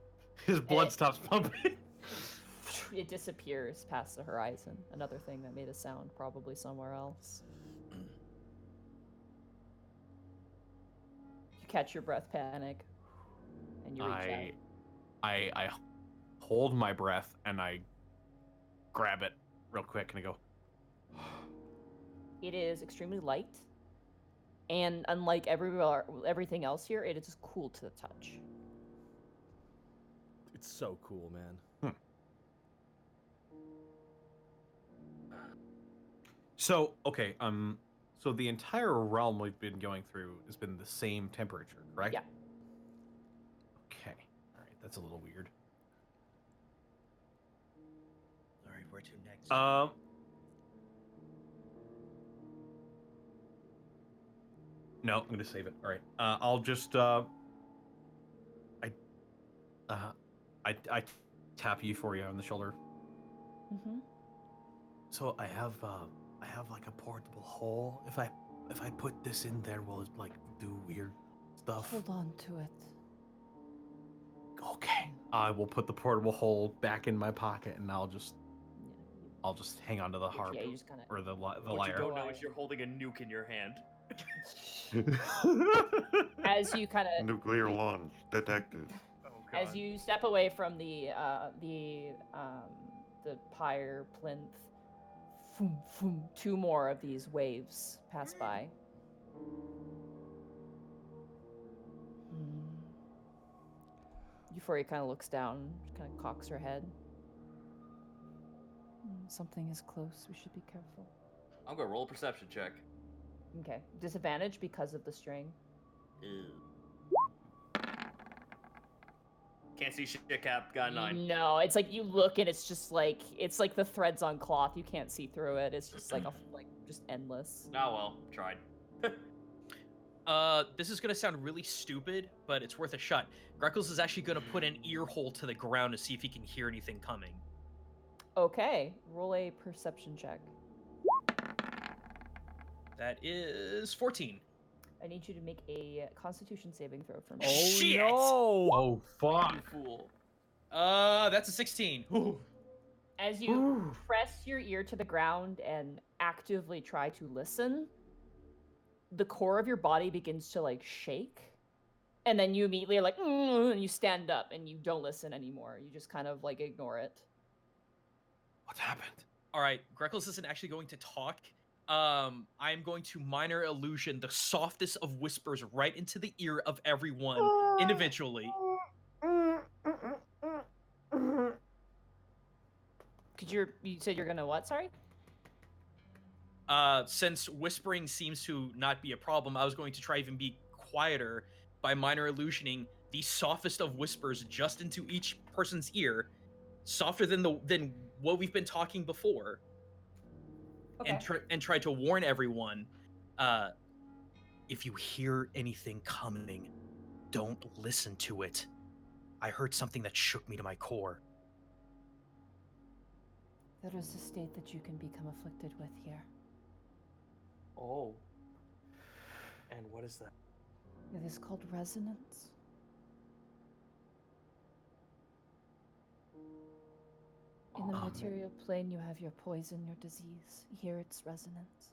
His blood it- stops pumping. It disappears past the horizon. Another thing that made a sound, probably somewhere else. You catch your breath, Panic, and you reach out. I hold my breath and I grab it real quick and I go. It is extremely light, and unlike everything else here, it is just cool to the touch. It's so cool, man. So okay, so the entire realm we've been going through has been the same temperature, correct? Yeah. Okay. All right, that's a little weird. All right, where to next? No, I'm gonna save it. All right. I'll just I tap you for you on the shoulder. Mm-hmm. So I have like a portable hole. If I put this in there, will it like do weird stuff? Hold on to it. Okay. I will put the portable hole back in my pocket, and I'll just hang on to the harp Yeah, you just kind of. or the What you lyre. don't know is you're holding a nuke in your hand. As you kind of Nuclear launch detected. as you step away from the pyre plinth, foom, foom, 2 more of these waves pass by. Euphoria kind of looks down, kind of cocks her head. Something is close. We should be careful. I'm gonna roll a perception check. Okay, disadvantage because of the string. Can't see shit, Cap. Got a 9. No, it's like you look and it's just like the threads on cloth. You can't see through it. It's just like just endless. Oh well, tried. This is gonna sound really stupid, but it's worth a shot. Greckles is actually gonna put an ear hole to the ground to see if he can hear anything coming. Okay, roll a perception check. That is 14. I need you to make a Constitution saving throw for me. Oh Shit! no! Oh fuck! You fool. That's a 16. Ooh. As you press your ear to the ground and actively try to listen, the core of your body begins to like shake, and then you immediately are like, and you stand up and you don't listen anymore. You just kind of like ignore it. What's happened? All right, Greckles isn't actually going to talk. I'm going to minor illusion the softest of whispers right into the ear of everyone individually. You said you're gonna what? Sorry. Since whispering seems to not be a problem, I was going to try even be quieter by minor illusioning the softest of whispers just into each person's ear, softer than what we've been talking before. Okay. and try to warn everyone. If you hear anything coming, don't listen to it. I heard something that shook me to my core. There is a state that you can become afflicted with here. Oh. And what is that? It is called resonance. In the material plane, you have your poison, your disease. Here, it's resonance.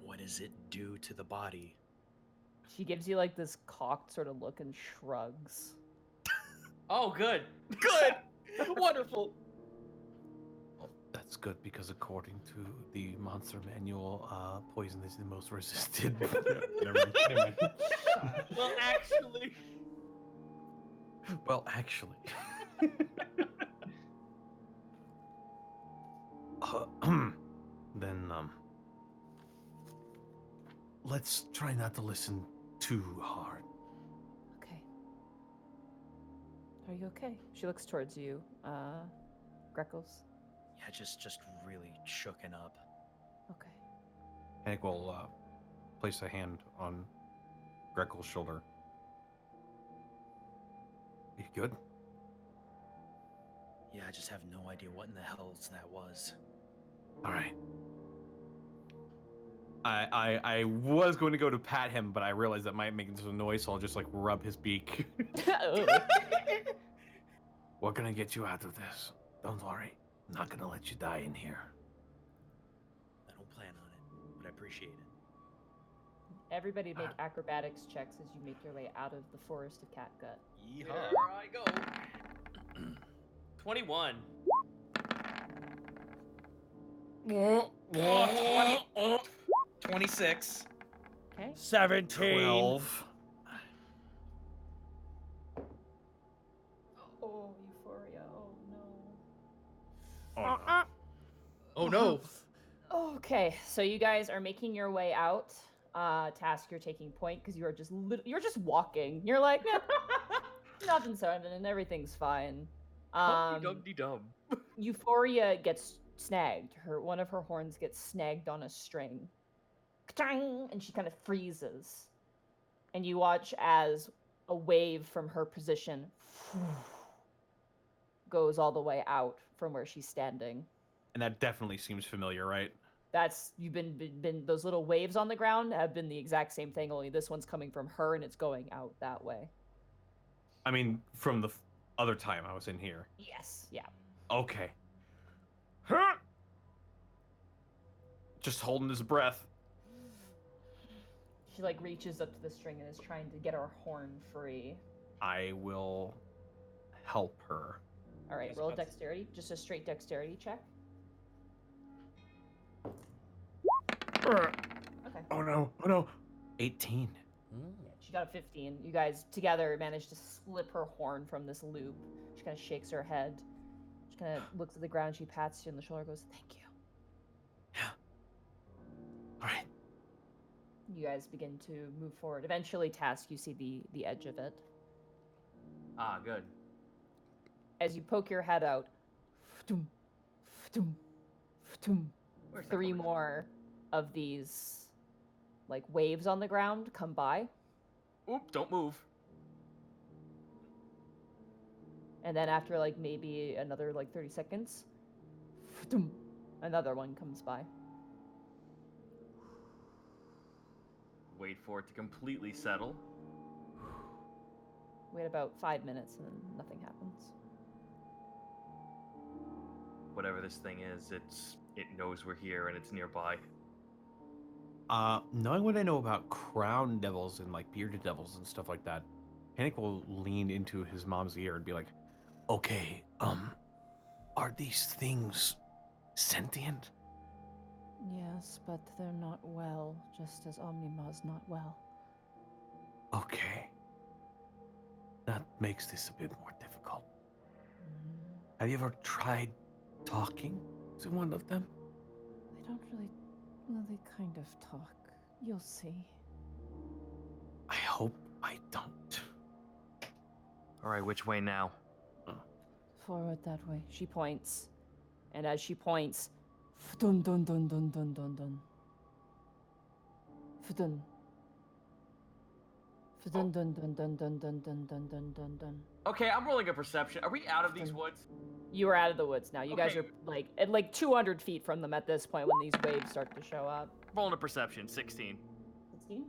What does it do to the body? She gives you like this cocked sort of look and shrugs. Oh, good. Good! Wonderful! That's good because according to the monster manual, poison is the most resisted. Never mind, never mind. Well, actually. Well, actually. Then, let's try not to listen too hard. Okay. Are you okay? She looks towards you, Greckles. Yeah, just really shooken up. Okay. Hank will place a hand on Greckle's shoulder. You good? Yeah, I just have no idea what in the hell that was. All right. I was going to go to pat him, but I realized that might make some noise, so I'll just like rub his beak. Oh. We're gonna get you out of this. Don't worry. I'm not gonna let you die in here. I don't plan on it, but I appreciate it. Everybody make acrobatics checks as you make your way out of the forest of catgut. Here Yeehaw. I go. 21. Oh, 26. Okay. 17. 12. Oh, euphoria. Oh no. Oh, no. Oh no! Okay, so you guys are making your way out. Task, you're taking point because you are just you're just walking. You're like, "Yeah, nothing's happening and everything's fine. Humpty-dumpty-dum. Euphoria gets snagged. One of her horns gets snagged on a string. Ka-chang! And she kind of freezes. And you watch as a wave from her position goes all the way out from where she's standing. And that definitely seems familiar, right? That's you've been those little waves on the ground have been the exact same thing, only this one's coming from her and it's going out that way. I mean, from the other time I was in here. Yes, yeah. Okay. Just holding his breath. She like reaches up to the string and is trying to get her horn free. I will help her. All right, Yes, roll a that's- dexterity, just a straight dexterity check. Okay. Oh no, oh no. 18. Yeah, she got a 15. You guys together managed to slip her horn from this loop. She kind of shakes her head. She kind of looks at the ground. She pats you on the shoulder and goes, "Thank you." All right. You guys begin to move forward. Eventually, Task, you see the edge of it. Ah, good. As you poke your head out, ftoom, ftoom, ftoom, Where's that 3 coming from? more of these like waves on the ground come by. Oop, don't move. And then after like maybe another like 30 seconds, ftoom, another one comes by. Wait for it to completely settle. Wait about 5 minutes and then nothing happens. Whatever this thing is, it knows we're here and it's nearby. Knowing what I know about crown devils and like bearded devils and stuff like that, Panic will lean into his mom's ear and be like, "Okay, are these things sentient?" Yes, but they're not well, just as Omnima's not well. Okay. That makes this a bit more difficult. Mm, Have you ever tried talking to one of them? they don't really. Well, they kind of talk. You'll see. I hope I don't. All right, which way now? Forward that way. She points. And as she points, dun dun dun dun dun dun dun. Dun. Dun dun dun dun dun dun dun dun dun dun dun. Okay, I'm rolling a perception. Are we out of these woods? You are out of the woods now. You guys Okay. are like at 200 feet from them at this point when these waves start to show up. Rolling a perception, 16. 16?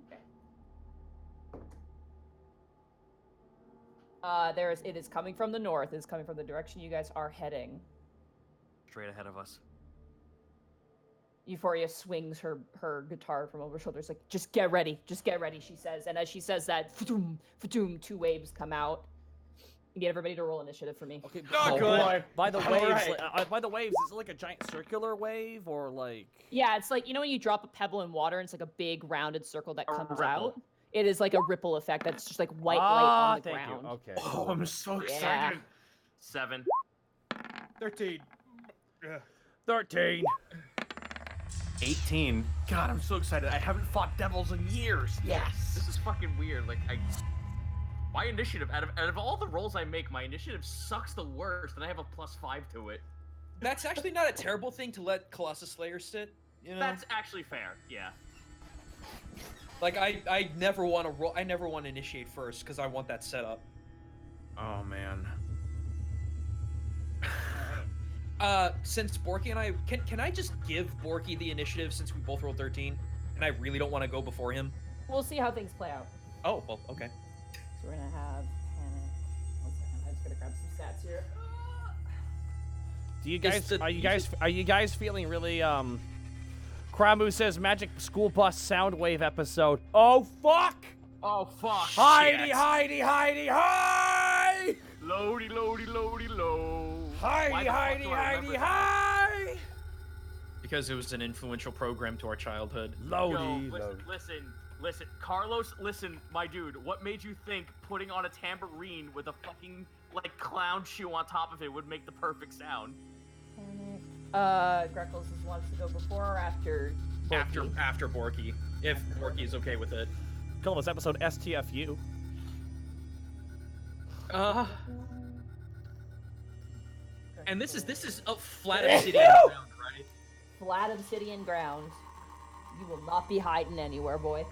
It is coming from the north. It is coming from the direction you guys are heading. Straight ahead of us. Euphoria swings her guitar from over her shoulders, like, just get ready, she says. And as she says that, fa-doom, 2 waves come out. You get everybody to roll initiative for me. Okay. Oh, boy. By the All waves, right. by the waves, is it like a giant circular wave or like? Yeah, it's like, you know when you drop a pebble in water and it's like a big rounded circle that A comes ripple. out? It is like a ripple effect that's just like white light on the thank ground. you. Okay. Oh, I'm so Yeah. excited. 7. 13. 13. 18. God, I'm so excited. I haven't fought devils in years. Yes. This is fucking weird. Like, my initiative, out of all the rolls I make, my initiative sucks the worst, and I have a +5 to it. That's actually not a terrible thing to let Colossus Slayer sit. You know, That's actually fair, yeah. like I never want to roll. I never want to initiate first because I want that setup. Oh man. Since Borky and I can I just give Borky the initiative since we both rolled 13, and I really don't want to go before him. We'll see how things play out. Oh, well, okay. So we're gonna have panic. 1 second, I'm just gonna grab some stats here. Do you Is guys the are you guys feeling really Kramu says magic school bus sound wave episode. Oh fuck! Oh, fuck. Heidi, Shit. Heidi, Heidi, hi! Loady, loady, loady, low. Why Heidi, the fuck Heidi, do I Heidi, remember that? hi! Because it was an influential program to our childhood. Yo, Lodi, listen, Carlos, listen, my dude, what made you think putting on a tambourine with a fucking, like, clown shoe on top of it would make the perfect sound? Panic. Greckles wants to go before or after? Borky? After Borky, if Borky is okay with it. Call this episode STFU. And this is a flat obsidian ground, right? Flat obsidian ground. You will not be hiding anywhere, boy.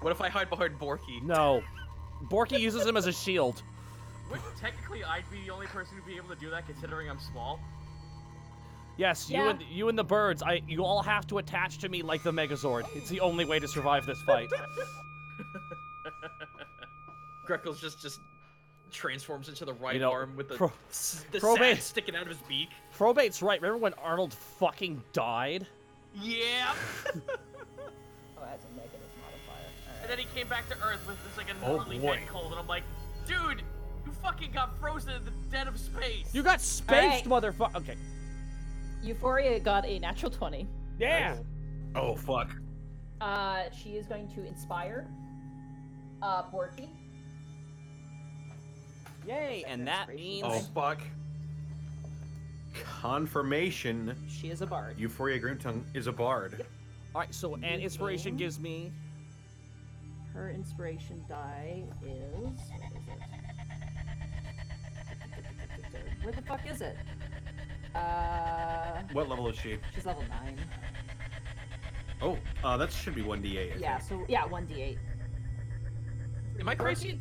What if I hide behind Borky? No. Borky uses him as a shield. Which, technically, I'd be the only person who'd be able to do that, considering I'm small. Yes, Yeah. you and the birds. You all have to attach to me like the Megazord. It's the only way to survive this fight. Greckles just transforms into the right You know, arm with the Probate- sack sticking out of his beak. Probate's right. Remember when Arnold fucking died? Yeah! Oh, that's a negative modifier. And then he came back to Earth with this, like, a Oh, gnarly boy. head cold, and I'm like, dude, you fucking got frozen in the dead of space! You got spaced, Alright. motherfucker. Okay. Euphoria got a natural 20. Yeah. Oh fuck. She is going to inspire Borky. Yay, and that means Oh fuck. Confirmation. She is a bard. Euphoria Grimtongue is a bard. all right. So, and inspiration Mhm. gives me. Her inspiration die is... Where the fuck is it? What level is she? She's level 9. Oh, that should be 1d8. I Yeah, think. so, yeah, 1d8. Am I crazy?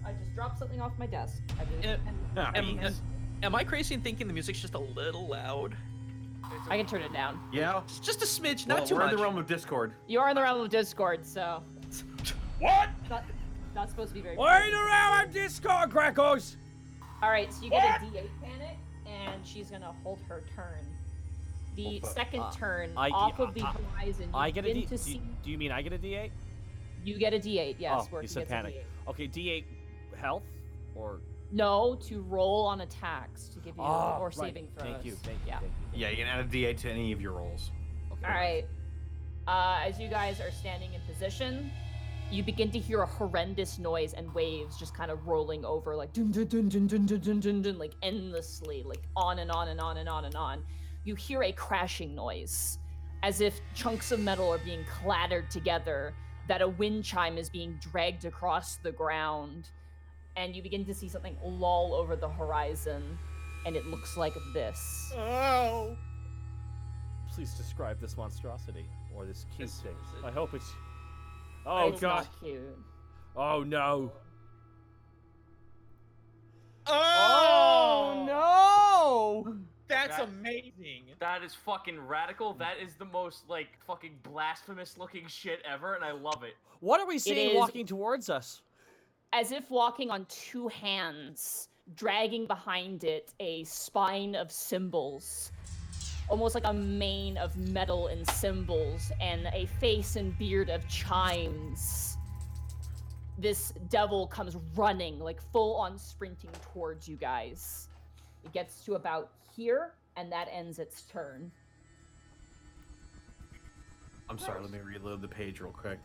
I just dropped something off my desk. I believe. Yeah. Ah, Am I crazy in thinking the music's just a little loud? I can turn it down. yeah. Just a smidge, Well, not too we're much. in the realm of Discord. You are in the realm of Discord, so... What? Not supposed to be very... Wait around on Discord, Greckos. Alright, so you get a D8 panic, and she's gonna hold her turn. The second turn, off of the horizon, you I get a begin D. to see... Do you mean I get a D8? You get a D8, yes. Oh, Borky you said gets a panic. D8. Okay, D8 health or. No, to roll on attacks to give you Ah, or right. saving throws. Thank you. Yeah. Yeah, you can add a d8 to any of your rolls. Okay. All right. As you guys are standing in position, you begin to hear a horrendous noise and waves just kind of rolling over, like dun dun dun dun dun dun dun dun, dun, like endlessly, like on and on and on and on and on. You hear a crashing noise, as if chunks of metal are being clattered together, that a wind chime is being dragged across the ground, and you begin to see something loll over the horizon. and it looks like this. Oh! Please describe this monstrosity or this cute thing. I hope it's. Oh It's god! not cute. Oh no! Oh, no! That's That- amazing. That is fucking radical. That is the most like fucking blasphemous looking shit ever, and I love it. What are we seeing is- walking towards us? As if walking on two hands, dragging behind it a spine of symbols. Almost like a mane of metal and symbols, and a face and beard of chimes. This devil comes running, like full on sprinting towards you guys. It gets to about here, and that ends its turn. I'm sorry, let me reload the page real quick.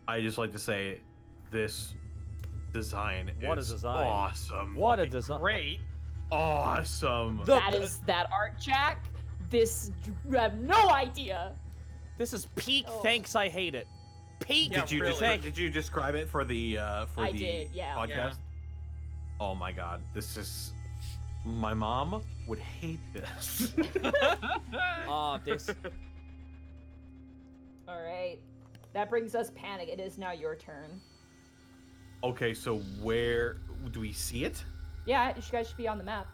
I just like to say this design What a is design. awesome. What a Like, design! Great. awesome. That is that art, Jack. This, you have no idea. This is peak. Oh. Thanks, I hate it. Peak. Yeah, Did you really. did you describe it for the I did, yeah. podcast? Yeah. Oh my god, this is my mom would hate this. This. All right. That brings us panic. It is now your turn. Okay, so where do we see it? Yeah, you guys should be on the map.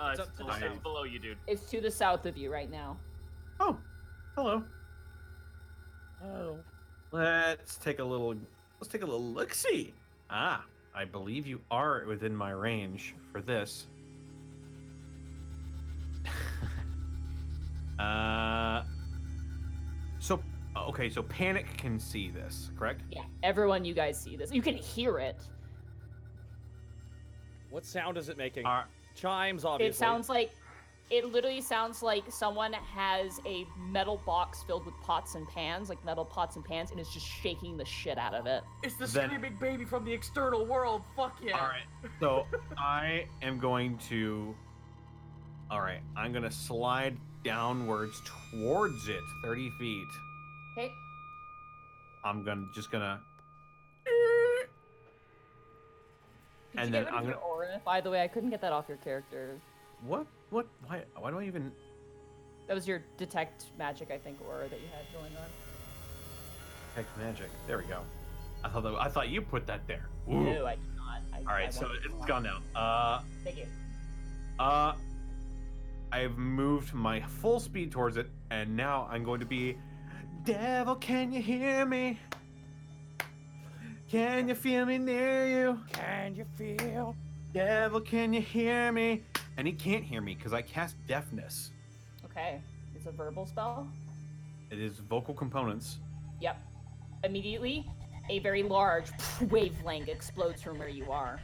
It's It's up to the below, south. below you, dude. It's to the south of you right now. Oh, hello. Oh. Let's take a little look-see. Ah, I believe you are within my range for this. So okay, so Panic can see this, correct? Yeah, everyone, you guys see this. You can hear it. What sound is it making? Are Chimes, obviously. It literally sounds like someone has a metal box filled with pots and pans, like metal pots and pans, and is just shaking the shit out of it. It's the Then- screaming baby from the external world. Fuck yeah. all right. So I am going to. All right, I'm gonna slide downwards towards it, 30 feet. Okay. I'm just gonna. Did And you then get rid I'm of your gonna- aura? By the way, I couldn't get that off your character. What? Why do I even? That was your detect magic, I think, aura that you had going on. Heck, magic. There we go. I thought you put that there. Ooh. No, I did not. All right, so wanted to it's go gone on. now. Thank you. I've moved my full speed towards it, and now I'm going to be. Devil, can you hear me? Can you feel me near you? Can you feel? Devil, can you hear me? And he can't hear me because I cast deafness. Okay. It's a verbal spell. It is vocal components. Yep. Immediately, a very large wavelength explodes from where you are.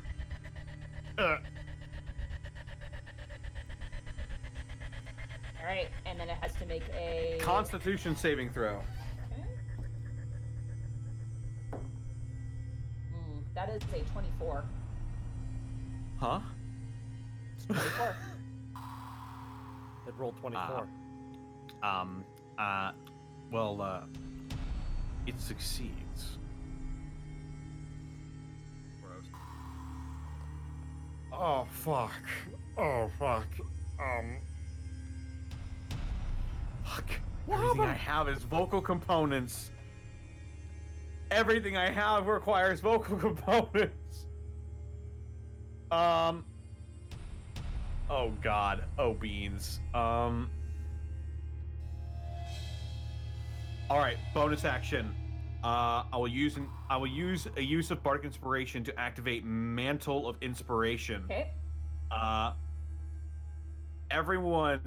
All right, and then it has to make a Constitution saving throw. That is a 24. Huh? It's 24. It rolled 24. Well, it succeeds. Oh, fuck. Oh, fuck. Fuck. Everything I have is vocal components. Everything I have requires vocal components. Oh god. Oh beans. All right. Bonus action. I will use a use of bardic inspiration to activate Mantle of Inspiration. Okay. Everyone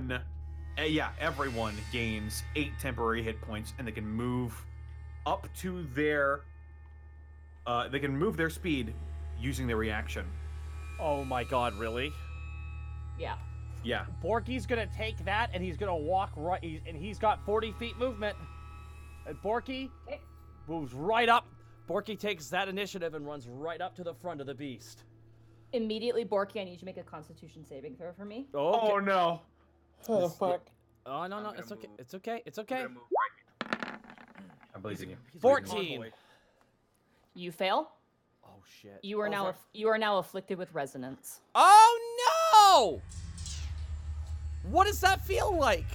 gains 8 temporary hit points, and they can move up to their speed using their reaction. Oh my god, really? Yeah. Yeah. Borky's gonna take that and he's gonna walk right, and he's got 40 feet movement. And Borky Okay. moves right up. Borky takes that initiative and runs right up to the front of the beast. Immediately, Borky, I need you to make a Constitution saving throw for me. Oh no. Oh fuck. Oh no, I'm no, gonna it's okay. move. It's okay. It's I'm okay. gonna move right I believe in you. He's a 14. convoy. You fail. Oh shit. You are Oh, now fuck. you are now afflicted with resonance. Oh no! What does that feel like?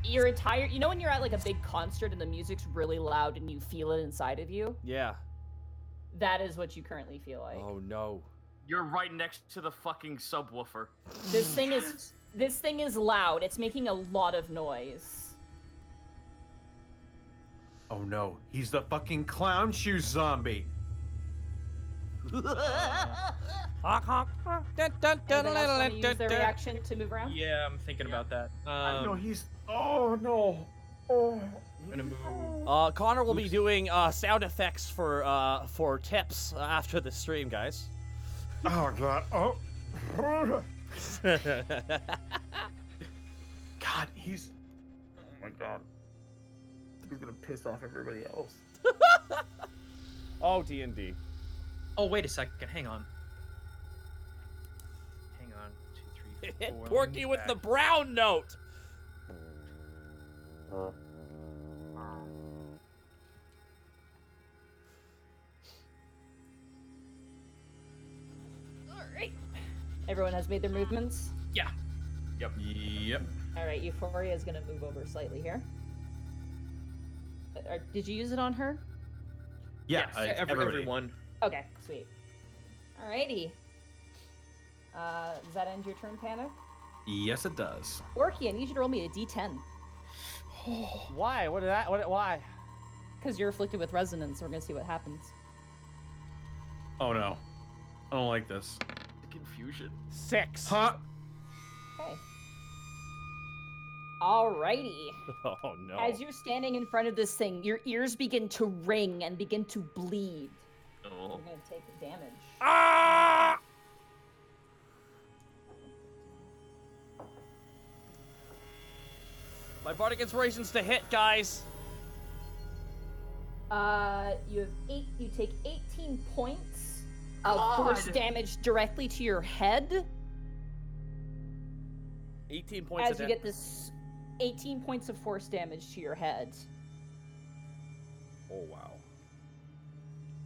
Your entire, you know when you're at like a big concert and the music's really loud and you feel it inside of you? Yeah. That is what you currently feel like. Oh no. You're right next to the fucking subwoofer. This thing is loud. It's making a lot of noise. Oh no, he's the fucking clown shoe zombie. Honk, honk. Dun, dun, dun, Anyone else wanna dun, use dun, their dun. reaction to move around? Yeah, I'm thinking about that. No, he's. Oh no. Oh. I'm gonna move. Connor will be doing sound effects for tips after the stream, guys. Oh god. Oh. God, he's. Oh my god. He's gonna piss off everybody else. Oh, D&D. Oh, wait a second. Hang on. Hang on. 2, 3, 4. Hit let me Porky move with the back. brown note. Alright. Everyone has made their movements? Yeah. Yep. Alright, Euphoria is gonna move over slightly here. Did you use it on her? Yeah, Yes, everybody. everyone. Okay, sweet. Alrighty. Does that end your turn, Panic? Yes, it does. Orky, I need you to roll me a d10. Why? Why? Because you're afflicted with resonance, we're gonna see what happens. Oh no. I don't like this. Confusion. 6. Huh? Okay. Alrighty. Oh no. As you're standing in front of this thing, your ears begin to ring and begin to bleed. You're Oh. gonna take damage. Ah! My bardic inspiration's to hit, guys. You take 18 points of force damage directly to your head 18 points as of you get this 18 points of force damage to your head. Oh wow.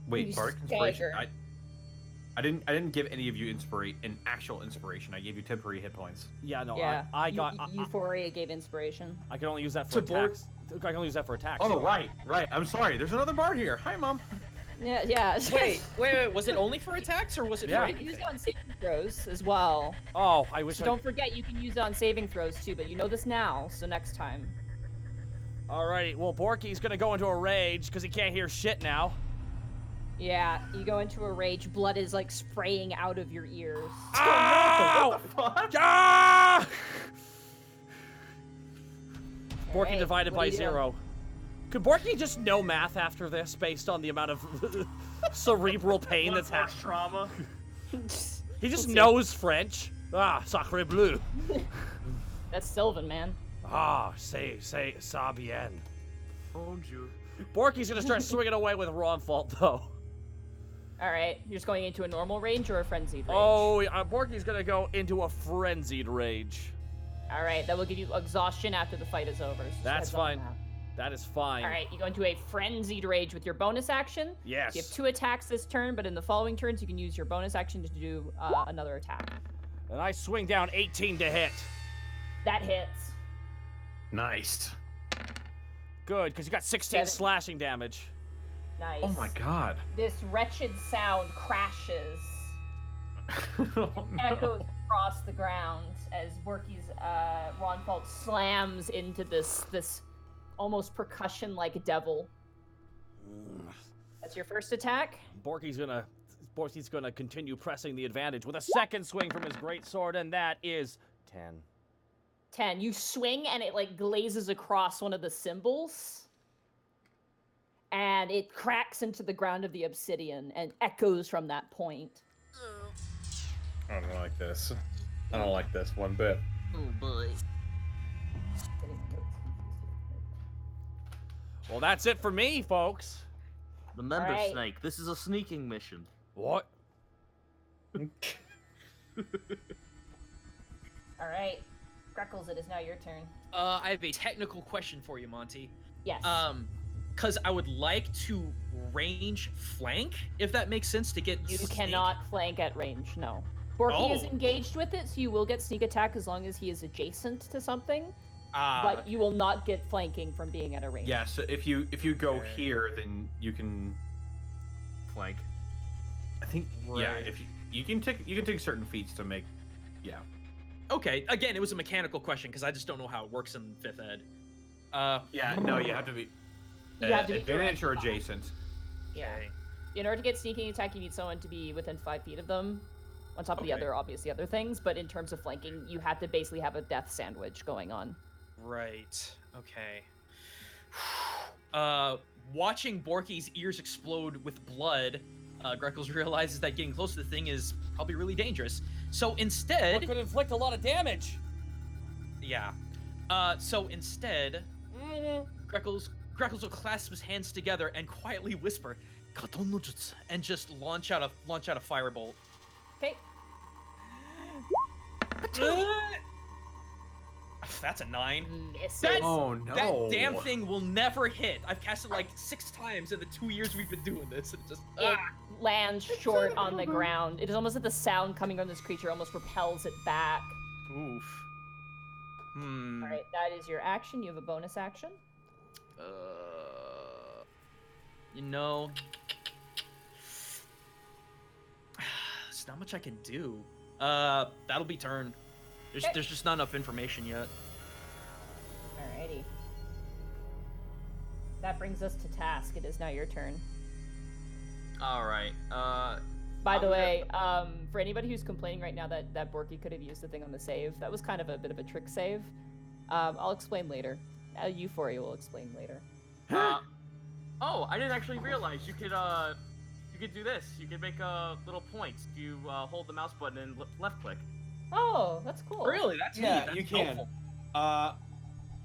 Wait, You bardic inspiration. stagger. I didn't give any of you an actual inspiration. I gave you temporary hit points. Yeah, no, Yeah, I got. Euphoria gave inspiration. I can only use that for To board- attacks. I can only use that for attacks. Oh, right. I'm sorry. There's another bard here. Hi, Mom. Yeah. Wait. Was it only for attacks or was it Yeah. for You can use anything? it on saving throws as well. Oh, I wish. So don't forget you can use it on saving throws too, but you know this now, so next time. Alrighty. Well, Borky's gonna go into a rage because he can't hear shit now. Yeah, you go into a rage, blood is like spraying out of your ears. Ow! Ah! Borky Alright, divided what by are you doing? 0. Could Borky just know math after this based on the amount of cerebral pain that's Blood happening? trauma. He just knows French. Ah, sacre bleu. That's Sylvan, man. Ah, say, ça bien. Bonjour. Borky's gonna start swinging away with Ron Fault, though. Alright, you're just going into a normal range or a frenzied range? Oh, Borky's gonna go into a frenzied rage. Alright, that will give you exhaustion after the fight is over. So just That's heads up on fine. that. That is fine. Alright, you go into a frenzied rage with your bonus action. Yes. You have 2 attacks this turn, but in the following turns you can use your bonus action to do another attack. And I swing down 18 to hit. That hits. Nice. Good, because you got 16 Seven. slashing damage. Nice. Oh my god. This wretched sound crashes, Oh, no. echoes across the ground as Borky's Ronfault slams into this almost percussion-like devil. That's your first attack. Borky's gonna continue pressing the advantage with a second swing from his great sword, and that is 10. 10. You swing and it like glazes across one of the symbols. And it cracks into the ground of the obsidian and echoes from that point. I don't like this. I don't like this one bit. Oh boy. Well, that's it for me, folks. Remember, Alright. Snake, this is a sneaking mission. What? Alright. Greckles, it is now your turn. I have a technical question for you, Monty. Yes. Because I would like to range flank, if that makes sense, to get. You Snake. cannot flank at range, no. Borky is Oh. engaged with it, so you will get sneak attack as long as he is adjacent to something, Ah, but you will not get flanking from being at a range. Yeah, so if you go Okay. here, then you can. Flank. I think. Yeah, Right. if you can take certain feats to make. Yeah. okay. Again, it was a mechanical question because I just don't know how it works in 5th ed. Yeah. No, you have to be. You have to be advantage or direct. adjacent. Yeah. Okay. In order to get sneaking attack, you need someone to be within 5 feet of them. On top of the Okay. other, obviously, other things. But in terms of flanking, you have to basically have a death sandwich going on. Right. Okay. Watching Borky's ears explode with blood, Greckles realizes that getting close to the thing is probably really dangerous. So What instead, could inflict a lot of damage. yeah. So instead, Greckles will clasp his hands together and quietly whisper, "Katon no jutsu," and just launch out a firebolt. Okay. That's a 9. Misses. That's- Oh no. That damn thing will never hit. I've cast it like 6 times in the 2 years we've been doing this. And it just It lands short on the ground. It is almost like the sound coming from this creature almost repels it back. oof. All right, that is your action. You have a bonus action. You know, there's not much I can do. That'll be turn. Okay. There's just not enough information yet. Alrighty. That brings us to task. It is now your turn. All right. By the I'm way, for anybody who's complaining right now that Borky could have used the thing on the save, that was kind of a bit of a trick save. I'll explain later. Euphoria will explain later. Oh, I didn't actually realize you could do this. You could make little points. You hold the mouse button and left click. Oh, that's cool. Really? That's neat. Yeah, That's you can. helpful.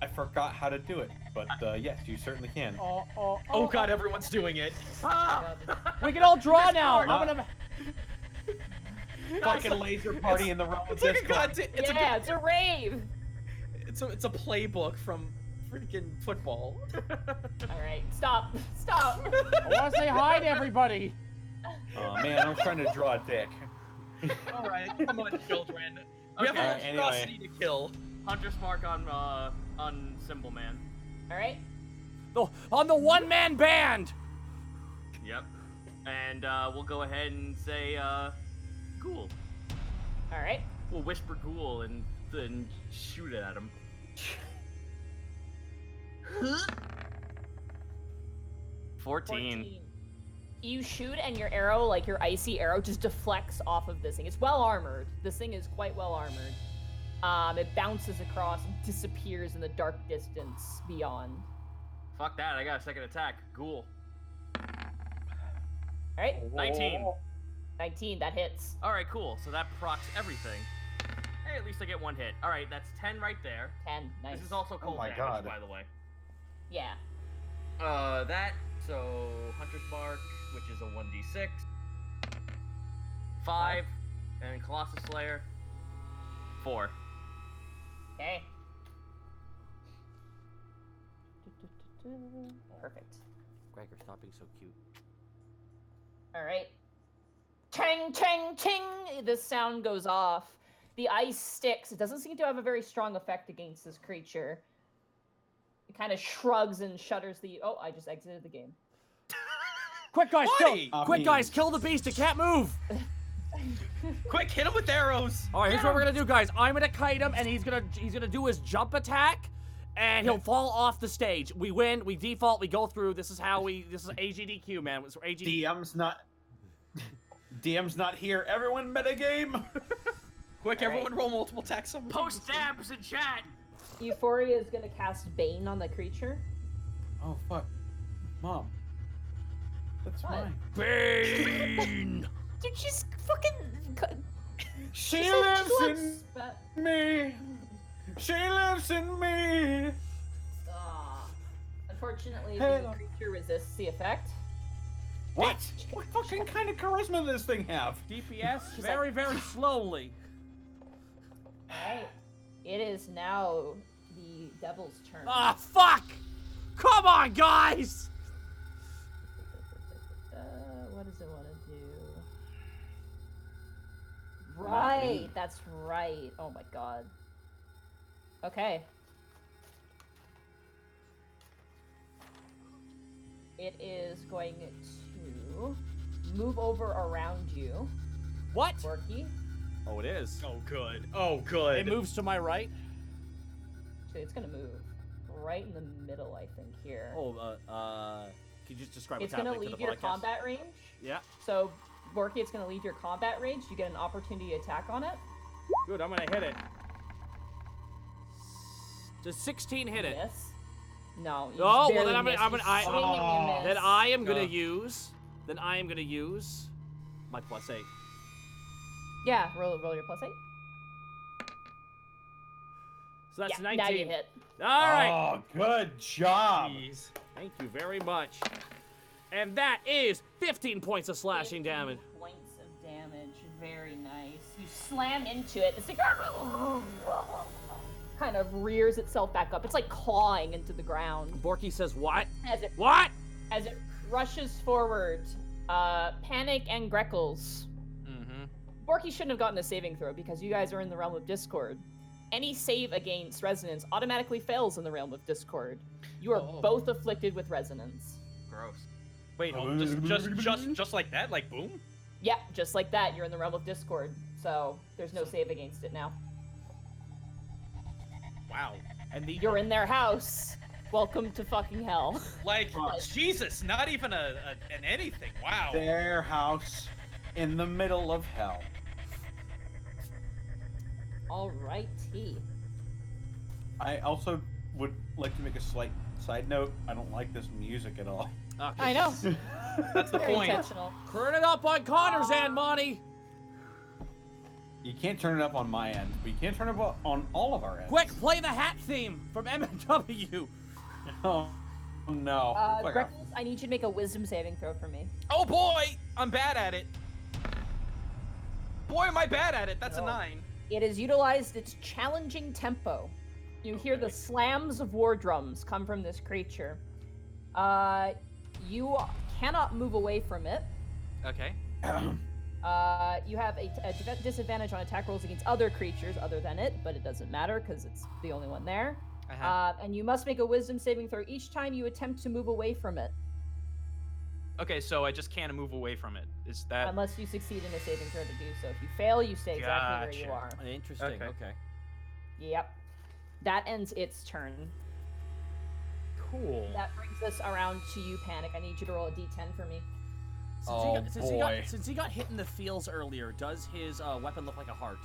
I forgot how to do it, but yes, you certainly can. Oh god, everyone's doing it. Ah! We can all draw now. Huh? I'm gonna. Fucking laser party in the realm of It's like a disco. god. It's Yeah, it's a rave. it's a playbook from freaking football. All right, stop. I want to say hi to everybody. Oh man, I'm trying to draw a dick. All right, come on, children. We have Okay, a anyway. monstrosity to kill. Hunter's mark on Symbol Man. All right. On the one-man band. Yep. And we'll go ahead and say ghoul. All right. We'll whisper ghoul and then shoot it at him. 14. You shoot and your arrow, like your icy arrow, just deflects off of this thing. It's well armored. This thing is quite well armored. It bounces across and disappears in the dark distance beyond. Fuck that, I got a second attack. Ghoul. All right. 19. 19, that hits. Alright, cool. So that procs everything. Hey, at least I get one hit. Alright, that's 10 right there. 10, nice. This is also cold my damage, God. by the way. Yeah. That, so Hunter's Mark, which is a 1d6. 5, and Colossus Slayer, 4. Okay. Perfect. Gregor, stop being so cute. All right. Chang, chang, ching! This sound goes off. The ice sticks. It doesn't seem to have a very strong effect against this creature. It kind of shrugs and shudders the... Oh, I just exited the game. Quick, guys, Why? kill! Quick, guys, kill the beast. It can't move. Quick, hit him with arrows. All right, here's what we're gonna do, guys. I'm gonna kite him, and he's gonna do his jump attack, and he'll fall off the stage. We win. We default. We go through. This is AGDQ, man. It's AGDQ. DM's not here. Everyone metagame. Quick, All right. everyone roll multiple attacks. Post dabs in chat! Euphoria is going to cast Bane on the creature. Oh fuck, Mom. That's What? mine. Bane. Dude, she's fucking... She said lives she in likes- me. She lives in me. Unfortunately, Hey, the look. creature resists the effect. What? What fucking kind of charisma does this thing have? DPS very, very slowly. Alright. It is now the devil's turn. Ah, fuck! Come on, guys! What does it want to do? right. That's right. Oh my god. Okay. It is going to move over around you, What? Borky. Oh, it is. Oh, good. Oh, good. It moves to my right. So it's gonna move right in the middle, I think, here. Oh, can you just describe It's what's gonna happening to leave the your podcast? combat range. Yeah. So, Borky, it's gonna leave your combat range. You get an opportunity attack on it. Good, I'm gonna hit it. Does 16 hit it? Miss. No. You Oh, well barely then I'm miss. gonna, You swing and you miss. then I am gonna Ugh. use. Then I am gonna use my +8. Yeah, roll your +8. So that's Yeah, 19. now you hit. All right. Oh, good job. Jeez. Thank you very much. And that is 15 points of slashing 15 damage. Points of damage. Very nice. You slam into it. It's like kind of rears itself back up. It's like clawing into the ground Borky says, "What? as it What?" rushes forward. Panic and Greckles. Mm-hmm. Borky shouldn't have gotten a saving throw because you guys are in the realm of Discord. Any save against resonance automatically fails in the realm of Discord. You are Oh. both afflicted with resonance. Gross. Wait, just like that? Like boom? Yep, just like that, you're in the realm of Discord. So there's no save against it now. Wow. And the You're in their house. Welcome to fucking hell. Like Jesus, not even an anything. Wow. Their house in the middle of hell. Alrighty. I also would like to make a slight side note. I don't like this music at all. I know. That's the Very point. intentional. Turn it up on Connor's end, Monty. You can't turn it up on my end, but you can't turn it up on all of our ends. Quick, play the hat theme from MMW. Oh, no. It's like a- Greckles, I need you to make a wisdom saving throw for me. Oh boy, I'm bad at it. Boy, am I bad at it. That's a No. 9. It has utilized its challenging tempo. You hear the slams of war drums come from this creature. You cannot move away from it. Okay. You have a disadvantage on attack rolls against other creatures other than it, but it doesn't matter because it's the only one there. And you must make a wisdom saving throw each time you attempt to move away from it, Okay, so I just can't move away from it. Is that unless you succeed in a saving throw to do so. If you fail, you stay exactly where you are. Gotcha. Interesting. Okay. Yep. That ends its turn. cool? That brings us around to you, Panic. I need you to roll a d10 for me. Since he got hit in the feels earlier, does his weapon look like a heart?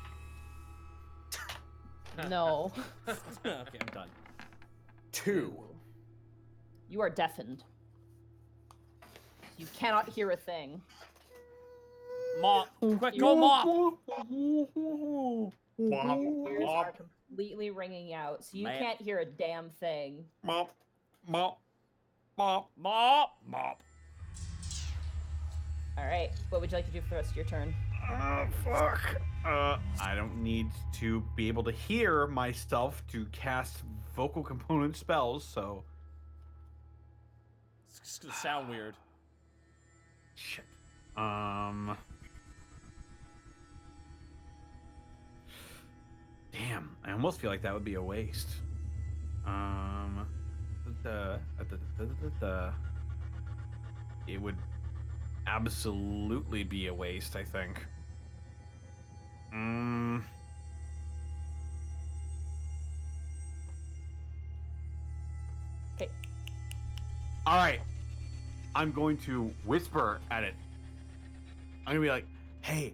No. Okay, I'm done. 2. You are deafened. You cannot hear a thing. Mop. Quick, go mop. Your ears are completely ringing out, so you Man. can't hear a damn thing. Mop. Mop. Mop. Mop. Mop. All right. What would you like to do for the rest of your turn? Fuck. I don't need to be able to hear myself to cast vocal component spells, so. It's just gonna sound weird. Shit. Damn, I almost feel like that would be a waste. It would absolutely be a waste, I think. Okay. All right. I'm going to whisper at it. I'm gonna be like, "Hey,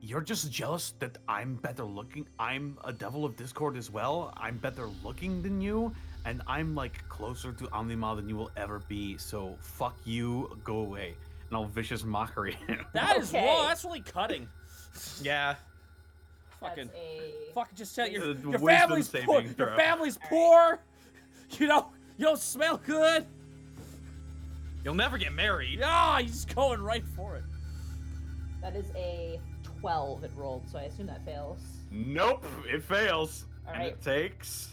you're just jealous that I'm better looking. I'm a devil of Discord as well. I'm better looking than you, and I'm like closer to Omnima than you will ever be. So fuck you, go away." And I'll vicious mockery him. That is Okay. whoa. That's really cutting. Yeah. Fucking. That's a... Fucking just tell your Wisdom family's saving poor. Your throw. family's poor. You don't smell good. You'll never get married. Yeah, you're just going right for it. That is a 12 it rolled, so I assume that fails. Nope, it fails. All And right. it takes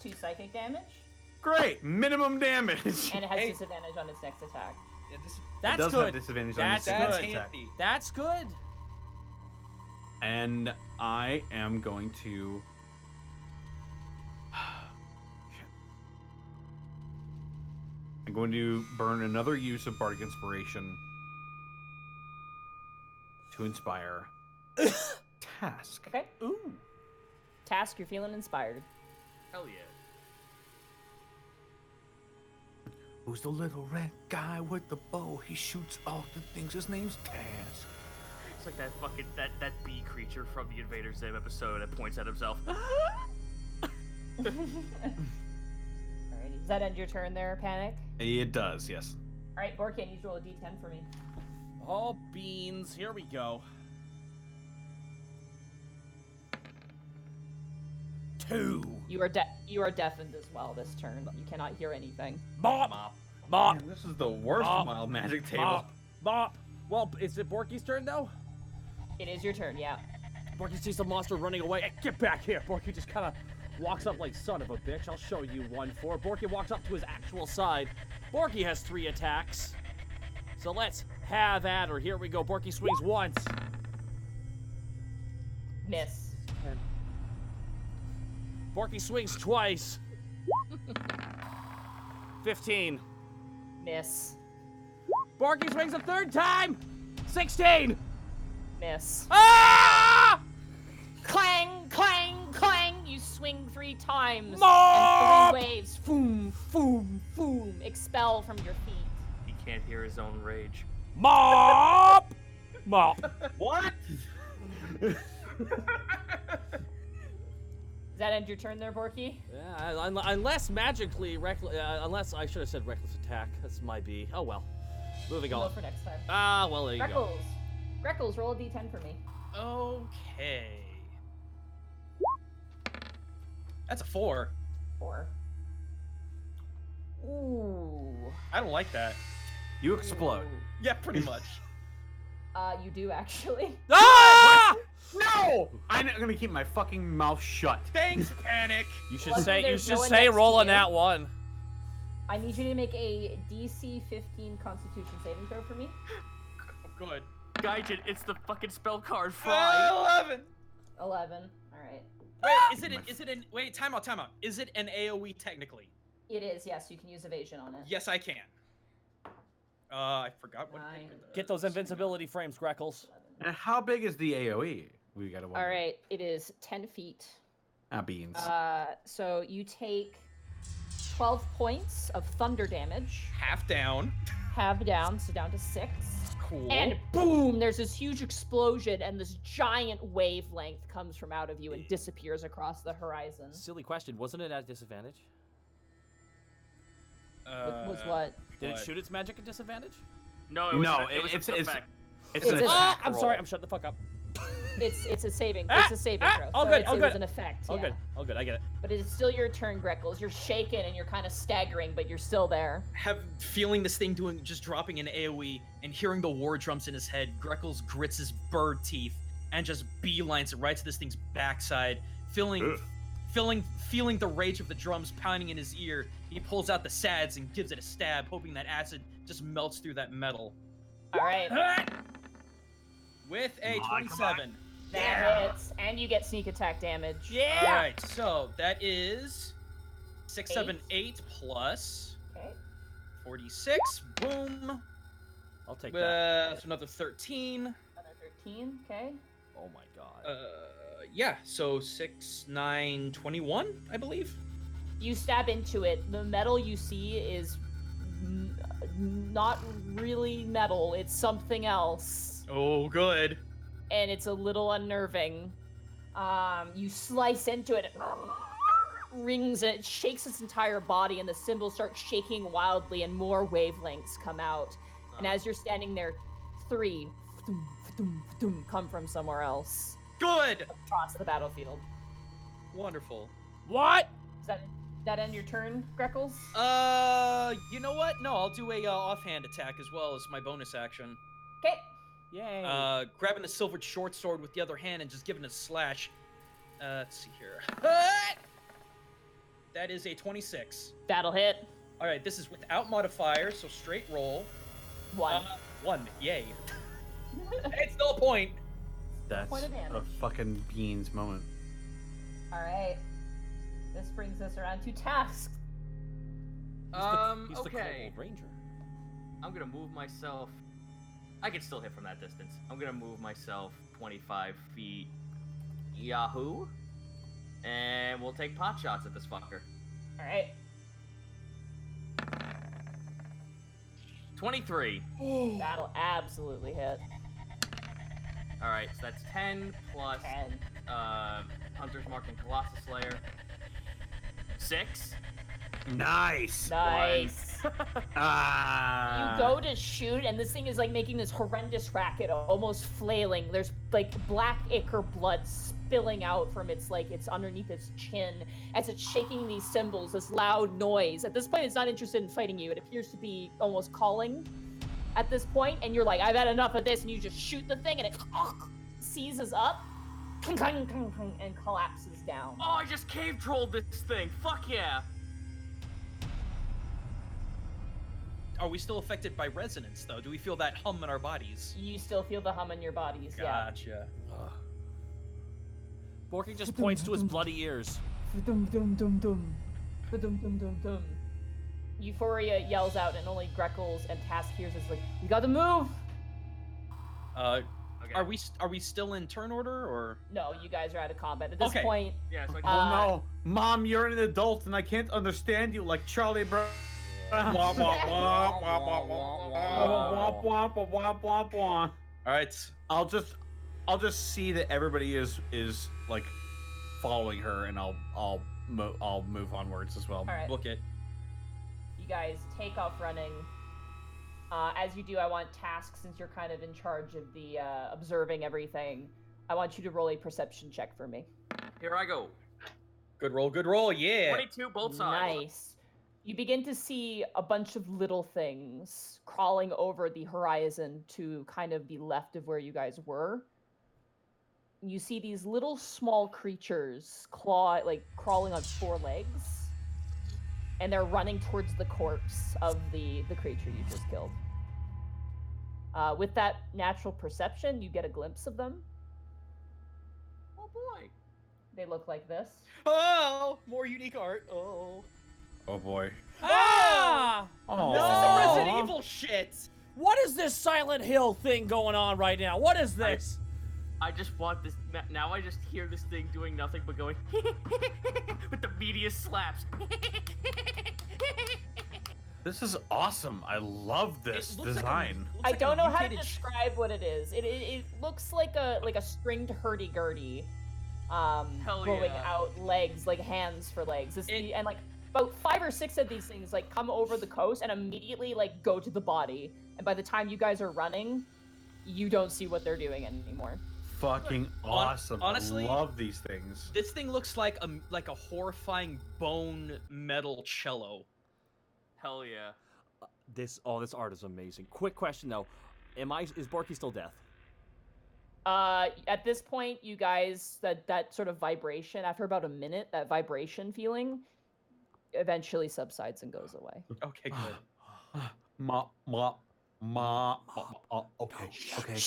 2 psychic damage, great minimum damage. and it has disadvantage on its next attack. That's it does good. have disadvantage That's on your good. second attack. handy. That's good. And I am going to. I'm going to burn another use of Bardic Inspiration to inspire Task. Okay. Ooh. Task, you're feeling inspired. Hell yeah. Who's the little red guy with the bow? He shoots all the things. His name's Task. It's like that fucking that bee creature from the Invader Zim episode that points at himself. Alrighty. Does that end your turn there, Panic? It does, yes. Alright, Borky, I need you to roll a d10 for me. Oh, beans. Here we go. 2. You are deafened as well this turn. You cannot hear anything. Bop. Bop. Man, this is the worst Bop. wild magic table. Bop. Bop. Well, is it Borky's turn, though? It is your turn, yeah. Borky sees the monster running away. Hey, get back here. Borky just kind of walks up like, son of a bitch. I'll show you 1-4. Borky walks up to his actual side. Borky has 3 attacks. So let's have at her. Here we go. Borky swings once. Miss. Borky swings twice. 15. Miss. Borky swings a 3rd time. 16. Miss. Ah! Clang, clang, clang! You swing 3 times. Mop! And 3 waves, boom, boom, boom, expel from your feet. He can't hear his own rage. Mop! Mop. What? Does that end your turn there, Borky? Yeah, unless magically, unless I should have said reckless attack. That's my B. Oh well. Moving Go on. for next time. Ah, well, there you go. Greckles, roll a d10 for me. Okay. That's a 4. 4. Ooh. I don't like that. You explode. Yeah, pretty much. You do actually. Ah! No! I'm gonna keep my fucking mouth shut. Thanks, Panic. You should Well, say. You there's should no one say next roll to on you. that one. I need you to make a DC 15 Constitution saving throw for me. Good. Gaijin, it's the fucking spell card fry. 11. 11. All right. Wait, is it an wait? Time out. Is it an AOE technically? It is. Yes, you can use evasion on it. Yes, I can. I forgot what. 9. Get those invincibility frames, Greckles. And how big is the AoE? We gotta wonder. All right. It is 10 feet. Beans. So you take 12 points of thunder damage. Half down. Half down, so down to 6. Cool. And boom, there's this huge explosion, and this giant wavelength comes from out of you and disappears across the horizon. Silly question. Wasn't it at disadvantage? Was what? Did it what? shoot its magic at disadvantage? No, it was No, it was it's an it's effect. it's It's an a- attack I'm roll. sorry. I'm shutting the fuck up. It's a saving. Ah, It's a saving ah, throw. all so good, it's, all it was good. an effect. Oh yeah. good. Oh good. I get it. But it's still your turn, Greckles. You're shaken and you're kind of staggering, but you're still there. Feeling this thing just dropping an AOE and hearing the war drums in his head, Greckles grits his bird teeth and just beelines it right to this thing's backside, feeling the rage of the drums pounding in his ear. He pulls out the sads and gives it a stab, hoping that acid just melts through that metal. All right. With a Come on, 27. That hits, and you get sneak attack damage. Yeah. All right, so that is 6, 7, 8 plus Okay. 46. Boom. I'll take that. That's another 13. Another 13. Okay. Oh my god. Yeah, so 6, 9, 21, I believe. You stab into it. The metal you see is not really metal. It's something else. Oh, good. And it's a little unnerving. You slice into it, it rings, and it shakes its entire body, and the symbol starts shaking wildly, and more wavelengths come out. And as you're standing there, 3 come from somewhere else Good. across the battlefield. Wonderful. What? Does that end your turn, Greckles? You know what? No, I'll do a offhand attack as well as my bonus action. Okay. Yay. Grabbing the silvered short sword with the other hand and just giving a slash. Let's see here. That is a 26. That'll hit. All right, this is without modifier, so straight roll. 1. 1. Yay. It's still a point. That's Point of a damage. fucking beans moment. All right. This brings us around to tasks. He's the Okay. Kobold Ranger. I'm gonna move myself. I can still hit from that distance. I'm gonna move myself 25 feet. Yahoo! And we'll take pot shots at this fucker. All right. 23. That'll absolutely hit. All right, so that's 10 plus 10. Hunter's Mark and Colossus Slayer. 6. Nice. Nice. You Ah. go to shoot, and this thing is like making this horrendous racket, almost flailing. There's like black ichor blood spilling out from its underneath its chin as it's shaking these cymbals, this loud noise. At this point, it's not interested in fighting you. It appears to be almost calling at this point, and you're like, I've had enough of this, and you just shoot the thing, and it seizes up and collapses down. Oh, I just cave trolled this thing. Fuck yeah. Are we still affected by resonance, though? Do we feel that hum in our bodies? You still feel the hum in your bodies, yeah. Gotcha. Borky just points to his bloody ears. Euphoria yells out, and only Greckles and Task hears is like, "You got to move!" Okay. Okay. Are we still in turn order, or? No, you guys are out of combat at this Okay. point. Yeah, so I Oh can no, Mom, you're an adult and I can't understand you like Charlie Brown. Womp, womp, womp, womp, womp, womp, womp, womp, womp, womp. All right. I'll just see that everybody is like following her, and I'll move onwards as well. All right, Book it. you guys take off running. As you do, I want Task, since you're kind of in charge of the observing everything, I want you to roll a perception check for me. Here I go. Good roll, yeah. 22 both sides. Nice. You begin to see a bunch of little things crawling over the horizon to kind of the left of where you guys were. You see these little small creatures crawling on 4 legs, and they're running towards the corpse of the creature you just killed. With that natural perception, you get a glimpse of them. Oh boy. They look like this. Oh, more unique art. Oh. Oh boy. Ah! Oh. This is some Resident Evil shit. What is this Silent Hill thing going on right now? What is this? I just want this. Now I just hear this thing doing nothing but going with the meatiest slaps. This is awesome. I love this It looks design. I don't know how to mutated describe what it is. It looks like a stringed hurdy-gurdy, growing yeah. out legs, like hands for legs. It- And like about 5 or 6 of these things like come over the coast and immediately like go to the body. And by the time you guys are running, you don't see what they're doing anymore. Fucking awesome. honestly, I love these things. This thing looks like a horrifying bone metal cello. Hell yeah. This art is amazing. Quick question though, is Borky still deaf? At this point, you guys, that sort of vibration, after about a minute, that vibration feeling eventually subsides and goes away. Okay, good. Okay.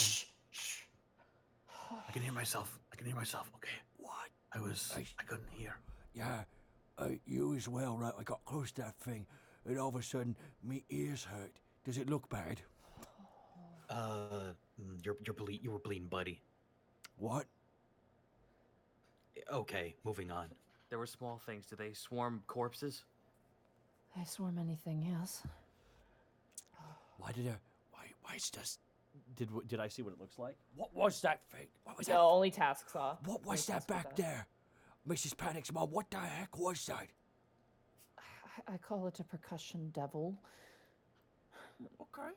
I can hear myself. Okay. What? I couldn't hear. Yeah, you as well, right? I got close to that thing, and all of a sudden, me ears hurt. Does it look bad? You were bleeding, buddy. What? Okay, moving on. There were small things. Do they swarm corpses? I swarm anything, yes. Why did why is this? Did I see what it looks like? What was that thing? What was No, only Task saw. What was Only that Task saw back there? Mrs. Panic's mom, what the heck was that? I call it a percussion devil. Okay.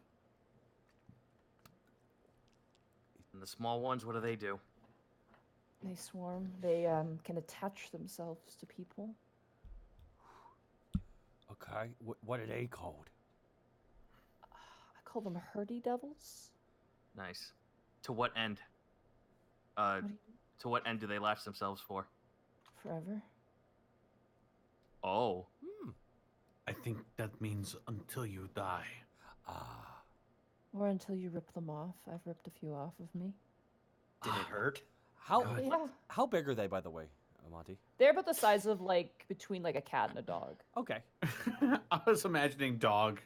And the small ones, what do they do? They swarm. They can attach themselves to people. Okay. What are they called? I call them hurdy devils. Nice. To what end? What do you- To what end do they latch themselves for? Forever. Oh. I think that means until you die. Ah. Or until you rip them off. I've ripped a few off of me. Did it hurt? How God. Yeah. how big are they, by the way, Monty? They're about the size of like between like a cat and a dog. Okay. I was imagining dog,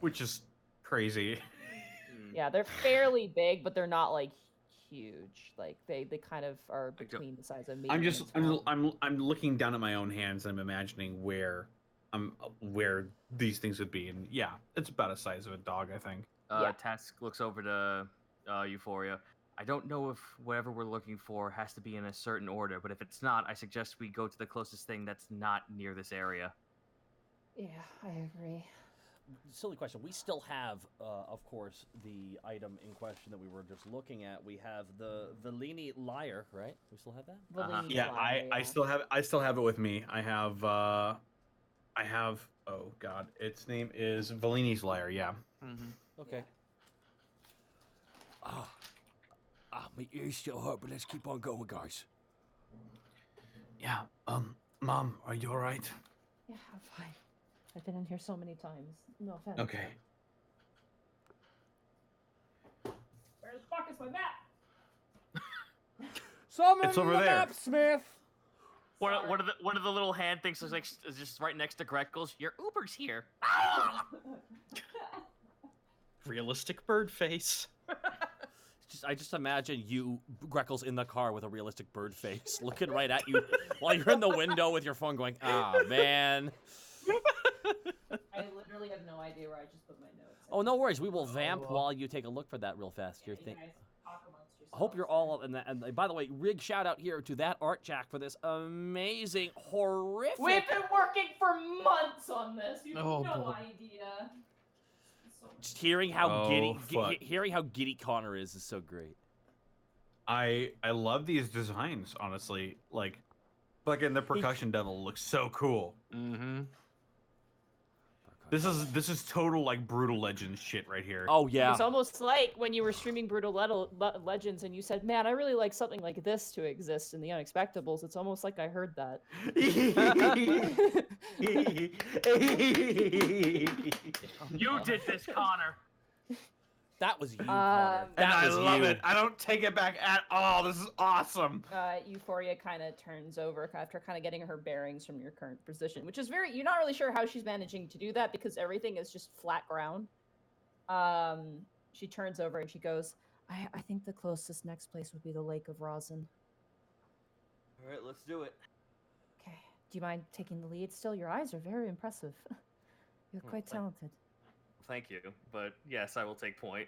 which is crazy. Yeah, they're fairly big, but they're not like huge. Like they kind of are don't- between the size of me. I'm looking down at my own hands and I'm imagining where these things would be, and yeah, it's about the size of a dog, I think. Yeah. Task looks over to Euphoria. I don't know if whatever we're looking for has to be in a certain order, but if it's not, I suggest we go to the closest thing that's not near this area. Yeah, I agree. Silly question. We still have, of course, the item in question that we were just looking at. We have the Vellini lyre, right? We still have that? Bellini Yeah, lyre, I still have it with me. I have oh god, its name is Vellini's lyre. Yeah. Okay. My ears still hurt, but let's keep on going, guys. Yeah. Mom, are you all right? Yeah, I'm fine. I've been in here so many times. No offense. Okay. Where the fuck is my map? Summon It's over the there. map, Smith. One of the little hand things is like is just right next to Greckles. Your Uber's here. Realistic bird face. I just imagine you, Greckles, in the car with a realistic bird face, looking right at you while you're in the window with your phone going, ah, man. I literally have no idea where I just put my notes. Oh, no worries. We will vamp while you take a look for that real fast. Your thing. I hope you're all in that. And by the way, rig shout out here to that art jack for this amazing, horrific. We've been working for months on this. You have Oh, no boy. idea. Just hearing how Oh, fuck. hearing how giddy Connor is so great. I love these designs, honestly. Like, fucking the percussion devil looks so cool. Mm-hmm. This is total like brutal legends shit right here. Oh yeah. It's almost like when you were streaming Brutal Legends and you said, "Man, I really like something like this to exist in the Unexpectables." It's almost like I heard that. You did this, Connor. That was you, Connor. And That I was love you. it. I don't take it back at all. This is awesome. Euphoria kind of turns over after kind of getting her bearings from your current position, which is you're not really sure how she's managing to do that because everything is just flat ground. She turns over and she goes, I think the closest next place would be the Lake of Rosin. All right, let's do it. Okay. Do you mind taking the lead still? Your eyes are very impressive. You're quite talented. Thank you, but yes, I will take point.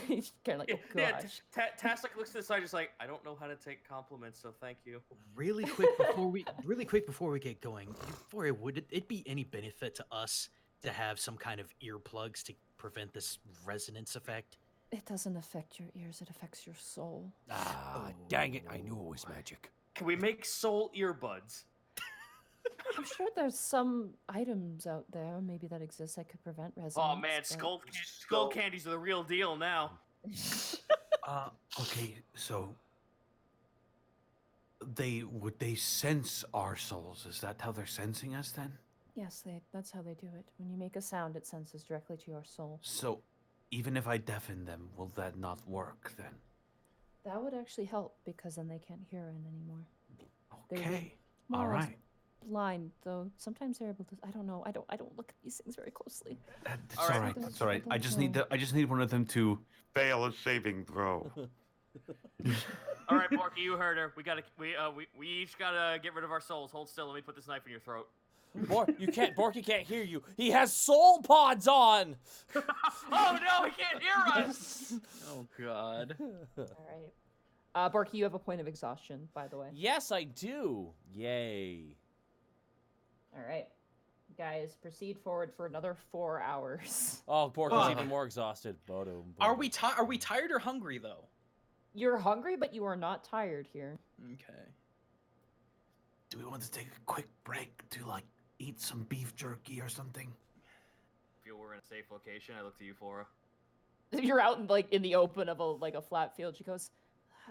She's kind of like, oh Yeah, gosh. Task looks to the side, just like I don't know how to take compliments, so thank you. Really quick before we get going, Euphoria, would it be any benefit to us to have some kind of earplugs to prevent this resonance effect? It doesn't affect your ears, it affects your soul. Ah, dang it! I knew it was magic. Can we make soul earbuds? I'm sure there's some items out there, maybe that exist that could prevent resonance. Oh man, but- skull candies are the real deal now. Okay, so would they sense our souls? Is that how they're sensing us then? Yes, that's how they do it. When you make a sound, it senses directly to your soul. So even if I deafen them, will that not work then? That would actually help because then they can't hear in anymore. They would Okay. more All or less right. blind, though sometimes they're able to. I don't know. I don't look at these things very closely. That's All all right. right. That's all right. I Don't just need know. I just need one of them to fail a saving throw. All right, Borky, you heard her. We each gotta get rid of our souls. Hold still. Let me put this knife in your throat. Borky can't hear you. He has soul pods on. Oh no, he can't hear us. Oh God. All right. Borky, you have a point of exhaustion, by the way. Yes, I do. Yay. All right. Guys, proceed forward for another 4 hours. Oh, Borky's even more exhausted. Boom. Are we tired or hungry though? You're hungry, but you are not tired here. Okay. Do we want to take a quick break to like eat some beef jerky or something? Feel we're in a safe location. I look to you, Euphoria. You're out in the open of a flat field. She goes,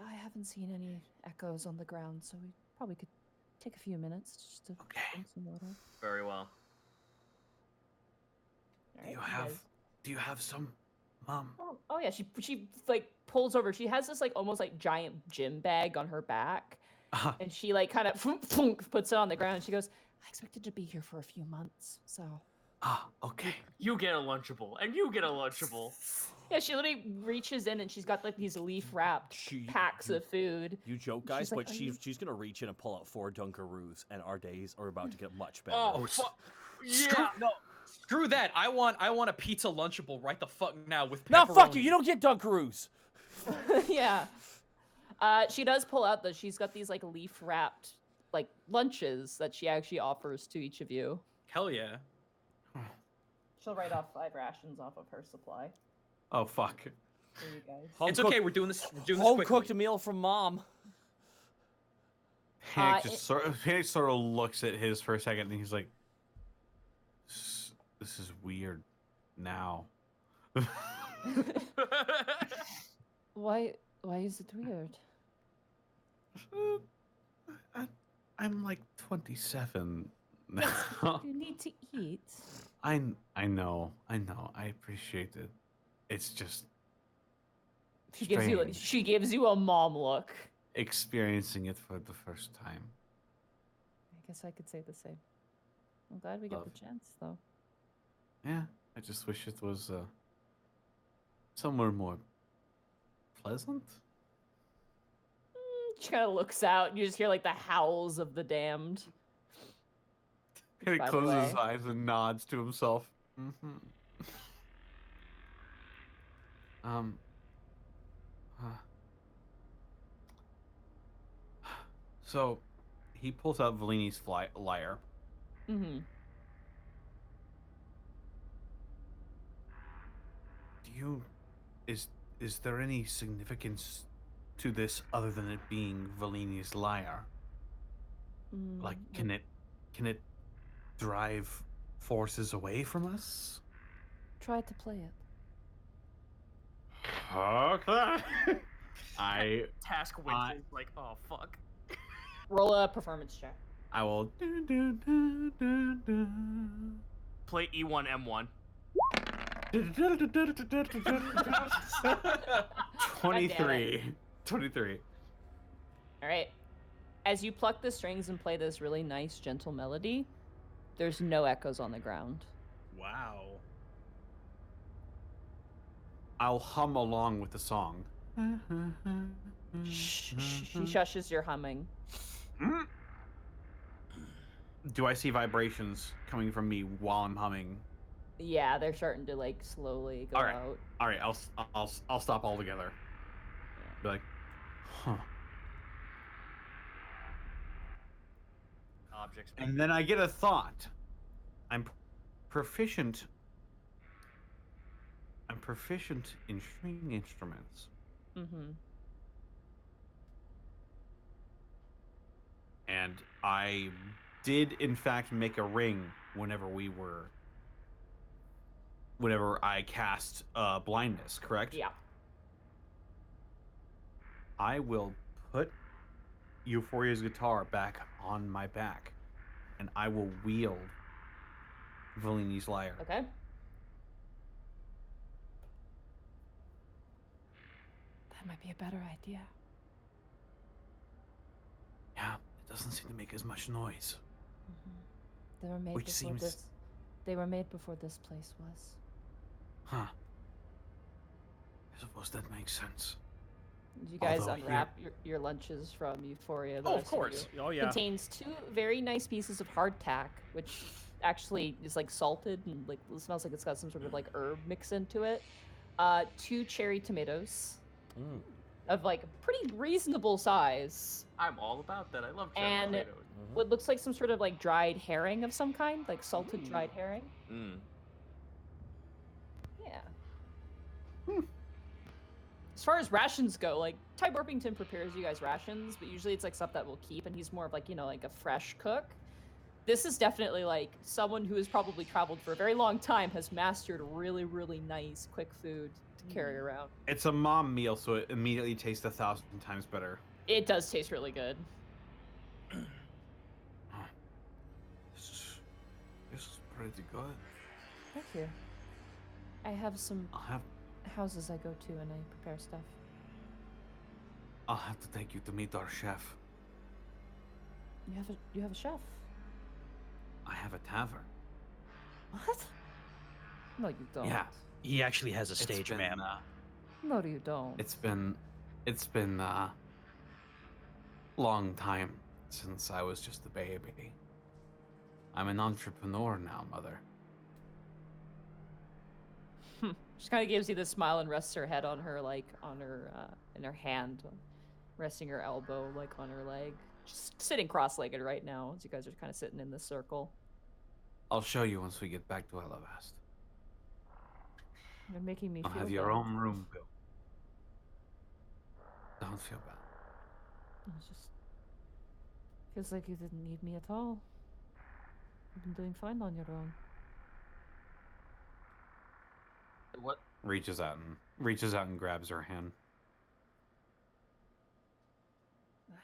I haven't seen any echoes on the ground, so we probably could take a few minutes just to Okay. drink some water. Very well. All Do you right, have guys- do you have some Mom. Oh yeah, she like pulls over. She has this like almost like giant gym bag on her back, and she like kind of puts it on the ground. And she goes, "I expected to be here for a few months, so." Okay. You get a Lunchable, and you get a Lunchable. Yeah, she literally reaches in and she's got like these leaf wrapped packs of food. You joke, And guys, she's like, but "Are you-" she's gonna reach in and pull out 4 Dunkaroos, and our days are about to get much better. Oh, yeah. No, screw that. I want a pizza Lunchable right the fuck now with No, fuck you! pepperoni. You don't get Dunkaroos. Yeah. She does pull out though. She's got these like leaf wrapped like lunches that she actually offers to each of you. Hell yeah. She'll write off 5 rations off of her supply Oh fuck. for you guys. It's okay. We're doing this. We're doing this Home quickly. cooked meal from mom. Panic just sort of looks at his for a second, and he's like, "This is weird now." Why is it weird? I'm like 27 now. You need to eat. I know. I appreciate it. It's just strange She gives you a mom look. experiencing it for the first time. I guess I could say the same. I'm glad we got Love. the chance, though. Yeah, I just wish it was somewhere more pleasant. She kind of looks out. And you just hear like the howls of the damned. He By the closes his way. eyes and nods to himself. Mm-hmm. So, he pulls out Valini's lyre. Mm-hmm. Is there any significance to this other than it being Valini's lyre? Like, can it drive forces away from us? Try to play it. Okay. I Task winches like, oh fuck. Roll a performance check. I will. Play E1M1. 23. 23. All right. As you pluck the strings and play this really nice, gentle melody, there's no echoes on the ground. Wow. I'll hum along with the song. She shushes your humming. Do I see vibrations coming from me while I'm humming? Yeah, they're starting to like slowly go All right. out. All right, I'll stop altogether. Be like, huh. Objects. And then I get a thought. I'm proficient in string instruments. Mm-hmm. And I did in fact make a ring whenever I cast blindness, correct? Yeah. I will put Euphoria's guitar back on my back, and I will wield Valini's lyre. Okay. That might be a better idea. Yeah, it doesn't seem to make as much noise. They were made Which before seems- this. They were made before this place was. Huh. I suppose that makes sense. You guys Although unwrap your lunches from Euphoria. the Oh, of rest course. you. Oh yeah. Contains 2 very nice pieces of hardtack, which actually is like salted and like it smells like it's got some sort of like herb mix into it. 2 cherry tomatoes Mm. of like pretty reasonable size. I'm all about that. I love cherry And tomatoes. what looks like some sort of like dried herring of some kind, like salted dried herring. Mm. Yeah. As far as rations go, like Ty Burpington prepares you guys rations, but usually it's like stuff that we'll keep, and he's more of like, you know, like a fresh cook. This is definitely like someone who has probably traveled for a very long time has mastered really, really nice quick food to carry around. It's a mom meal, so it immediately tastes 1,000 times better. It does taste really good. This is pretty good. Thank you. I have some. I'll have. houses I go to and I prepare stuff. I'll have to take you to meet our chef. You have a chef? I have a tavern. What? No, you don't. Yeah. He actually has a It's stage, been, ma'am. No, you don't. It's been long time since I was just a baby. I'm an entrepreneur now, mother. She kind of gives you the smile and rests her head on her, like, on her, in her hand, resting her elbow, like, on her leg. She's sitting cross-legged right now, as you guys are kind of sitting in this circle. I'll show you once we get back to Elavast. You're making me You'll feel have your bad. own room built. Don't feel bad. It just feels like you didn't need me at all. You've been doing fine on your own. What? Reaches out and grabs her hand.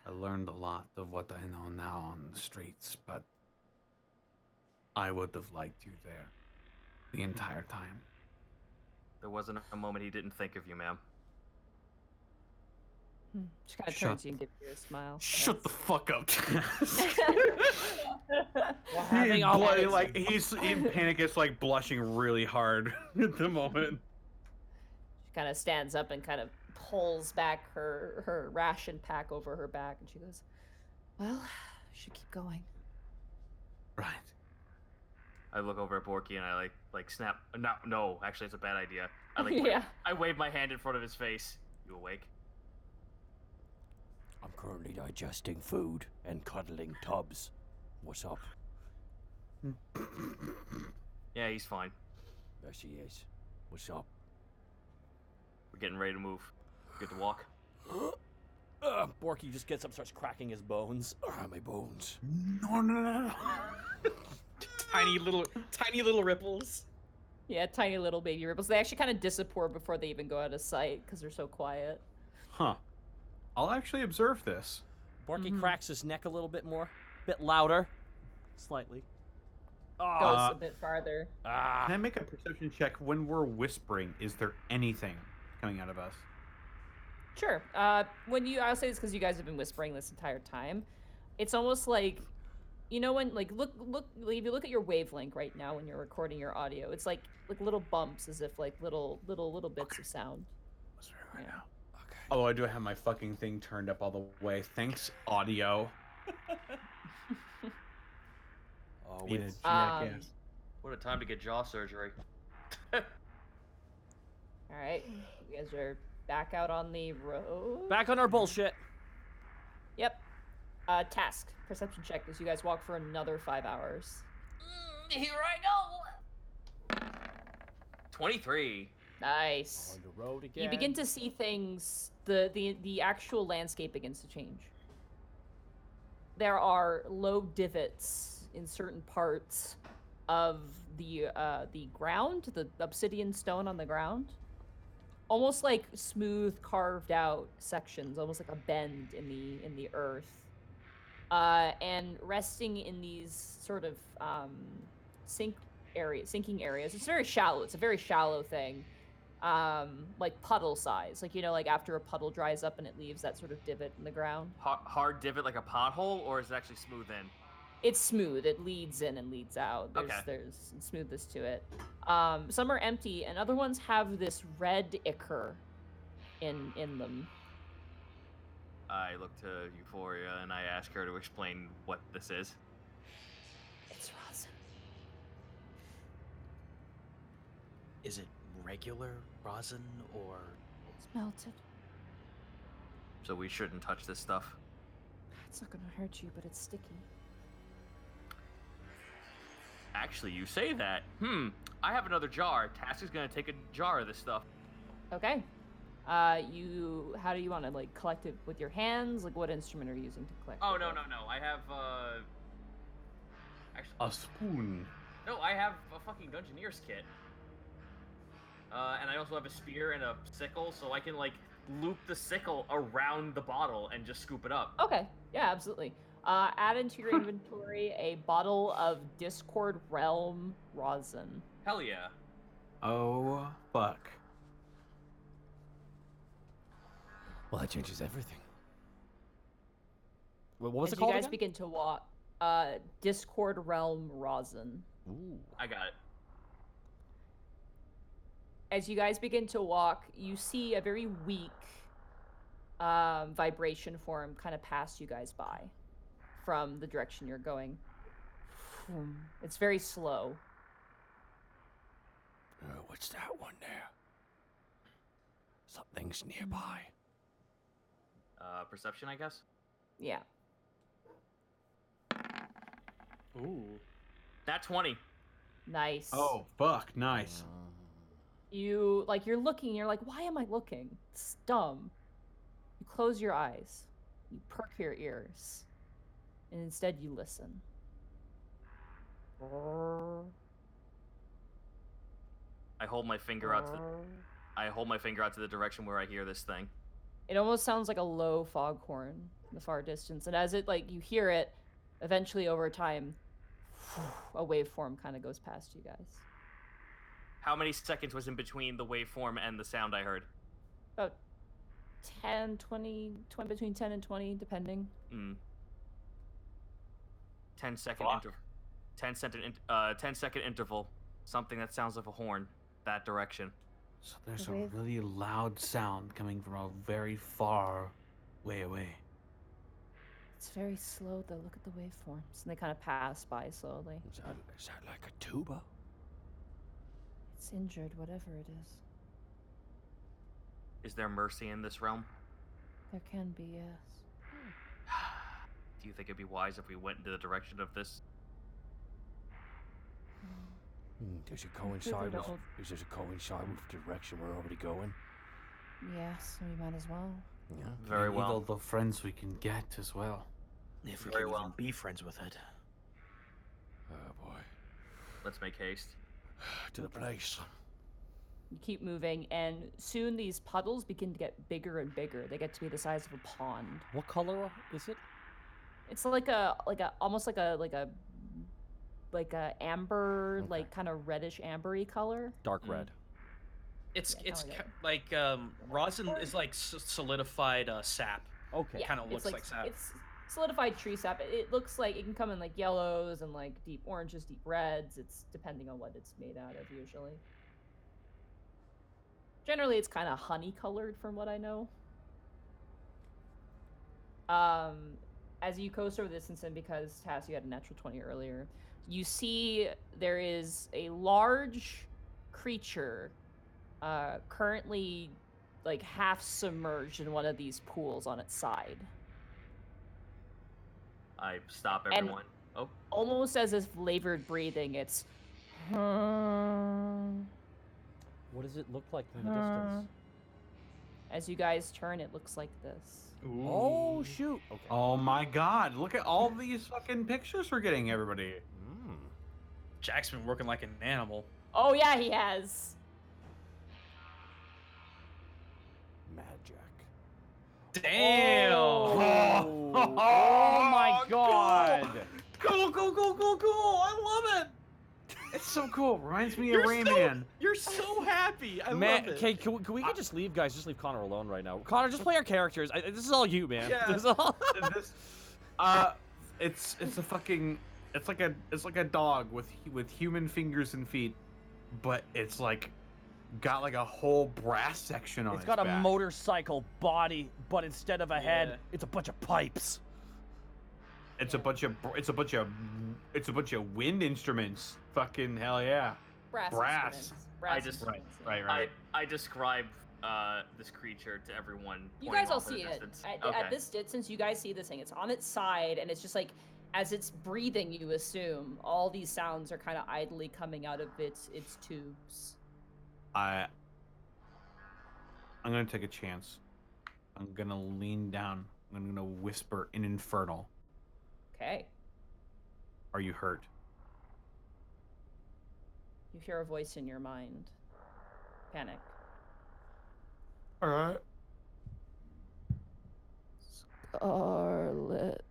I learned a lot of what I know now on the streets, but I would have liked you there the entire time. There wasn't a moment he didn't think of you, ma'am. She kind of Shut- turns to you and gives you a smile. Shut the fuck up. Having all that Like he's in panic. It's like blushing really hard at the moment. She kind of stands up and kind of pulls back her ration pack over her back, and she goes, Well, we should keep going. Right. I look over at Borky and I like snap. No, actually, it's a bad idea. I Yeah. I wave my hand in front of his face. You awake? I'm currently digesting food and cuddling tubs. What's up? Yeah, he's fine. There she is. What's up? We're getting ready to move. Good to walk. Borky just gets up, starts cracking his bones. My bones. No. Tiny little ripples. yeah, tiny little baby ripples. They actually kind of disappear before they even go out of sight because they're so quiet. Huh. I'll actually observe this. Borky cracks his neck a little bit more. Bit louder. Slightly. Goes a bit farther. Can I make a perception check when we're whispering? Is there anything coming out of us? Sure. I'll say this because you guys have been whispering this entire time. It's almost like, you know, when like look if you look at your wavelength right now when you're recording your audio, it's like little bumps, as if like little bits of sound. Whispering right Yeah. now. Okay. Oh, I do have my fucking thing turned up all the way. Thanks, audio. Oh, Being a wait. jackass. What a time to get jaw surgery. All right, you guys are back out on the road. Back on our bullshit. Yep. Task perception check as you guys walk for another 5 hours. Here I go. 23. Nice. On the road again. You begin to see things. The actual landscape begins to change. There are low divots in certain parts of the ground, the obsidian stone on the ground, almost like smooth carved out sections, almost like a bend in the earth, and resting in these sort of sinking areas. It's very shallow. It's a very shallow thing. Like puddle size, like, you know, like after a puddle dries up and it leaves that sort of divot in the ground. Hard divot like a pothole, or is it actually smooth in? It's smooth. It leads in and leads out. There's smoothness to it. Some are empty, and other ones have this red ichor in them. I look to Euphoria and I ask her to explain what this is. It's rosin. Is it regular rosin or? It's melted. So we shouldn't touch this stuff. It's not gonna hurt you, but it's sticky. Actually, you say that. I have another jar. Task is gonna take a jar of this stuff. Okay. How do you want to like collect it with your hands? Like, what instrument are you using to collect? Oh it no. with? I have actually A spoon. no. I have a fucking Dungeoneer's kit. And I also have a spear and a sickle, so I can like loop the sickle around the bottle and just scoop it up. Okay. Yeah, absolutely. Add into your inventory a bottle of Discord Realm rosin. Hell yeah. Oh, fuck. Well, that changes everything. What was As it you called guys again? begin to walk, Discord Realm Rosin. Ooh. I got it. As you guys begin to walk, you see a very weak vibration form kind of pass you guys by from the direction you're going. It's very slow. What's that one there? Something's nearby. Perception, I guess. Yeah. Ooh. Nat 20. Nice. Oh, fuck. Nice. You're looking, you're like, why am I looking? It's dumb. You close your eyes. You perk your ears. And instead you listen. I hold my finger out to the direction where I hear this thing. It almost sounds like a low foghorn in the far distance. And as it, you hear it, eventually over time, a waveform kind of goes past you guys. How many seconds was in between the waveform and the sound I heard? About 10, 20, between 10 and 20, depending. 10 second Fuck. 10 second interval. Something that sounds like a horn. That direction. So there's a wave. really loud sound coming from a very far way away. It's very slow, though. Look at the waveforms. And they kind of pass by slowly. Is that like a tuba? It's injured, whatever it is. Is there mercy in this realm? There can be, yes. Do you think it'd be wise if we went into the direction of this? Does it coincide with? don't- Does it coincide with the direction we're already going? Yes, we might as well. Yeah. Very We need all well. the friends we can get as well. If we Very can well. even be friends with it. Oh boy. Let's make haste. To the place. You keep moving, and soon these puddles begin to get bigger and bigger. They get to be the size of a pond. What color is it? It's almost like a amber, Okay. kind of reddish ambery color. Dark Mm. red. It's Yeah, it's kinda like rosin is like solidified sap. Okay. Yeah, Kind of it's looks like sap. It's solidified tree sap. It looks like it can come in yellows and deep oranges, deep reds. It's depending on what it's made out of usually. Generally, it's kind of honey colored from what I know. As you coast over this instant, because Tass, you had a natural 20 earlier, you see there is a large creature currently half submerged in one of these pools on its side. I stop And- everyone. Oh, Almost as if labored breathing, it's What does it look like from the distance? as you guys turn, it looks like this. Oh shoot. Okay. Oh my god, look at all these fucking pictures we're getting, everybody. Jack's been working like an animal. Oh yeah, he has. Magic. Damn! Oh, oh my god. Cool! I love it. It's so cool. Reminds me You're of Rayman. You're so happy. I Man, love it. okay, can we just leave, guys? Just leave Connor alone right now. Connor, just play our characters. This is all you, man. Yeah. This is all. This, it's a fucking, it's like a dog with human fingers and feet, but it's got a whole brass section on It's its got a back. motorcycle body, but instead of a head, Yeah. it's a bunch of pipes. It's a bunch of wind instruments. Fucking hell yeah. Brass. Brass. instruments. Brass just- instruments, yeah. Right. I describe this creature to everyone. You pointing guys all off in the see it. distance. At Okay. this distance, you guys see this thing. It's on its side, and it's just as it's breathing, you assume all these sounds are kind of idly coming out of its tubes. I'm gonna take a chance. I'm gonna lean down. I'm gonna whisper in Infernal. Okay. Are you hurt? You hear a voice in your mind. Panic. Alright. Scarlet.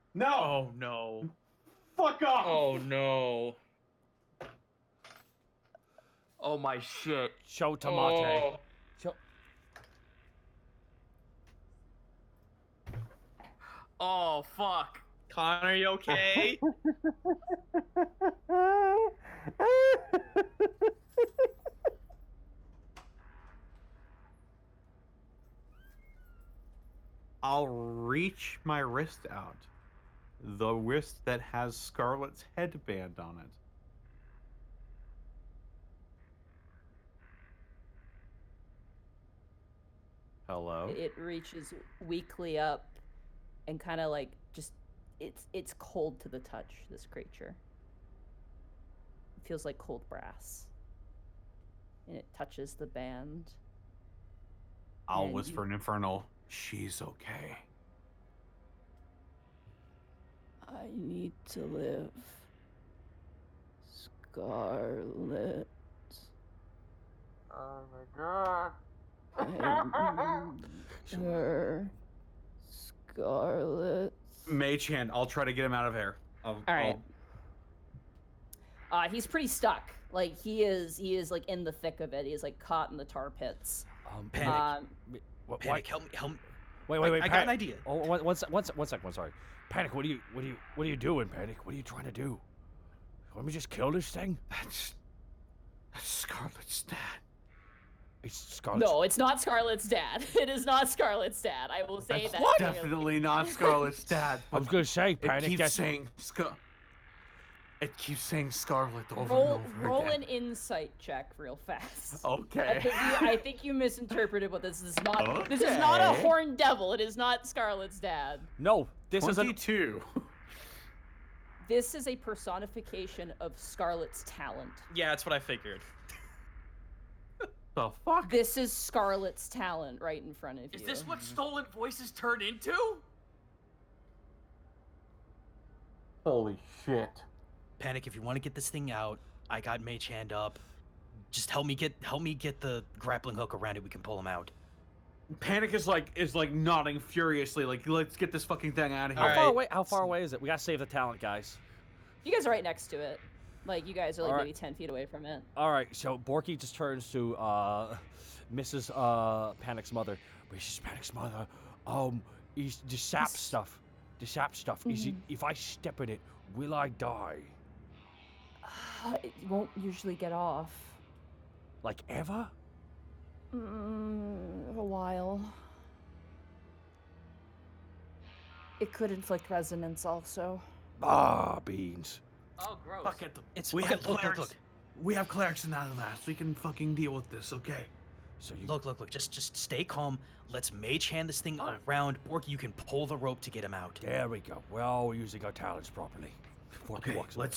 No! Oh my shit. Show tomate. Show. Oh fuck. Connor, you okay? I'll reach my wrist out. The wrist that has Scarlet's headband on it. Hello? It reaches weakly up and kind of like just it's cold to the touch, this creature. It feels like cold brass. And it touches the band. I'll and whisper an infernal, she's okay. I need to live. Scarlet. Oh my god. Her. Scarlet. Mage hand, I'll try to get him out of here. All right. He's pretty stuck. Like he is like in the thick of it. He's like caught in the tar pits. Panic. What? Panic, help me. Wait. I got an idea. Oh, one second. Sorry. Panic. What are you doing, Panic? What are you trying to do? Want me to just kill this thing? That's Scarlet's dad. It's Scarlet. No, it's not Scarlet's dad. It is not Scarlet's dad. I will say that. Definitely not Scarlet's dad. I was gonna say, It Panic. keeps saying It keeps saying Scarlet over Roll and over again. an insight check real fast. Okay. I think you misinterpreted what this is not. This is not a Okay. horned devil. It is not Scarlet's dad. No, this is a 22. This is a personification of Scarlet's talent. Yeah, that's what I figured. The fuck? This is Scarlet's talent right in front of you. Is this what stolen voices turn into? Holy shit. Panic, if you want to get this thing out, I got Mage Hand up. Just help me get the grappling hook around it. We can pull him out. Panic is like nodding furiously, like let's get this fucking thing out of here. How far away is it? We gotta save the talent, guys. You guys are right next to it. Like you guys are like All right. maybe 10 feet away from it. All right, so Borky just turns to Mrs. Panic's mother. Mrs. Panic's mother, is the sap stuff. The sap stuff. Is it? If I step in it, will I die? It won't usually get off. Like ever? A while. It could inflict resonance also. Ah, beans. Oh, gross. Fuck it. It's We have look. clerics. We have clerics in that last. We can fucking deal with this, okay? So you Look. Just stay calm. Let's Mage Hand this thing around. Borky, you can pull the rope to get him out. There we go. We're all using our talents properly. Borky Okay, walks away.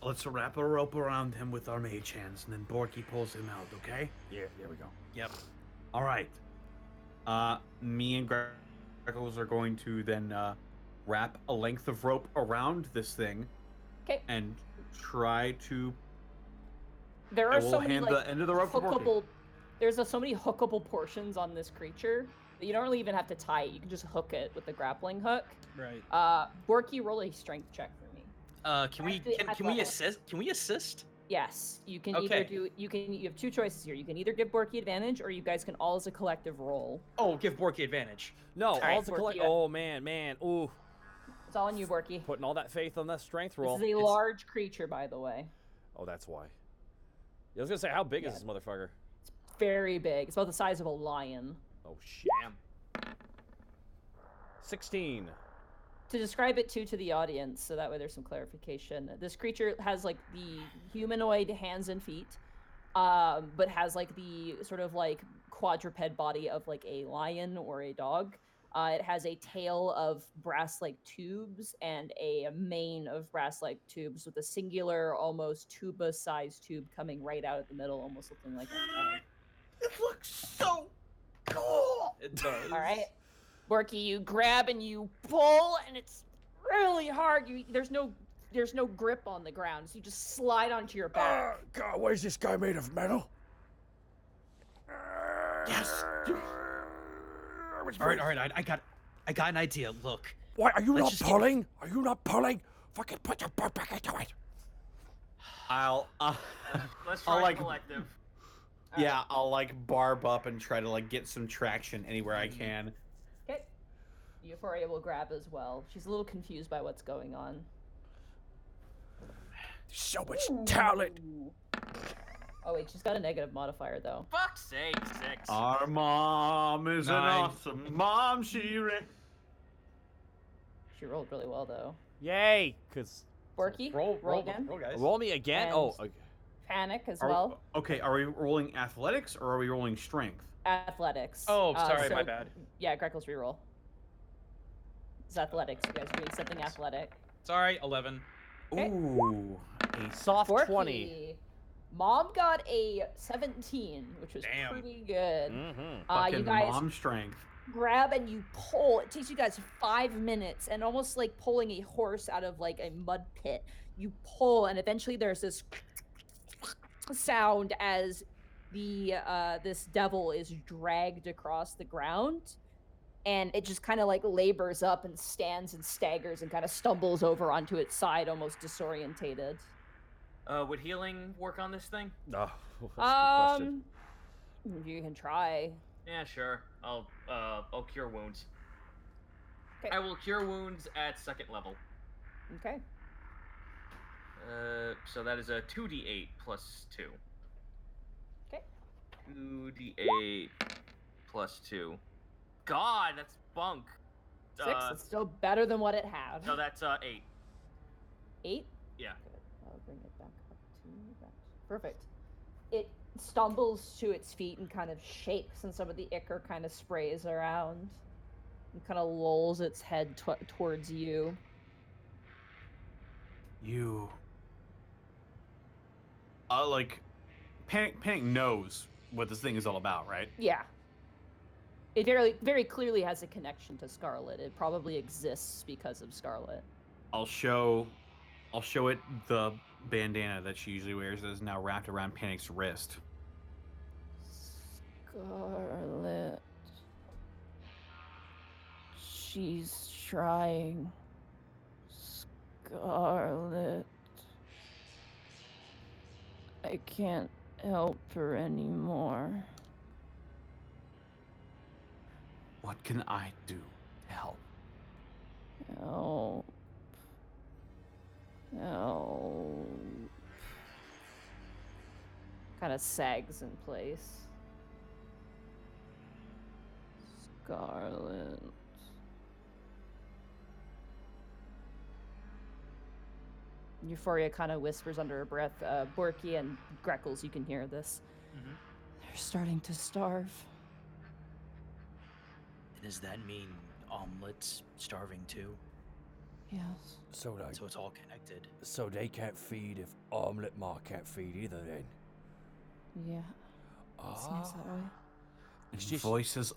let's wrap a rope around him with our mage hands, and then Borky pulls him out, okay? Yeah, there we go. Yep. All right. Me and Greckles are going to then wrap a length of rope around this thing. Okay. And try to. There I are will so many hand like the end of the rope to Borky. hookable. There's so many hookable portions on this creature that you don't really even have to tie it. You can just hook it with the grappling hook. Right. Borky, roll a strength check for me. Can we assist? Can we assist? Yes, you can either Okay. do. You have two choices here. You can either give Borky advantage, or you guys can all as a collective roll. Oh, give Borky advantage. No, right, all to Borky, collect. you- Oh man. Ooh, It's all on you, Borky. putting all that faith on that strength roll. This is a large creature, by the way. Oh, that's why. I was gonna say, how big is this motherfucker? Very big. It's about the size of a lion. Oh shit. Damn. 16. To describe it to the audience, so that way there's some clarification. This creature has like the humanoid hands and feet, but has like the sort of like quadruped body of like a lion or a dog. It has a tail of brass-like tubes and a mane of brass-like tubes with a singular, almost tuba-sized tube coming right out of the middle, almost looking like a head. It looks so cool. It does. All right, Borky, you grab and you pull, and it's really hard. There's no grip on the ground, so you just slide onto your back. God, what is this guy made of metal? Yes. All right. I got an idea. Look. Why are you Let's not just pulling? Are you not pulling? Fucking put your butt back into it. I'll Let's I'll, try like, collective. Yeah, I'll like barb up and try to like get some traction anywhere I can. Okay. Euphoria will grab as well. She's a little confused by what's going on. So much talent. Ooh. Oh wait, she's got a negative modifier though. Fuck's sake, 6. Our mom is an 9. awesome mom. She She rolled really well though. Yay, cause Borky, Roll again. guys. roll me again. And- Oh, okay. Panic as Are, well. Okay, are we rolling athletics or are we rolling strength? Athletics. Oh, sorry, so- my bad. Yeah, Grekel's reroll. It's athletics. You guys are doing something athletic. Sorry, 11. Okay. Ooh, A soft Borky. 20. Mom got a 17, which was Damn. pretty good. Mm-hmm. You fucking guys mom strength. grab and you pull. It takes you guys 5 minutes, and almost like pulling a horse out of like a mud pit. You pull, and eventually there's this sound as the this devil is dragged across the ground, and it just kind of like labors up and stands and staggers and kind of stumbles over onto its side, almost disorientated. Would healing work on this thing? Oh, that's a good question. You can try. Yeah, sure. I'll cure wounds. 'Kay. I will cure wounds at 2nd level. Okay. So that is a 2d8 plus 2. Okay. 2d8 plus 2. God, that's bunk. 6. It's still better than what it had. So that's 8. 8. Yeah. Good. I'll bring it back up to that. Perfect. It stumbles to its feet and kind of shakes, and some of the ichor kind of sprays around, and kind of lolls its head towards you. You. Like, Panic knows what this thing is all about, right? Yeah. It very, very clearly has a connection to Scarlet. It probably exists because of Scarlet. I'll show it the bandana that she usually wears that is now wrapped around Panic's wrist. Scarlet. She's trying. Scarlet. I can't help her anymore. What can I do to help? Help. Help. Kind of sags in place. Scarlet. Euphoria kind of whispers under her breath. Borky and Greckles, you can hear this. They're starting to starve. Does that mean Omelet's starving too? Yes. So So it's all connected. they can't feed if Omelet Ma can't feed either then. Yeah. It seems that way. It's just Voices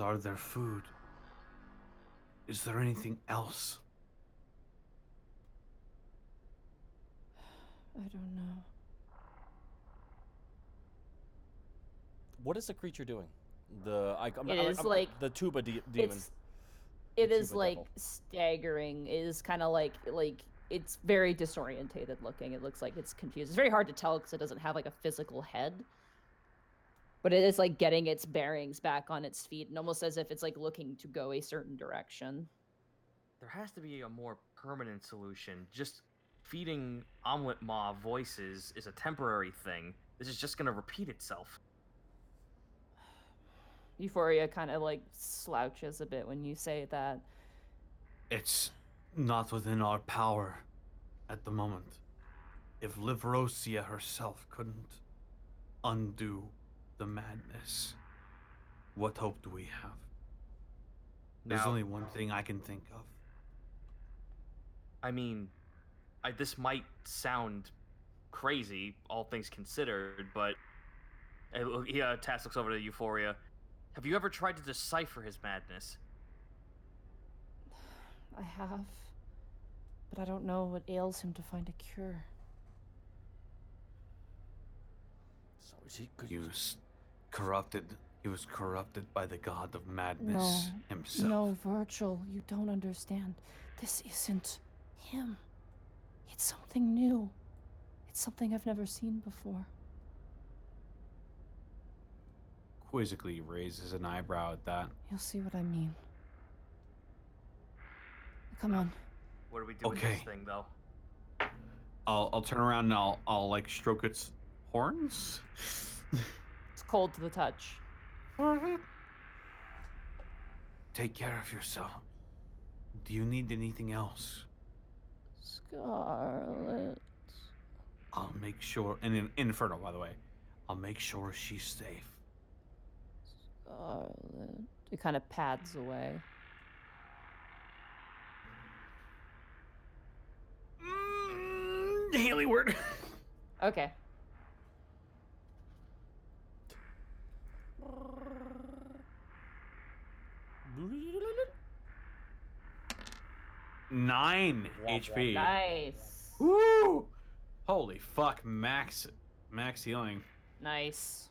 are their food. Is there anything else? I don't know. what is the creature doing? The the tuba demon. It The is tuba like devil. staggering. It is kind of like it's very disorientated looking. It looks like it's confused. It's very hard to tell because it doesn't have like a physical head. But it is like getting its bearings back on its feet, and almost as if it's like looking to go a certain direction. There has to be a more permanent solution. Just feeding Omelet Maw voices is a temporary thing. This is just gonna repeat itself. Euphoria kind of like slouches a bit when you say that. It's not within our power at the moment. If Livrosia herself couldn't undo the madness, what hope do we have? There's Now- only one thing I can think of. I mean, this might sound crazy, all things considered, but Tass looks over to Euphoria. Have you ever tried to decipher his madness? I have. But I don't know what ails him to find a cure. So is he good? He was corrupted by the god of madness No. himself. No, Virgil, you don't understand. This isn't him. It's something new. It's something I've never seen before. quizzically raises an eyebrow at that. You'll see what I mean. Come on. What do we do with Okay. this thing, though? I'll turn around and I'll like stroke its horns. It's cold to the touch. Take care of yourself. Do you need anything else? Scarlet. I'll make sure. And in Inferno, by the way, I'll make sure she's safe. Scarlet. It kind of pads away. Haley word. Okay. Nine HP. Nice. Woo! Holy fuck, max healing. Nice.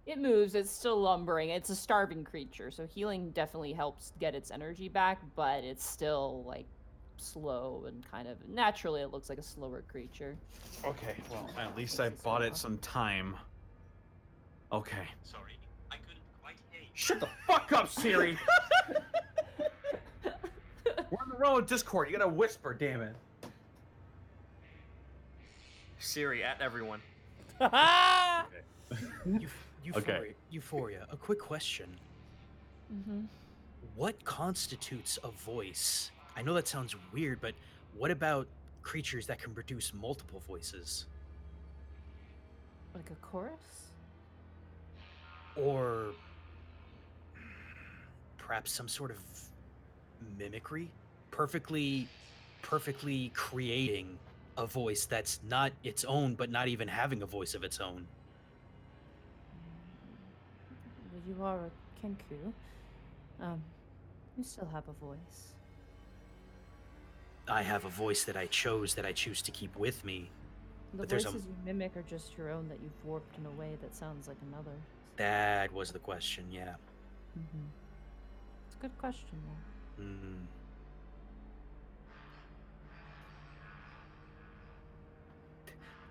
It moves. It's still lumbering. It's a starving creature, so healing definitely helps get its energy back, but it's still like slow and kind of naturally it looks like a slower creature. Okay, well, at least I bought it some time. Okay. Sorry, I couldn't quite hear you. Shut the fuck up, Siri. We're on the road with Discord. You gotta whisper, damn it. Siri at everyone. Euphoria, a quick question. Mm-hmm. What constitutes a voice? I know that sounds weird, but what about creatures that can produce multiple voices? Like a chorus? Or perhaps some sort of mimicry? Perfectly creating a voice that's not its own, but not even having a voice of its own. Well, you are a Kenku. You still have a voice. I have a voice that I choose to keep with me. The But there's a- voices you mimic are just your own that you've warped in a way that sounds like another. That was the question, yeah. Mm-hmm. It's a good question, though. Mm.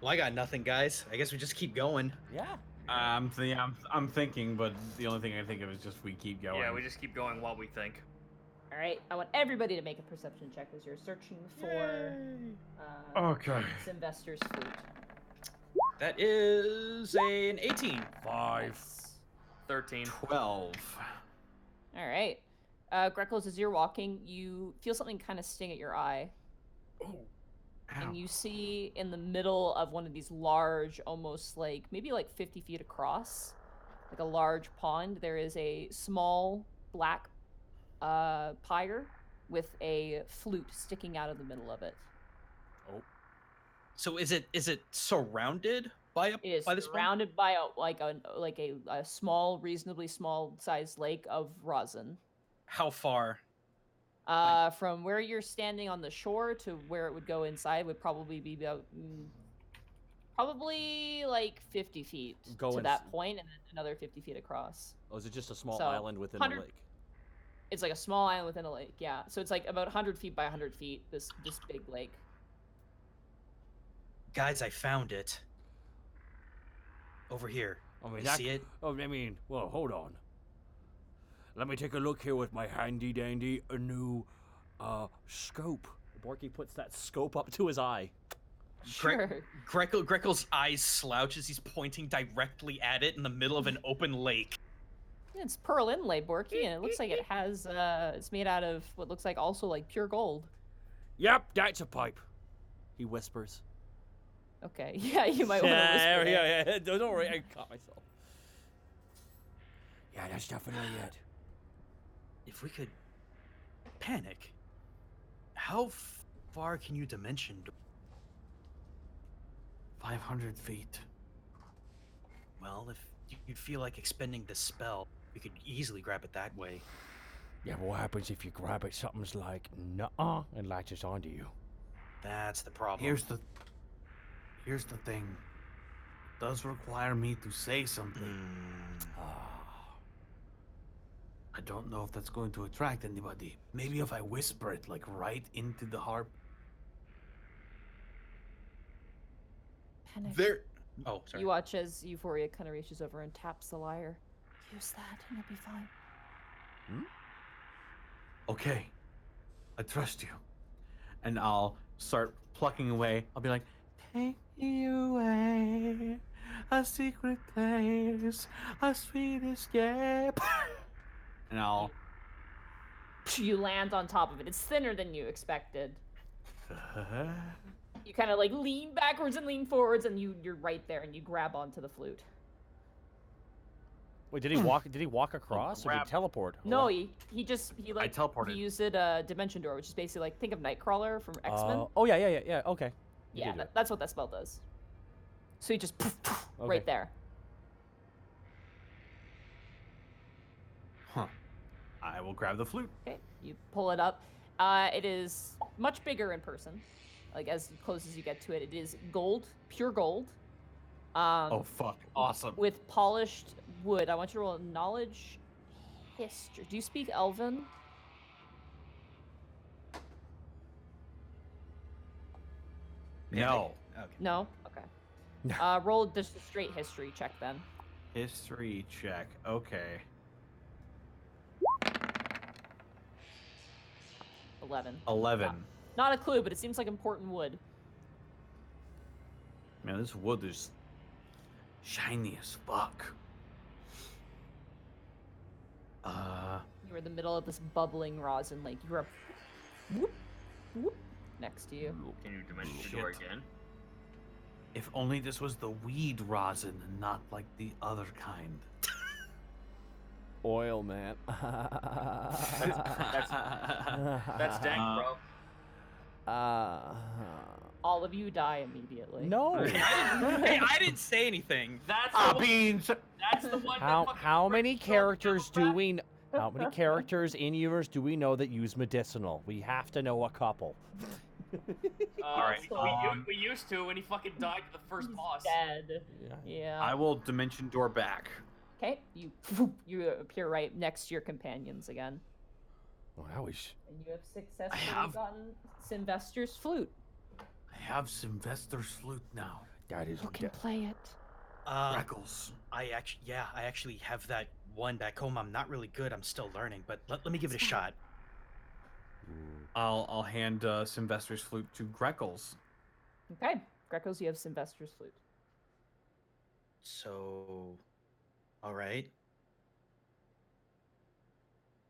Well, I got nothing, guys. I guess we just keep going. Yeah. I'm thinking, but the only thing I think of is just we keep going. Yeah, we just keep going while we think. All right, I want everybody to make a perception check as you're searching for Okay. Sylvester's flute. That is an 18. 5. 13. 12. All right. Greckles, as you're walking, you feel something kind of sting at your eye. And you see in the middle of one of these large, almost like, maybe like 50 feet across, like a large pond, there is a small black pyre with a flute sticking out of the middle of it. So is it surrounded by It is by this pond? surrounded by a small, reasonably small sized lake of rosin. How far? From where you're standing on the shore to where it would go inside would probably be about probably like 50 feet Go to ins- that point, and then another 50 feet across. Oh, is it just a small So, island within a 100 lake? It's like a small island within a lake, yeah. So it's like about 100 feet by 100 feet, this big lake. Guys, I found it. Over here. I mean, You that- see it? Oh, I mean, well, hold on. Let me take a look here with my handy dandy new scope. Borky puts that scope up to his eye. Sure. Greckle's eyes slouch as he's pointing directly at it in the middle of an open lake. It's pearl inlay, Borky, and it looks like it has, it's made out of what looks like also like pure gold. Yep, that's a pipe. He whispers. Okay, yeah, you might want to whisper. yeah. Don't worry, I caught myself. Yeah, that's definitely it. If we could panic, how far can you dimension? 500 feet. Well, if you feel like expending the spell, we could easily grab it that way. Yeah, but what happens if you grab it, something's like, nuh-uh, and latches onto you? That's the problem. Here's the thing. It does require me to say something. I don't know if that's going to attract anybody. Maybe if I whisper it, like, right into the harp. Panic. There. Oh, sorry. You watch as Euphoria kind of reaches over and taps the lyre. use that and you'll be fine. Okay, I trust you. And I'll start plucking away. I'll be like, take me away, a secret place, a sweet escape. And I'll. You land on top of it. It's thinner than you expected. You kind of like lean backwards and lean forwards, and you're right there, and you grab onto the flute. Wait, did he walk? Did he walk across or did grab- he teleport? No, he teleported. He used a dimension door, which is basically like think of Nightcrawler from X-Men. Oh yeah. Okay. You Yeah, did do it. that's what that spell does. So he just poof, poof, Okay. right there. Huh. I will grab the flute. Okay, you pull it up. It is much bigger in person. Like as close as you get to it, it is gold, pure gold. Oh fuck! Awesome. With polished wood. I want you to roll knowledge history. Do you speak Elven? No. Okay. No? Okay. Roll just a straight history check then. History check. Okay. 11. 11. Not a clue, but it seems like important wood. Man, this wood is shiny as fuck. You're in the middle of this bubbling rosin lake. You're up whoop, whoop, next to you. Can you dimension the door Shit. again? If only this was the weed rosin and not like the other kind. Oil, man. That's dank, bro. All of you die immediately. No. Hey, I didn't say anything. That's the one. Beans. That's the one. How that fucking how many breaks the characters do crap. we? How many characters in universe do we know that use medicinal? We have to know a couple. Alright, We used to when he fucking died to the first He's boss. dead. Yeah. Yeah. I will dimension door back. Okay, you appear right next to your companions again. Well, that was. And you have successfully have- gotten Sylvester's flute. I have Sylvester's flute now. That is. Who can play it? Freckles. I actually have that one back home. I'm not really good. I'm still learning, but let me give it a shot. I'll hand Sylvester's flute to Greckles. Okay, Greco's, you have Sylvester's flute. So, all right.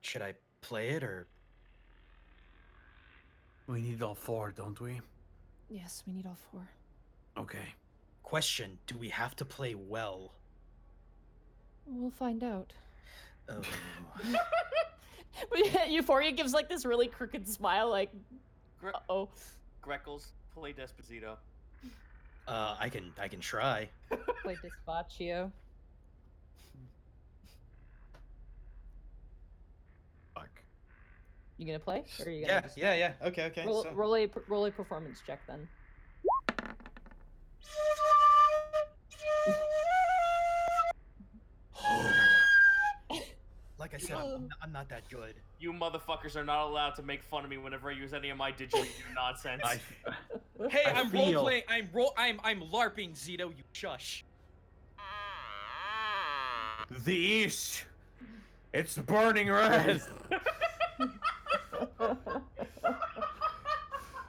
Should I play it or? We need all four, don't we? Yes, we need all four. Okay. Question: do we have to play well? We'll find out. Oh. Euphoria gives like this really crooked smile, like, Gre- oh. Greckles, play Desposito. I can try. Play Dispaccio. Fuck. You gonna play? Or are you gonna just... Yeah. Okay. Roll a performance check then. Like I said, I'm not that good. You motherfuckers are not allowed to make fun of me whenever I use any of my didgeridoo nonsense. Hey, I I'm feel- role playing. I'm LARPing, Zito. You shush. The East. It's burning red.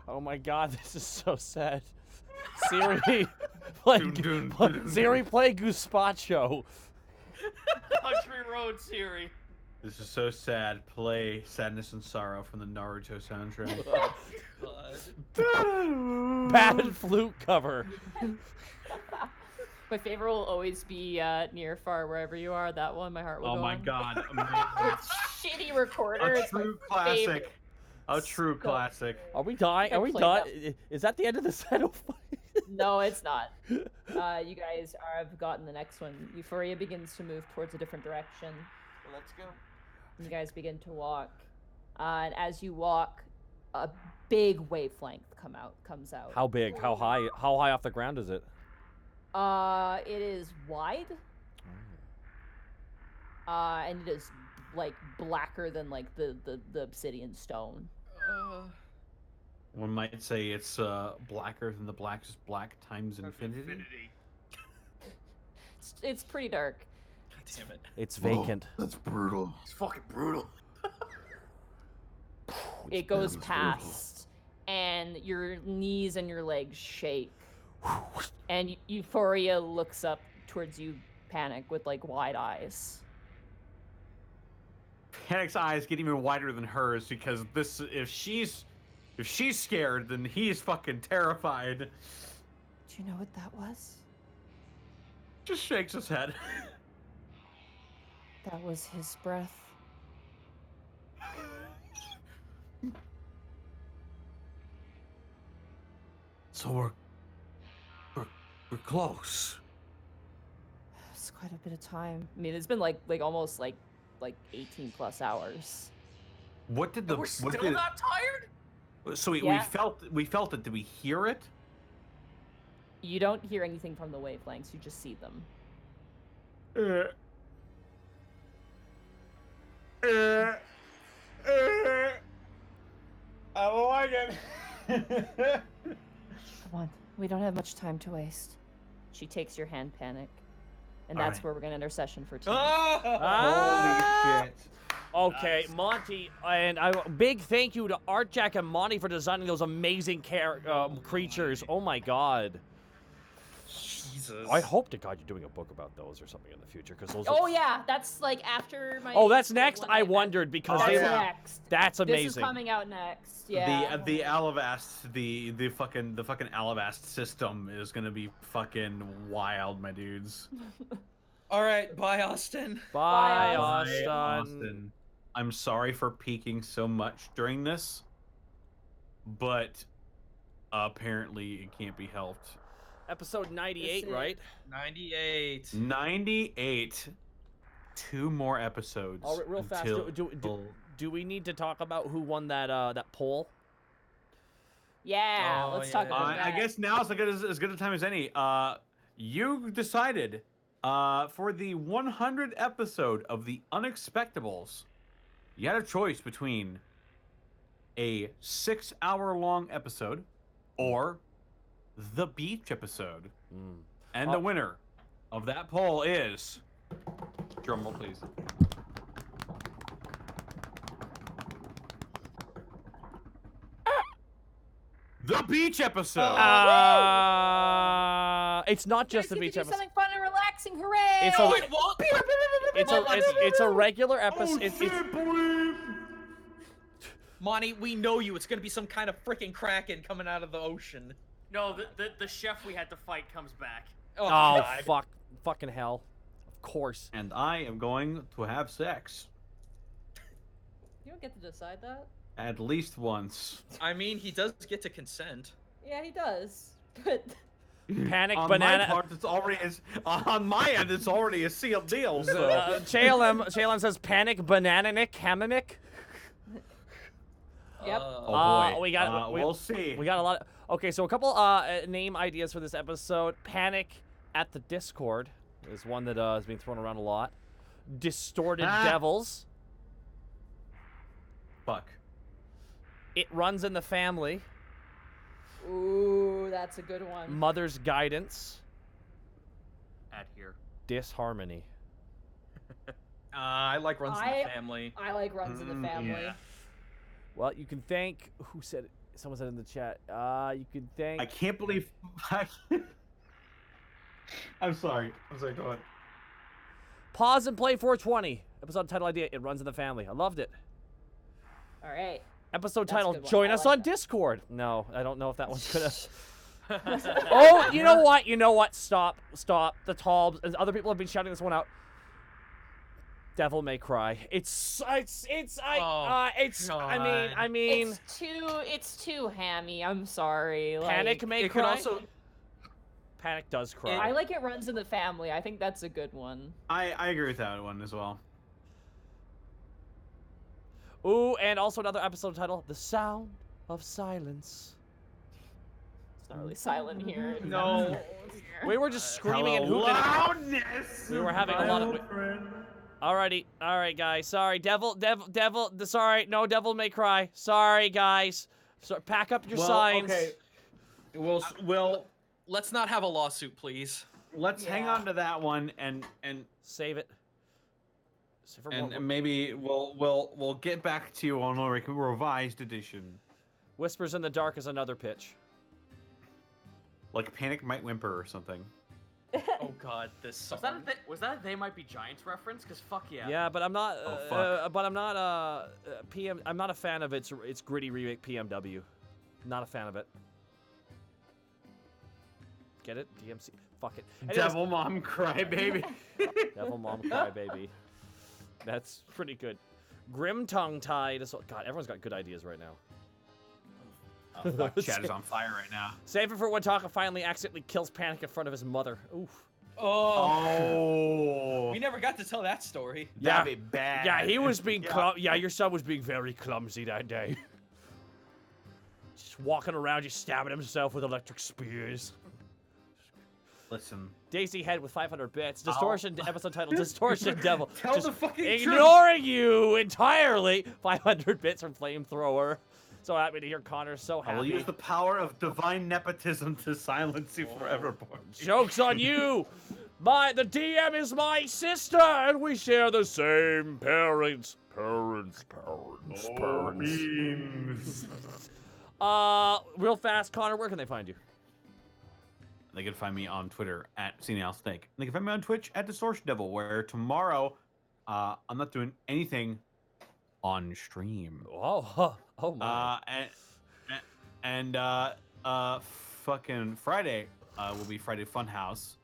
Oh my God, this is so sad. Siri, play. Siri, play Guzpacho. Country Road, Siri. This is so sad. Play Sadness and Sorrow from the Naruto soundtrack. Bad flute cover. My favorite will always be near far wherever you are. That one, my heart will Oh go my on. god. Amazing. Shitty recorder. A It's my true classic. favorite. A true So- classic. Are we dying? Are we Play done? that. Is that the end of the set? No, it's not. You guys have gotten the next one. Euphoria begins to move towards a different direction. Let's go. You guys begin to walk, and as you walk, a big wavelength comes out. How big? How high? How high off the ground is it? It is wide. And it is like blacker than like the obsidian stone. One might say it's blacker than the blackest black times infinity. It's pretty dark. damn it. It's vacant. That's brutal. It's fucking brutal. It goes past, and your knees and your legs shake. And Euphoria looks up towards you, Panic, with like wide eyes. Panic's eyes get even wider than hers because this if she's scared, then he's fucking terrified. Do you know what that was? Just shakes his head. That was his breath. So we're close. It's quite a bit of time. I mean, it's been like almost like 18 plus hours. What did the And we're what still did, not tired? so we Yeah. felt it. Did we hear it? You don't hear anything from the wavelengths, you just see them. I don't like it. Come on, we don't have much time to waste. She takes your hand, Panic. And All that's right. where we're gonna end our session for tonight. Ah! Holy shit. Okay, Monty, and big thank you to Art Jack and Monty for designing those amazing creatures. Oh my god. Jesus. I hope to God you're doing a book about those or something in the future, because those. Oh yeah, that's like after my. Oh, that's the next. one I met. wondered because That's they. yeah. next. That's This is amazing. coming out next. Yeah. The Alavast, the fucking Alavast system is gonna be fucking wild, my dudes. All right, bye, Austin. Bye, Bye, Austin. Austin. I'm sorry for peeking so much during this, but apparently it can't be helped. Episode 98, This is- right? 98. 98. 2 more episodes. Oh, real fast. until- Do we need to talk about who won that that poll? Yeah. Oh, Let's talk yeah. about I that. guess now is as good a time as any. You decided for the 100th episode of The Unexpectables, you had a choice between a 6-hour-long episode or the beach episode. Mm. And the winner of that poll is... Drumroll, please. The beach episode! It's not just the You guys beach get to do episode. something fun and relaxing. Hooray! It's No, a it won't. it's a regular episode. Monty, we know you. It's gonna be some kind of freaking kraken coming out of the ocean. No, the chef we had to fight comes back. Oh, Oh God. fucking hell! Of course. And I am going to have sex. You don't get to decide that. At least once. I mean, he does get to consent. Yeah, he does. But Panic On banana. my part, on my end, it's already a sealed deal. So. Chalem says panic banana nick hamamic. Yep. Oh boy. We got we'll see. We got a lot of, okay, so a couple name ideas for this episode. Panic at the Discord is one that is being thrown around a lot. Distorted Devils. Fuck. It runs in the family. Ooh, that's a good one. Mother's guidance. At here. Disharmony. I like runs in the family. I like runs in the family. Yeah. Well, you can thank who said it? Someone said in the chat. You can thank. I can't believe. I'm sorry. Go ahead. Pause and play 420. Episode title idea. It runs in the family. I loved it. All right. Episode That's a title. good one. Join I us like on that. Discord. No, I don't know if that one's gonna. Oh, you know what? You know what? Stop. The Talbs and other people have been shouting this one out. Devil May Cry. It's. I mean. It's too hammy. I'm sorry. Panic Like, May It Cry. could also. Panic does cry. I like it runs in the family. I think that's a good one. I agree with that one as well. Ooh, and also another episode title: The Sound of Silence. It's not really silent here. No. We were just screaming and Hello, hooting. loudness. We were having a lot of. Alrighty, all right, guys. Sorry, Devil. Sorry, no, Devil May Cry. Sorry, guys. So pack up your signs. Okay. We'll Let's not have a lawsuit, please. let's hang Yeah. on to that one and Save it. So for And, more- and maybe we'll get back to you on a revised edition. Whispers in the Dark is another pitch. Like Panic Might Whimper or something. Oh god, this song. Was that a They Might Be Giants reference? Cause fuck yeah. Yeah, but I'm not. Oh, fuck. But I'm not. PM. I'm not a fan of its gritty remake PMW. Not a fan of it. Get it? DMC. Fuck it. Anyways, Devil Mom Crybaby. Devil Mom Crybaby. That's pretty good. Grim Tongue Tied. God, everyone's got good ideas right now. Oh, fuck, Chad is on fire right now. Save it for when Taka finally accidentally kills Panic in front of his mother. Oof. Oh. We never got to tell that story. That'd be bad. Yeah, he was being your son was being very clumsy that day. Just walking around, just stabbing himself with electric spears. Listen. Daisy Head with 500 bits. Distortion episode title Distortion Devil. Tell Just the fucking ignoring you entirely. 500 bits from Flamethrower. So happy to hear Connor. So I will happy. use the power of divine nepotism to silence you forevermore. Joke's on you. The DM is my sister, and we share the same parents. Parents. Beams. Real fast, Connor, where can they find you? They can find me on Twitter at Snake. They can find me on Twitch at Distortion Devil, where tomorrow I'm not doing anything on stream. Oh my. Fucking Friday will be Friday Funhouse.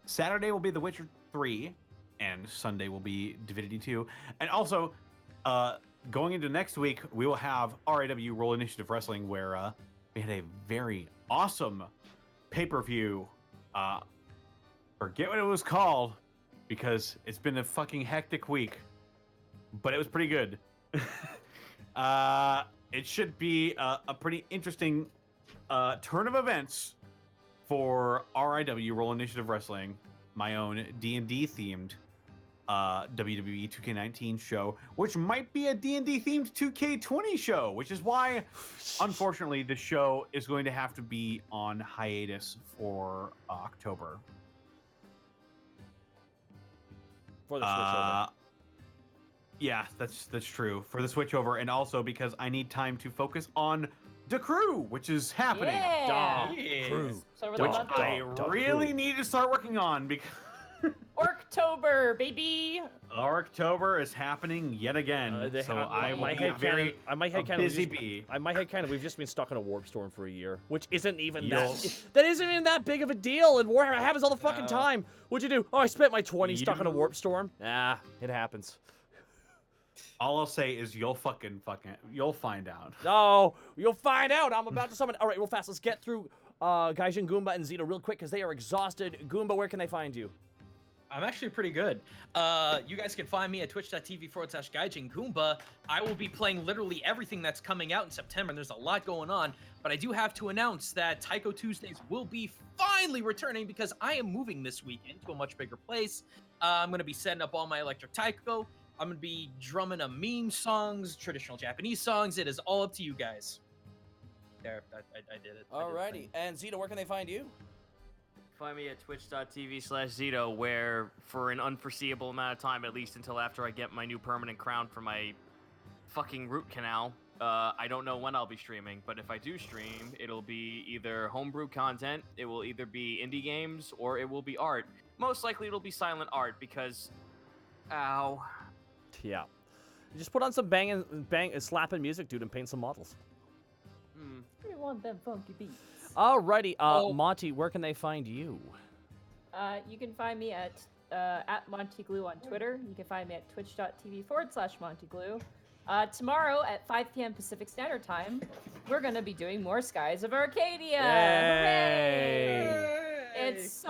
Saturday will be The Witcher 3, and Sunday will be Divinity 2. And also, going into next week, we will have RAW Roll Initiative Wrestling, where we had a very awesome pay-per-view. Forget what it was called, because it's been a fucking hectic week, but it was pretty good. It should be a pretty interesting turn of events for RIW Roll Initiative Wrestling, my own D&D themed WWE 2K19 show, which might be a D&D themed 2K20 show, which is why, unfortunately, the show is going to have to be on hiatus for October. For the switchover. Yeah, that's true. For the switchover, and also because I need time to focus on The Crew, which is happening. Yeah. Crew. So over the Which month, I really need to start working on because Orktober, baby. October is happening yet again. So I will be very busy bee. My headcanon, we've just been stuck in a warp storm for a year, which isn't even that isn't even that big of a deal. And Warhammer happens all the fucking time. What'd you do? Oh, I spent my 20s stuck in a warp storm. Nah, it happens. All I'll say is you'll find out. No, you'll find out. I'm about to summon. All right, real fast. Let's get through Gaijin Goomba and Zito real quick because they are exhausted. Goomba, where can they find you? I'm actually pretty good. You guys can find me at twitch.tv/Gaijin Goomba. I will be playing literally everything that's coming out in September, and there's a lot going on. But I do have to announce that Taiko Tuesdays will be finally returning because I am moving this weekend to a much bigger place. I'm going to be setting up all my electric taiko. I'm going to be drumming a meme songs, traditional Japanese songs. It is all up to you guys. There, I did it. Alrighty. And Zito, where can they find you? Find me at twitch.tv/Zito, where for an unforeseeable amount of time, at least until after I get my new permanent crown for my fucking root canal, I don't know when I'll be streaming, but if I do stream, it'll be either homebrew content, it will either be indie games, or it will be art. Most likely it'll be silent art because, ow. Yeah. You just put on some slapping music, dude, and paint some models. We want them funky beats. Alrighty, Monty, where can they find you? You can find me at MontyGlue on Twitter. You can find me at twitch.tv/MontyGlue. Tomorrow at 5 p.m. Pacific Standard Time, we're going to be doing more Skies of Arcadia. Hooray! It's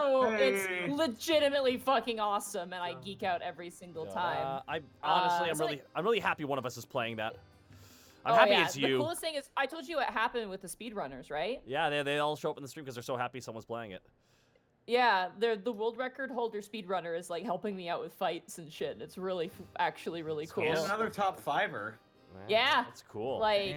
legitimately fucking awesome, and I geek out every single time. I'm really happy one of us is playing that. I'm happy it's you. The coolest thing is, I told you what happened with the speedrunners, right? Yeah, they all show up in the stream because they're so happy someone's playing it. Yeah, the world record holder speedrunner is like helping me out with fights and shit. And it's really, actually really cool. And another top fiver. Man, yeah, that's cool. Like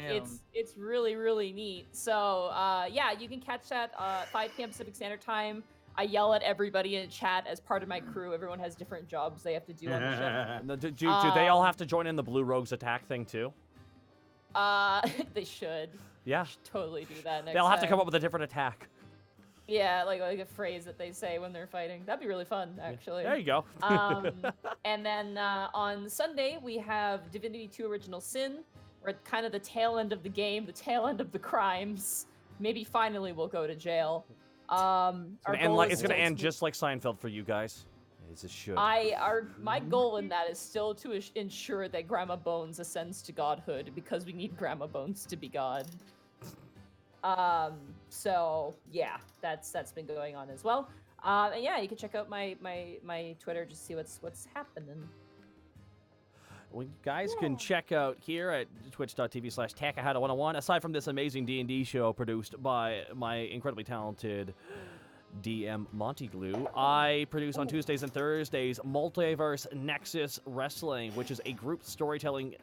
it's really neat. So yeah, you can catch that 5 p.m. Pacific Standard Time. I yell at everybody in chat as part of my crew. Everyone has different jobs they have to do on the ship. No, do they all have to join in the Blue Rogues attack thing too? They should. Yeah. Should totally do that next They'll have to time. come up with a different attack. Yeah, like a phrase that they say when they're fighting. That'd be really fun, actually. There you go. And then on Sunday, we have Divinity 2 Original Sin. We're at kind of the tail end of the game, the tail end of the crimes. Maybe finally we'll go to jail. It's gonna end just like Seinfeld for you guys. It should. My goal in that is still to ensure that Grandma Bones ascends to godhood, because we need Grandma Bones to be god. So yeah, that's been going on as well. And yeah, you can check out my Twitter just to see what's happening. Well, you guys can check out here at twitch.tv/Takahata101. Aside from this amazing D&D show produced by my incredibly talented DM Monty Glue, I produce on Tuesdays and Thursdays Multiverse Nexus Wrestling, which is a group storytelling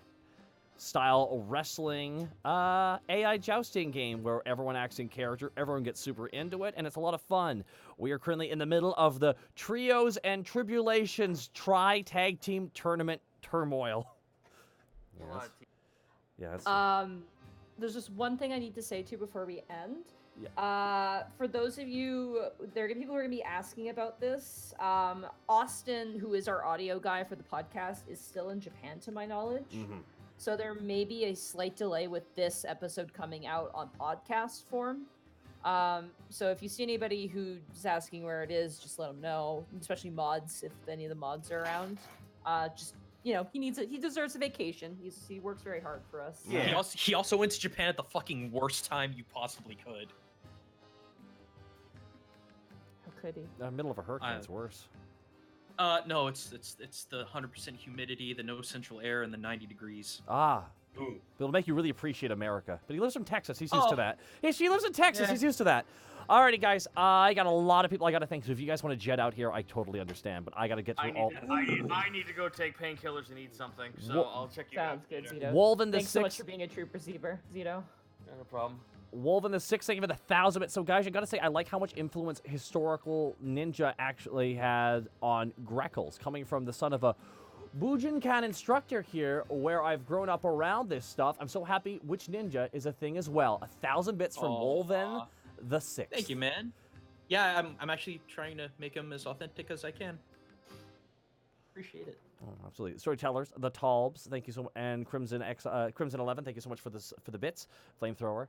style wrestling AI jousting game where everyone acts in character, everyone gets super into it, and it's a lot of fun. We are currently in the middle of the Trios and Tribulations Tri-Tag Team Tournament Turmoil. Yes. There's just one thing I need to say too before we end. Yeah. For those of you, there are gonna be people who are gonna be asking about this. Austin, who is our audio guy for the podcast, is still in Japan, to my knowledge. Mm-hmm. So there may be a slight delay with this episode coming out on podcast form. So if you see anybody who's asking where it is, just let them know, especially mods, if any of the mods are around. Just, you know, he deserves a vacation. He works very hard for us. Yeah. He also went to Japan at the fucking worst time you possibly could. How could he? The middle of a hurricane's worse. No, it's the 100% humidity, the no central air, and the 90 degrees. Ah. Ooh. But it'll make you really appreciate America. But he lives in Texas. He's used to that. Yeah, she lives in Texas. Yeah. He's used to that. Alrighty, guys. I got a lot of people I got to thank. So if you guys want to jet out here, I totally understand. But I got to get through all. I need to go take painkillers and eat something. So I'll check you out. Sounds good, later. Zito. Wolven the Thanks so much Sixth. for being a trooper, Zito. No problem. Wolven the Sixth, thank you for the 1,000 bits. So, guys, I gotta say, I like how much influence historical ninja actually had on Greckles, coming from the son of a Bujinkan instructor here, where I've grown up around this stuff. I'm so happy Witch Ninja is a thing as well. 1,000 bits from Wolven the Sixth. Thank you, man. Yeah, I'm actually trying to make him as authentic as I can. Appreciate it. Oh, absolutely. Storytellers, the Talbs, thank you so much, and Crimson 11, thank you so much for this for the bits. Flamethrower.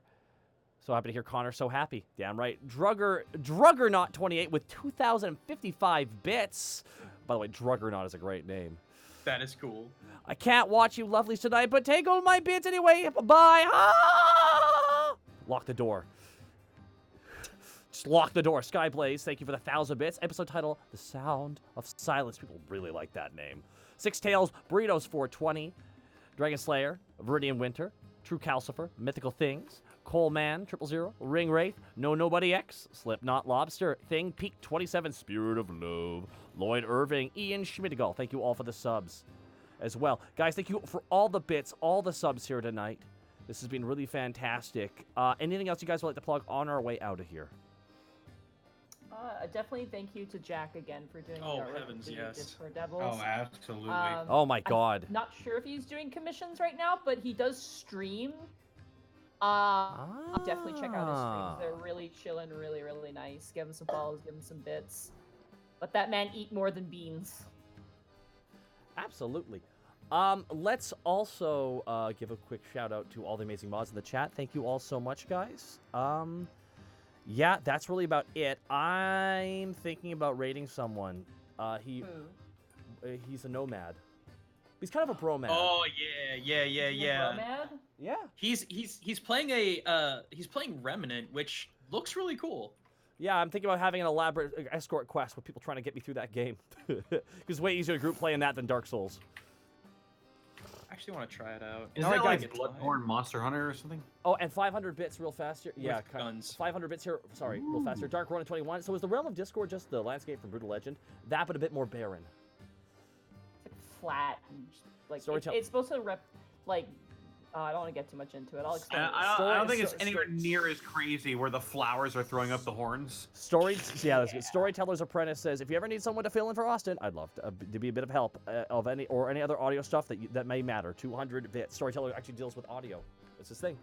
So happy to hear Connor so happy. Damn right. Druggernaut 28 with 2,055 bits. By the way, Druggernaut is a great name. That is cool. I can't watch you lovelies tonight, but take all my bits anyway. Bye. Ah! Lock the door. Just lock the door. Skyblaze, thank you for the 1,000 bits. Episode title, The Sound of Silence. People really like that name. Six Tails, Burritos 420, Dragon Slayer, Viridian Winter, True Calcifer, Mythical Things, Coleman, 000, Ring Wraith, No Nobody X, Slipknot Lobster, Thing, Peak 27, Spirit of Love, Lloyd Irving, Ian Schmidigal. Thank you all for the subs as well. Guys, thank you for all the bits, all the subs here tonight. This has been really fantastic. Anything else you guys would like to plug on our way out of here? Definitely thank you to Jack again for doing Oh, the artwork heavens, that he yes. did for Devils. Oh, absolutely. Oh my god. I'm not sure if he's doing commissions right now, but he does stream. Definitely check out his streams. They're really chillin', really, really nice. Give him some follows, give him some bits. Let that man eat more than beans. Absolutely. Let's also give a quick shout out to all the amazing mods in the chat. Thank you all so much, guys. Yeah, that's really about it. I'm thinking about raiding someone. He's a nomad. He's kind of a bromad. Oh yeah. Nomad? Yeah. He's playing Remnant, which looks really cool. Yeah, I'm thinking about having an elaborate escort quest with people trying to get me through that game. Because it's way easier to group playing that than Dark Souls. I actually want to try it out. Is Alright, that like guys. Bloodborne Monster Hunter or something? Oh, and 500 bits real fast here. Yeah, With guns. 500 bits here. Sorry, real fast here. Dark Ronin 21. So is the Realm of Discord just the landscape from Brutal Legend? That, but a bit more barren. It's like flat and just, like Storytell- it's supposed to I don't want to get too much into it. I'll explain. And it. I don't think it's Story- anywhere near as crazy where the flowers are throwing up the horns. That's good. Storyteller's Apprentice says, if you ever need someone to fill in for Austin, I'd love to be a bit of help of any other audio stuff that may matter. 200 bits. Storyteller actually deals with audio. It's his thing.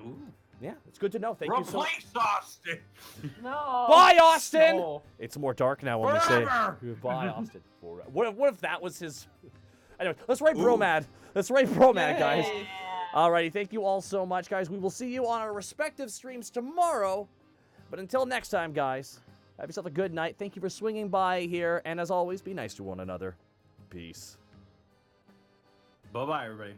Ooh. Yeah, it's good to know. Thank you so much. Replace Austin! No. Bye, Austin! No. It's more dark now when we say Forever! goodbye, Austin. What if that was his... Anyway, let's write Bromad. Let's write Bromad, guys. Yay. Alrighty, thank you all so much, guys. We will see you on our respective streams tomorrow. But until next time, guys, have yourself a good night. Thank you for swinging by here. And as always, be nice to one another. Peace. Bye-bye, everybody.